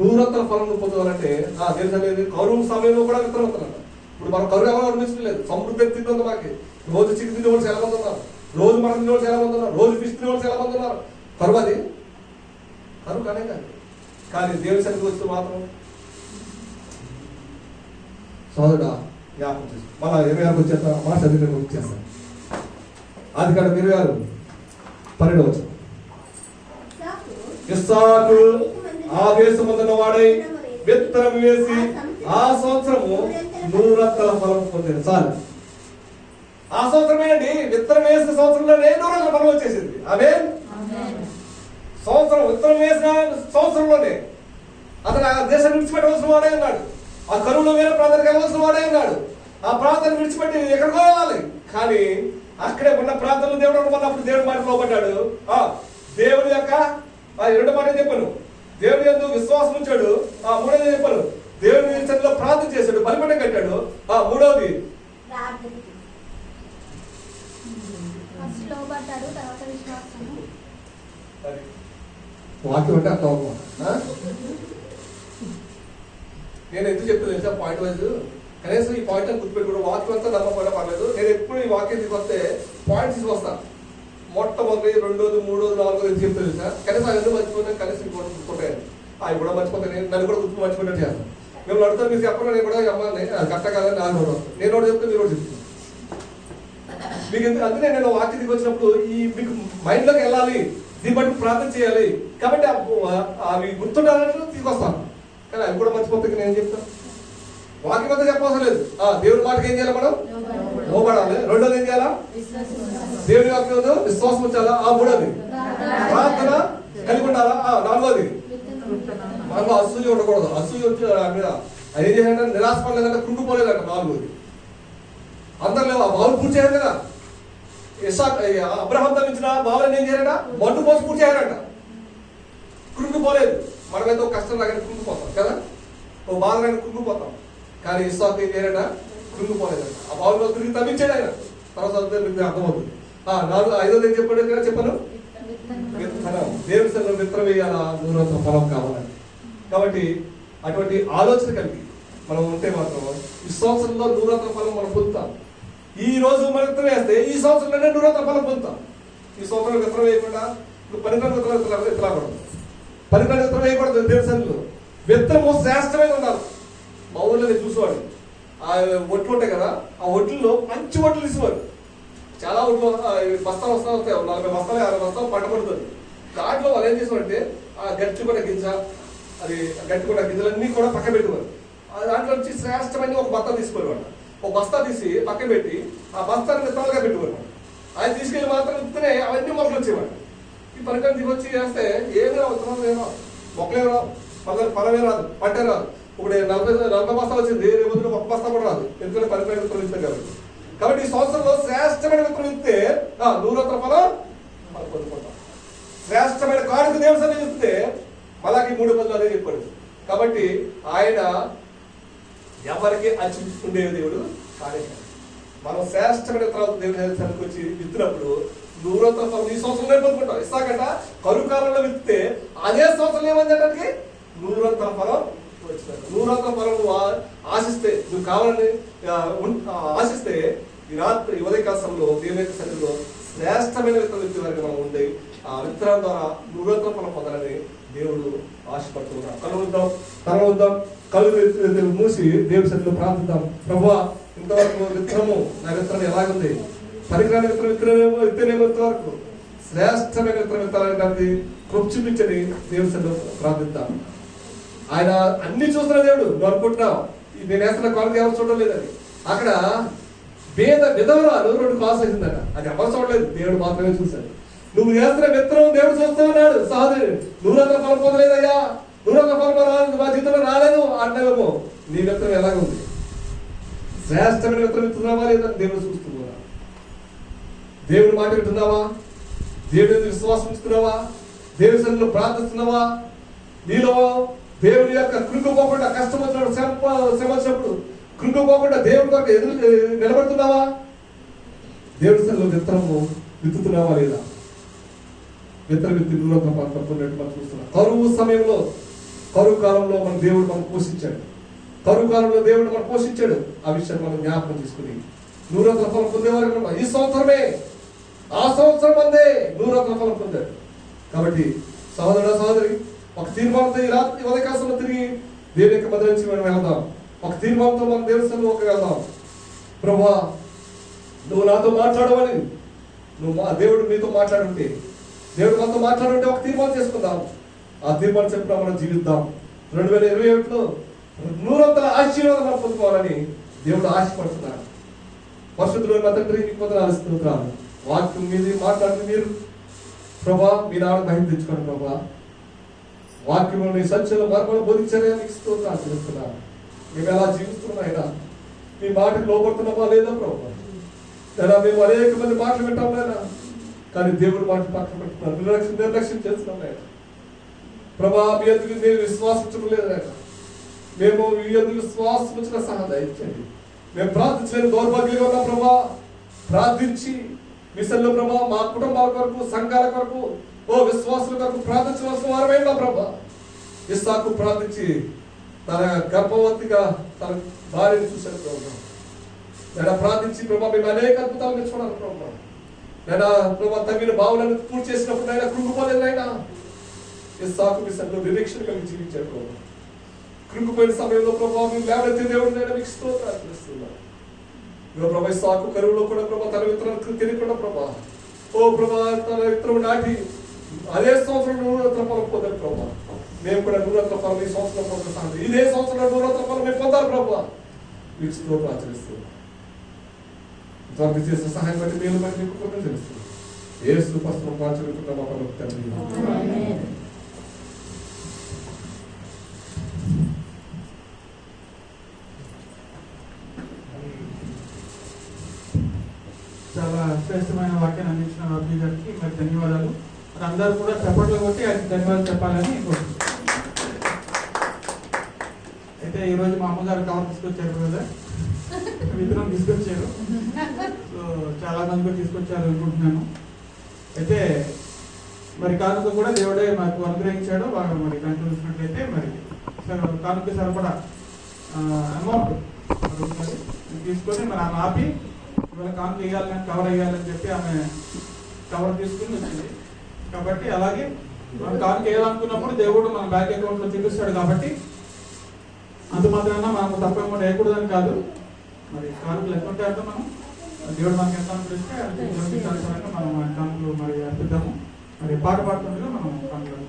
100 ఫలం పొందాలంటే దేశం కరువు సమయంలో కూడా విత్తనం అవుతున్నాడు. ఇప్పుడు మనం కరువు ఎవరు అనిపించలేదు, సమృద్ధి తింటుంది మనకి. రోజు చికెన్ తినే వాళ్ళు చాలా మంది ఉన్నారు, రోజు మటన్ తినే వాళ్ళు చాలా మంది ఉన్నారు, రోజు ఫిష్ తినే వాళ్ళు చాలా మంది ఉన్నారు. కరువు అది కరువు కానే కాదు. కానీ దేవుని సన్నిధికి వస్తూ మాత్రం సోదరుడా జ్ఞాపకం చేసి మన 26 వచ్చేస్తా మా చదివిన వచ్చేస్తాను. అది కాదు 26 12 ఇస్సాకు ఆ దేశమందున వాడై విత్తనం వేసి ఆ సంవత్సరము 100 ఫలం పొందింది. చాలు. ఆ సంవత్సరమేనండి విత్తనం వేసిన సంవత్సరంలోనే 100 ఫలం వచ్చేసింది. అదే సంవత్సరం విత్తనం వేసిన సంవత్సరంలోనే అతను ఆ దేశాన్ని విడిచిపెట్టవలసిన వాడే ఉన్నాడు. ఆ కరువులో వేరే ప్రాంతానికి వెళ్ళవలసిన వాడే ఉన్నాడు. ఆ ప్రాంతాన్ని విడిచిపెట్టి ఎక్కడికో వెళ్ళాలి. కానీ అక్కడే ఉన్న ప్రాంతంలో దేవుడు ఉన్నప్పుడు దేవుడి మాట లోపడ్డాడు. దేవుడి యొక్క 2 మాట చెప్పాను, దేవుడి యందు విశ్వాసం ఉంచాడు. 3వది చెప్పాను, దేవుడి సన్నిధిలో ప్రార్థన చేశాడు, బలిపీఠం కట్టాడు. 3వది వాక్యం అంటే అర్థం. నేను ఎందుకు చెప్తాను తెలుసా? పాయింట్ వైజ్ కనీసం ఈ పాయింట్ అని గుర్తుపెట్టుకోవడం. వాక్యం అంతా నమ్మకపోయినా పర్లేదు. నేను ఎప్పుడు ఈ వాక్యం తీసుకొస్తే పాయింట్స్ తీసుకొస్తాను. మొట్టమొదటి 2వది 3వది 4వది ఎందుకు చెప్తాను తెలుసా? కనీసం ఎందుకు మర్చిపోతాను, కనీసం ఇంకోటి గుర్తుకుంటాను. అవి కూడా మర్చిపోతాను, నన్ను కూడా గుర్తు మర్చిపోయినట్టు చేస్తాను. మేము అడుగుతాను, మీరు చెప్పండి, నేను కూడా అమ్మాలి కట్ట కాదని నాకు కూడా వస్తాను. నేను కూడా చెప్తే మీరు కూడా చెప్తాను మీకు. ఎందుకు అందుకే నేను వాక్యం తీసుకొచ్చినప్పుడు ఈ మీకు మైండ్లోకి వెళ్ళాలి, దీన్ని బట్టి ప్రార్థన చేయాలి. కాబట్టి అవి గుర్తుండాలని తీసుకొస్తాను. కానీ అవి కూడా మర్చిపోతే నేను చెప్తాను. వాక్యం అంతా చెప్పవసరం లేదు. దేవుడి మాటకి ఏం చేయాలి? మనం లోబడాలి. 2వది ఏం చేయాలా? దేవుడి వాక్యం విశ్వాసం ఉంచాలా. 3వది ప్రార్థన కలిగి ఉండాలా. 4వది మనలో అసూయ ఉండకూడదు. అసూయ వచ్చి మీద ఏం చేయాలంటే నిరాశపడలేదంటే కృంగిపోలేదంట. 4వది అందరిలో ఆ బావులు పూర్తి చేయాలి కదా. అబ్రహాం తగ్గించిన బావులను ఏం చేయాలంట? మండు పోసి పూర్తి చేయాలంట. కృంగిపోలేదు. మనమైతే ఒక కష్టం లాగానే కృంగిపోతాం కదా, ఓ బాధలాగానే కృంగిపోతాం. కానీ ఇస్సాకు ఏం చేయాలంట? కృంగిపోలేదంట. ఆ బావులో తిరిగి తగ్గించాడు ఆయన. తర్వాత మీకు అర్థమవుతుంది. 5వది ఏం చెప్పాను? విత్తనం. దేవుని సన్నిధిలో విత్తనం వేయాలా, 100 ఫలం కావాలని. కాబట్టి అటువంటి ఆలోచన కలిగి మనం ఉంటే మాత్రం ఈ సంవత్సరంలో 100 ఫలం మనం పొందుతాం. ఈ రోజు మనం విత్తనం వేస్తే ఈ సంవత్సరంలోనే 100 ఫలం పొందుతాం. ఈ సంవత్సరం విత్తనం వేయకుండా ఇప్పుడు పనికిరాని విత్తనాలు విత్తనాలు పనికిరాని విత్తనం వేయకూడదు దేవుని సన్నిధిలో. విత్తనము శ్రేష్టమైన ఉండాలి. మా ఊళ్ళో నేను చూసేవాడు, ఆ ఒట్లు ఉంటాయి కదా, ఆ ఒట్లలో మంచి ఒట్లు తీసేవాడు. చాలా ఒట్లు బస్తాలు వస్తాయి, 40 బస్తాలు 50 బస్తాలు పంట పడుతుంది. దాంట్లో వాళ్ళు ఏం చేసేవారంటే ఆ గట్టి కూడా గింజ, అది గట్టి కూడా గింజలన్నీ కూడా పక్క పెట్టేవారు. దాంట్లో నుంచి శ్రేష్టమైన ఒక బస్తా తీసుకోవాలి. ఒక బస్తా తీసి పక్క పెట్టి ఆ బస్తాన్ని విత్తనాలుగా పెట్టేవారు. అది తీసుకెళ్ళి మాత్రం విత్తనే అవన్నీ మొక్కలు వచ్చేవాడు. ఈ పనికని దిగొచ్చి వేస్తే ఏమి రావు, విత్తనాలు ఏమో మొక్కలే రావు, ఫలమే రాదు, పంటే రాదు. ఇప్పుడు 40 బస్తాలు వచ్చింది, రేపు ఒక బస్తా కూడా రాదు, ఎందుకంటే పనికిరాని విత్తనం ఇస్తాం కాబట్టి ఈ సంవత్సరంలో శ్రేష్టమైన విత్తనం ఇస్తే 100 ఫలం పొందుకుంటాం. శ్రేష్టమైన కానుక దేవుని సన్నిధిలో ఇస్తే మలాకి 3:10 అదే చెప్పాడు. కాబట్టి ఆయన ఎవరికి అర్చించుకునే దేవుడు కానీ మనం శ్రేష్టమైన తర్వాత దేవుని సన్నిధికి వచ్చి విత్తినప్పుడు 100 ఫలం ఈ సంవత్సరంలో పొందుకుంటాం. ఇస్తాకట కరుకాలంలో విత్తితే అదే సంవత్సరం ఏమంటే 100 ఫలం వచ్చింది. 100 ఫలం ఆశిస్తే, నువ్వు కావాలని ఆశిస్తే ఈ రాత్రి ఉదయకాలంలో దేవుని సన్నిధిలో శ్రేష్టమైన విత్తనం విత్తే వారికి మనం ఉండి ఆ విత్తనం ద్వారా 100 ఫలం పొందాలని దేవుడు ఆశపడుతున్నాడు. కలవద్దాం, కళ్ళు మూసి దేవుడి సన్నిధిలో ప్రార్థిద్దాం. ప్రభువా, ఇంతవరకు విత్తనము నా విత్తనం ఎలాగుంది, పనికిరాని విత్తనేమో ఇంతవరకు శ్రేష్టమైన విత్తనం విత్తాలని కృప చూపించని దేవుడి సన్నిధిలో ప్రార్థిద్దాం. ఆయన అన్ని చూస్తున్న దేవుడు. నువ్వు అనుకుంటున్నావు నేను వేస్తున్న కాళ్ళకి ఎవరు చూడడం లేదని. అక్కడ విధవరాలు 2 కాసు వేసిందట, అది ఎవరు చూడలేదు, దేవుడు మాత్రమే చూశాడు. నువ్వు వేస్తున్న విత్తనం దేవుడు చూస్తూ ఉన్నాడు. సహోదరు, 100 ఫలం పొందలేదయ్యా, 100 ఫలం మా జీవితంలో రాలేదు అంటావేమో, నీ విత్తనం ఎలాగుంది? శ్రేష్టమైన విత్తనం విత్తున్నావా లేదా దేవుడు చూస్తున్నావా? దేవుడి మాట వింటున్నావా? దేవుడి విశ్వాసం ఇస్తున్నావా? దేవుడి సన్నిధిలో ప్రార్థిస్తున్నావా? నీలో దేవుని యొక్క కృంగిపోకుండా, కష్టం వచ్చినప్పుడు శ్రమ వచ్చినప్పుడు కృంగిపోకుండా దేవుడి కొరకు ఎదురు నిలబడుతున్నావా? దేవుడి సన్నిధిలో విత్తనము విత్తుతున్నావా లేదా? విత్తనం విత్తి 100 ఫలం తప్పున్నట్టు మనం చూస్తున్నాం. కరువు సమయంలో, కరువు కాలంలో మన దేవుడు మనం పోషించాడు. కరువు కాలంలో దేవుడు మనం పోషించాడు. ఆ విషయాన్ని మనం జ్ఞాపకం చేసుకుని 100 ఫలం పొందేవారు ఈ సంవత్సరమే, ఆ సంవత్సరం అందే 100 ఫలం పొందాడు. కాబట్టి సహోదరి, ఒక తీర్మానంతో ఈ రాత్రి ఉదయకాలంలో తిరిగి దేవుని యొక్క మధ్య నుంచి మనం వెళ్దాం. ఒక తీర్మానంతో మన దేవుని సన్నిధిలోకి వెళ్దాం. ప్రభువా, నువ్వు నాతో మాట్లాడవని, దేవుడు నీతో మాట్లాడుంటే, దేవుడు మనతో మాట్లాడుంటే ఒక తీర్మానం చేసుకుందాం. ఆ తీర్మానం చెప్పిన మనం జీవిద్దాం. 2021లో 100 ఆశీర్వాదం మనం పొందుకోవాలని దేవుడు ఆశపడుతున్నాడు. పరిశుద్ధులైన మా తండ్రి, నీకు వందనాలు స్తుతిస్తున్నాను. వాక్యం మీది మాట్లాడుతూ మీరు ప్రభా మీ నాడు మహిమ తెచ్చుకోండి. ప్రభా, వాక్యంలో నీ సత్యంలో మార్పులు బోధించారే నీకు స్తోత్రాలు చెల్లిస్తున్నాను. మేము ఎలా జీవిస్తున్నాం అయినా మీ మాటకు లోపడుతున్నామా లేదా ప్రభా? లేదా మేము అనేక మంది మాటలు వింటాం లేదా, కానీ దేవుడి మాట పక్కన పెట్టుకున్నాం, నిర్లక్ష్యం చేస్తున్నాం లేదా ప్రభా? మీ ఎందుకు నేను విశ్వాసించడం లేదా? మేము మీ ఎందుకు విశ్వాసం వచ్చిన సహాయం దయచేయండి. మేము ప్రార్థించలేని దౌర్భాగ్యంగా ఉన్నాం ప్రభా. ప్రార్థించి మిషన్లో ప్రభా మా కుటుంబాల కొరకు, సంఘాల కొరకు, విశ్వాసుల కొరకు ప్రార్థించవలసిన వారమైనా ప్రభా. ఇస్సాకు ప్రార్థించి తన గర్భవతిగా తన భార్యను చూశాను ప్రభా. నేను ప్రార్థించి ప్రభా మేము అనేక అద్భుతాలు మెచ్చుకున్నాను ప్రభా. నేను ప్రభా తగిన భావనను పూర్తి చేసినప్పుడు ఆయన కృంగిపోలేదు. ఆయన ఇస్సాకు మిషన్లో నిరీక్షణ కలిగి జీవించాడు ప్రభా. కృంగిపోయిన సమయంలో ప్రభా మేము లేవనెత్తే దేవుడు నేను మీకు స్తోత్రాలు చేస్తున్నాను. ప్రభా ఇస్సాకు కరువులో కూడా ప్రభా తన విత్తనాలు తినకుండా ప్రభా ప్రభా తన విత్తనం నాటి అదే సంవత్సరం 100 ఫలం పొందారు ప్రభా. మేము కూడా 100 ఫలం ఈ సంవత్సరం పొందుతాం. ఇదే సంవత్సరం 100 ఫలం మేము పొందాలి ప్రభా. మీకు స్తోత్రాలు చేస్తున్నాం. చేసిన సహాయం బట్టి మేలు బట్టి మీకు కృపను తెలుస్తుంది. యేసు పస్తులు ప్రాచుర్యకుండా మా తండ్రి.
చాలా శ్రేష్టమైన వాక్యాన్ని అందించిన అభి గారికి మరి ధన్యవాదాలు. మరి అందరూ కూడా చప్పట్లు కొట్టి ఆయనకి ధన్యవాదాలు చెప్పాలని కోరుతున్నాను. అయితే ఈరోజు మా అమ్మగారు కవర్ తీసుకొచ్చారు కదా, విత్తనం తీసుకొచ్చారు. సో చాలా మంది కూడా తీసుకొచ్చారు అనుకుంటున్నాను. అయితే మరి కానుక కూడా దేవుడే మాకు అనుగ్రహించాడు. బాగా మరి కంట్రోల్ చూసినట్లయితే మరి కానుక సరిపడా అమౌంట్ తీసుకొని మరి ఆమె ఆపి ఇవాళ కానుక వేయాలని, కవర్ వేయాలని చెప్పి ఆమె కవర్ తీసుకుని వచ్చింది. కాబట్టి అలాగే మనం కానుక వేయాలనుకున్నప్పుడు దేవుడు మన బ్యాంక్ అకౌంట్ లో చూపిస్తాడు. కాబట్టి అంత మాత్రాన మనం తప్పకుండా వేయకూడదని కాదు. మరి కానుకలు ఎంత ఉంటాయంటే మనం దేవుడు మనకి ఎంత అనుకరిస్తే దేవుడికి అనుకూలంగా మనం ఆ కానుకలు మరి అర్పిద్దాము. మరి పాట పాడుతుండగా మనం కానుకలు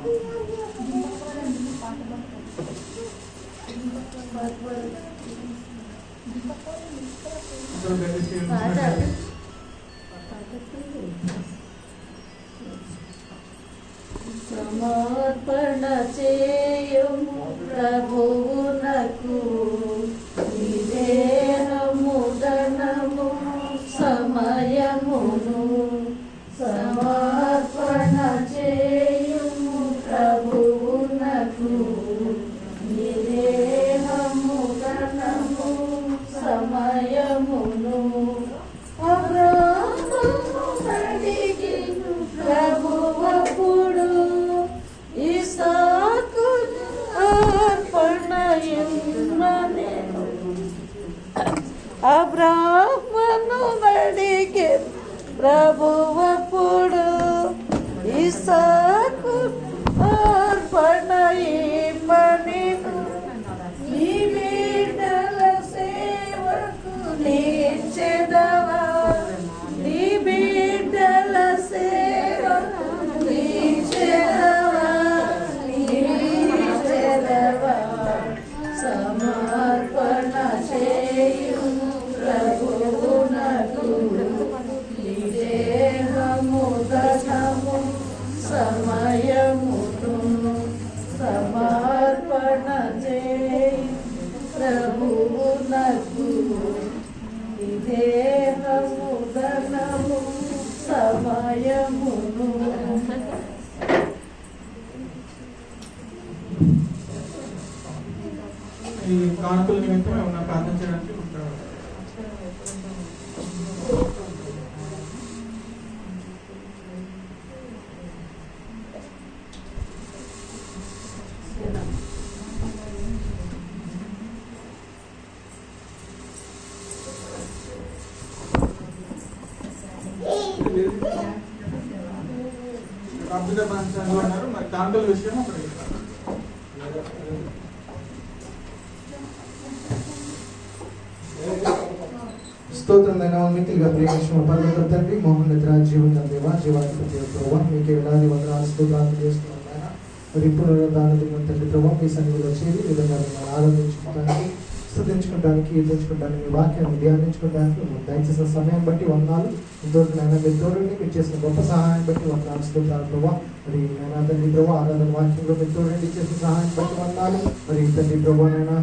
సమర్పణ చేయము ప్రభువునకు ఈ దేహము ధనము సమయమును సమర్పణ చేయము ప్రభువునకు ఈ దేహము ధనము సమయమును ప్రభువప్పుడు ఇసాకును అర్పణయున్నదెను అబ్రాహ్మను నడిగే ప్రభువప్పుడు ఇసాకు అర్పణయిమ్మనెను నీ బిడ్డల సేవకు నీచెదవా నీ బిడ్డల సేవకు నీచెదవా నీచెదవా సమర్పణ చేయుము ప్రభువునకు నీ దేహము ధనము సమయమును సమర్పణ చేయి ప్రభువునకు నీ దేహము ధనము సమయమును.
ఈ కానుకల నిమిత్తం ఏమన్నా ప్రార్థన చేయడానికి ఉంటారు. కంప్యూటర్ బాధ్యతలు ఉన్నారు. మరి కానుకల విషయం అక్కడ
స్తోత్రమైన మిక్కిలిగా ప్రేమించిన పరలోక తండ్రి మహోన్నత జీవన దేవా జీవాధిపతి ప్రభువా మీకే వేలాది వందనాలు స్తోత్రాలు చేస్తున్నాను నాయన. మరి ఇప్పుడు దాని తండ్రి ప్రభావ మీ సన్నిధిలో చేరి విధంగా మిమ్మల్ని ఆరాధించుకోవడానికి స్తుతించుకోవడానికి కీర్తించుకోవడానికి మీ వాక్యాన్ని ధ్యానించుకోవడానికి దయచేసిన సమయం బట్టి వందనాలు. ఇంతవరకు నాయన మీరు తోడుని మీరు చేసిన గొప్ప సహాయం బట్టి వందనాలు స్తోత్రాలు ప్రభావ. మరి నాయన తండ్రి ప్రభావ ఆరాధన వాక్యంలో మీరు తోడుని చేసిన సహాయం బట్టి వందనాలు. మరి తండ్రి ప్రభావ నాయన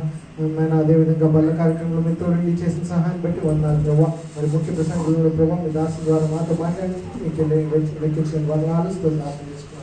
అదేవిధంగా బల్ల కార్యక్రమంలో మీరు తోడుని చేసిన సహాయం బట్టి వందనాలు ప్రభావ. మరి ముఖ్య ప్రసంగంలో ప్రభావ మీ దాసు ద్వారా మాతో మాట్లాడి మీకు లెక్కించిన వందనాలు స్తోత్రాలు చేసుకున్నాను.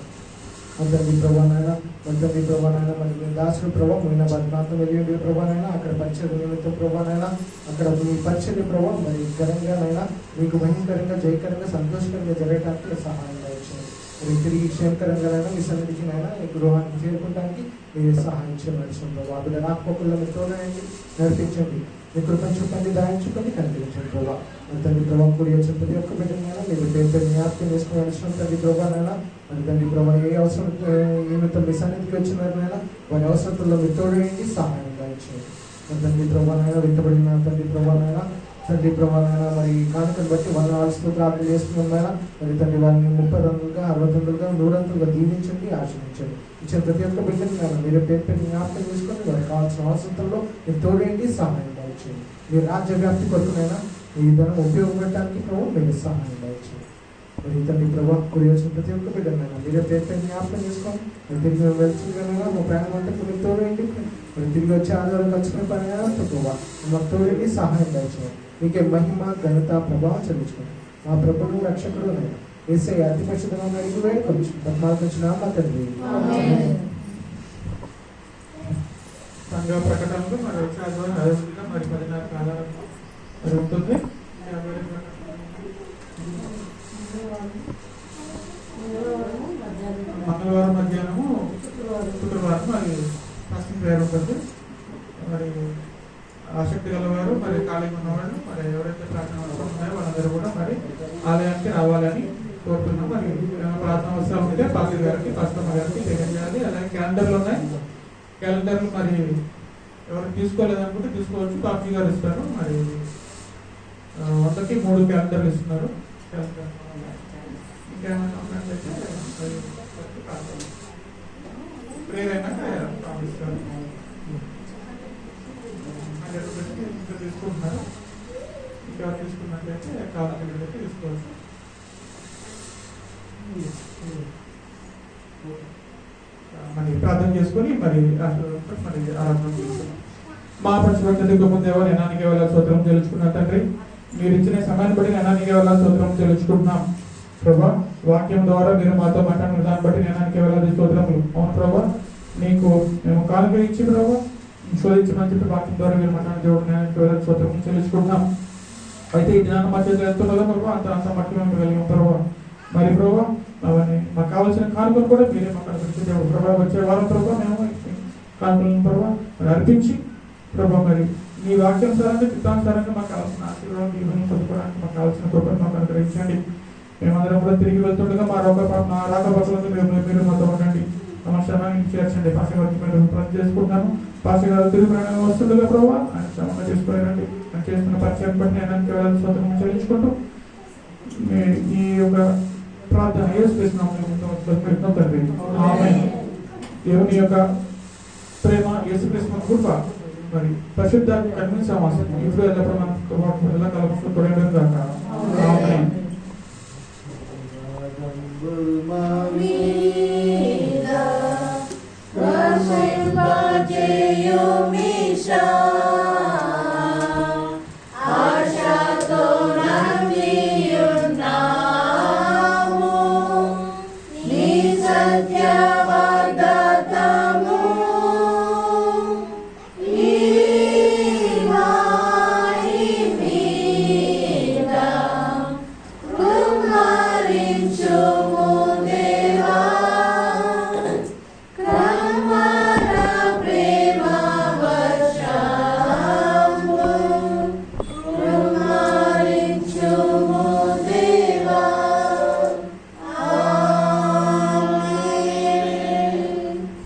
అందరికీ ప్రభావైనా అందరికీ ప్రభావైనా మరి మీ దాసుడు ప్రభావ మీ ప్రాంతం వెళ్ళి ప్రభావైనా అక్కడ పరిచయం నిమిత్తం ప్రభావైనా అక్కడ మీ పరిచయ ప్రభావం మరి ఘనంగానైనా మీకు భయంకరంగా జయకరంగా సంతోషకరంగా జరగడానికి సహాయం ఇచ్చింది. మరి తిరిగి క్షేమకరంగానైనా మీ సన్నిధికి నైనా ఈ గృహానికి చేరుకోవడానికి మీరు సహాయం చేయవలసిన ప్రభావ. అక్కడ నాకుల్లో మీరు తోడండి నడిపించండి. మీ కృపను చూపండి దాన్ని చూపండి కనిపించండి ప్రభావ. తండ్రి ప్రభావం కూడి వచ్చిన ప్రతి ఒక్క బిడ్డనైనా మీరు పేరు జ్ఞాపకం చేసుకోవాల్సిన తండ్రి ప్రభావైనా మరి తండ్రి ప్రభావ ఏ అవసరం నిమిత్తం మీ సన్నిధికి వచ్చినైనా వారి అవసరంలో మీరు తోడేయండి సహాయంగా ఇచ్చేయండి. తండ్రి ప్రభావైనా వెంటబడిన తండ్రి ప్రభావైనా తండ్రి ప్రభావైనా మరి కానుకను బట్టి 100 ప్రార్థన చేస్తున్నామైనా మరి తండ్రి వారిని 30 రంగులుగా 60 రంగులుగా 100 రంగులుగా దీవించండి ఆశ్రయించండి. ఇచ్చిన ప్రతి ఒక్క బిడ్డను మీరు పేరు జ్ఞాపకం చేసుకొని వారికి కావాల్సిన అవసరంలో మీరు తోడేయండి సహాయంగా ఇచ్చేయండి. మీరు రాజ్య వ్యాప్తి కొరకునైనా ఈ ధనం ఉపయోగపడటానికి ప్రభావం మీరు సహాయంగా ఇచ్చేయండి. మరి తండ్రి ప్రభావ కూడి వచ్చిన ప్రతి ఒక్క బిడ్డనైనా మీరే పేరు జ్ఞాపకం చేసుకోండి. మరి తిరిగి వెళ్తుందైనా మా ప్రయాణం అంటే మీరు తోడేయండి. మరి తిరిగి వచ్చి ఆధారం కలుసుకునే పని ప్రభావ మాకు తోడేయండి సహాయంగా ఇచ్చేయండి. మీకే మహిమ ఘనత ప్రభావం చెల్లించుకోండి. మా ప్రభువు రక్షకుడు ఏసై అతి పరిశుద్ధంగా అడిగి వేడుకోవచ్చు పద్మాలకొచ్చిన మా తండ్రి.
సంఘ ప్రకటనలు మరి వచ్చే ఆదివారం అదేవిధంగా మరి 14 ఆధారంలో మరి ఉంటుంది. మంగళవారం మధ్యాహ్నము శుక్రవారం మరి ఫస్ట్ ప్రేయర్ ఉంటుంది. మరి ఆసక్తి గలవారు మరి ఖాళీగా ఉన్నవాళ్ళు మరి ఎవరైతే ప్రార్థన ఉన్నాయో వాళ్ళందరూ కూడా మరి ఆలయానికి రావాలని కోరుతున్నాం. మరి ప్రార్థన అవసరం ఉంటే పాస్టర్ గారికి పాస్టర్ గారికి తెలియజేయాలి. అలాగే క్యాలెండర్లు ఉన్నాయి, క్యాలెండర్లు మరి ఎవరు తీసుకోలేదనుకుంటే తీసుకోవచ్చు, కాపీ గారు ఇస్తారు. మరి 100కి 3 క్యాలెండర్లు ఇస్తున్నారు. ఇంకేమైనా ఉన్నట్లయితే ప్రేయర్ అయినాక పంపిస్తారు. తీసుకుంటున్నారు, ఇంకా తీసుకున్నట్లయితే కావాలంటే తీసుకోవచ్చు. మరి ప్రార్థన చేసుకొని మరి ఆరాధన చేసుకున్నాం. మా పరిశుభ్రతకు ముందు ఎవరు ఎనానికి వాళ్ళ స్తోత్రం చెల్లించుకున్న తండ్రి, మీరు ఇచ్చిన సమయాన్ని బట్టి ఎనానికి వాళ్ళ స్తోత్రం చెల్లించుకుంటున్నాం. ప్రభా, వాక్యం ద్వారా మీరు మాతో మాట్లాడిన దాన్ని బట్టి ఎనానికి వాళ్ళ స్తోత్రములు. అవును ప్రభా, నీకు మేము కానుక ఇచ్చి ప్రభా శోధించమని చెప్పి వాక్యం ద్వారా మీరు మాట్లాడిన దేవుడు ఎనానికి వాళ్ళ స్తోత్రం చెల్లించుకుంటున్నాం. అయితే ఈ జ్ఞానం మధ్య వెళ్తున్నదో ప్రభావ అంత మట్టి మేము కలిగాం ప్రభావ. మరి ప్రభావ అవన్నీ మాకు కావాల్సిన కానుకలు కూడా మీరే మాకు అనిపించేవాడు ప్రభావ. వచ్చే వారం ప్రభావ మేము కానుకలను ప్రభావ మరి అర్పించి ప్రభావ మరి మీ వాక్యానుసారంగా చిత్తానుసారంగా మాకు కావాల్సిన ఆశీర్వాదం దీవెనలు పొందుకోవడానికి మాకు కావాల్సిన కృపను మాకు అనుగ్రహించండి. మేమందరం కూడా తిరిగి వెళ్తుండగా మా రాకపట్ల మీరు మాతో ఉండండి. మా శ్రమానికి చేర్చండి. పాస గారికి మేము ప్రతి చేసుకుంటాను. పాస గారు తిరిగి ప్రయాణంగా వస్తుండగా ప్రభావ ఆయన శ్రమంగా చేసుకోవాలండి. ఆయన చేస్తున్న పరిచయం బట్టి నేను కేవలం స్వతంత్రం చెల్లించుకుంటూ ఈ యొక్క ప్రార్థన యేసుక్రీస్తు తండ్రి. దేవుని యొక్క ప్రేమ, యేసుక్రీస్తు కృప, మరి పరిశుద్ధ కన్విన్స్ సమాసం ఇప్పుడు ఎల్లప్పుడు మనం ఎలా కలుపుతూ కొడేయడం కాక. ఆమేన్.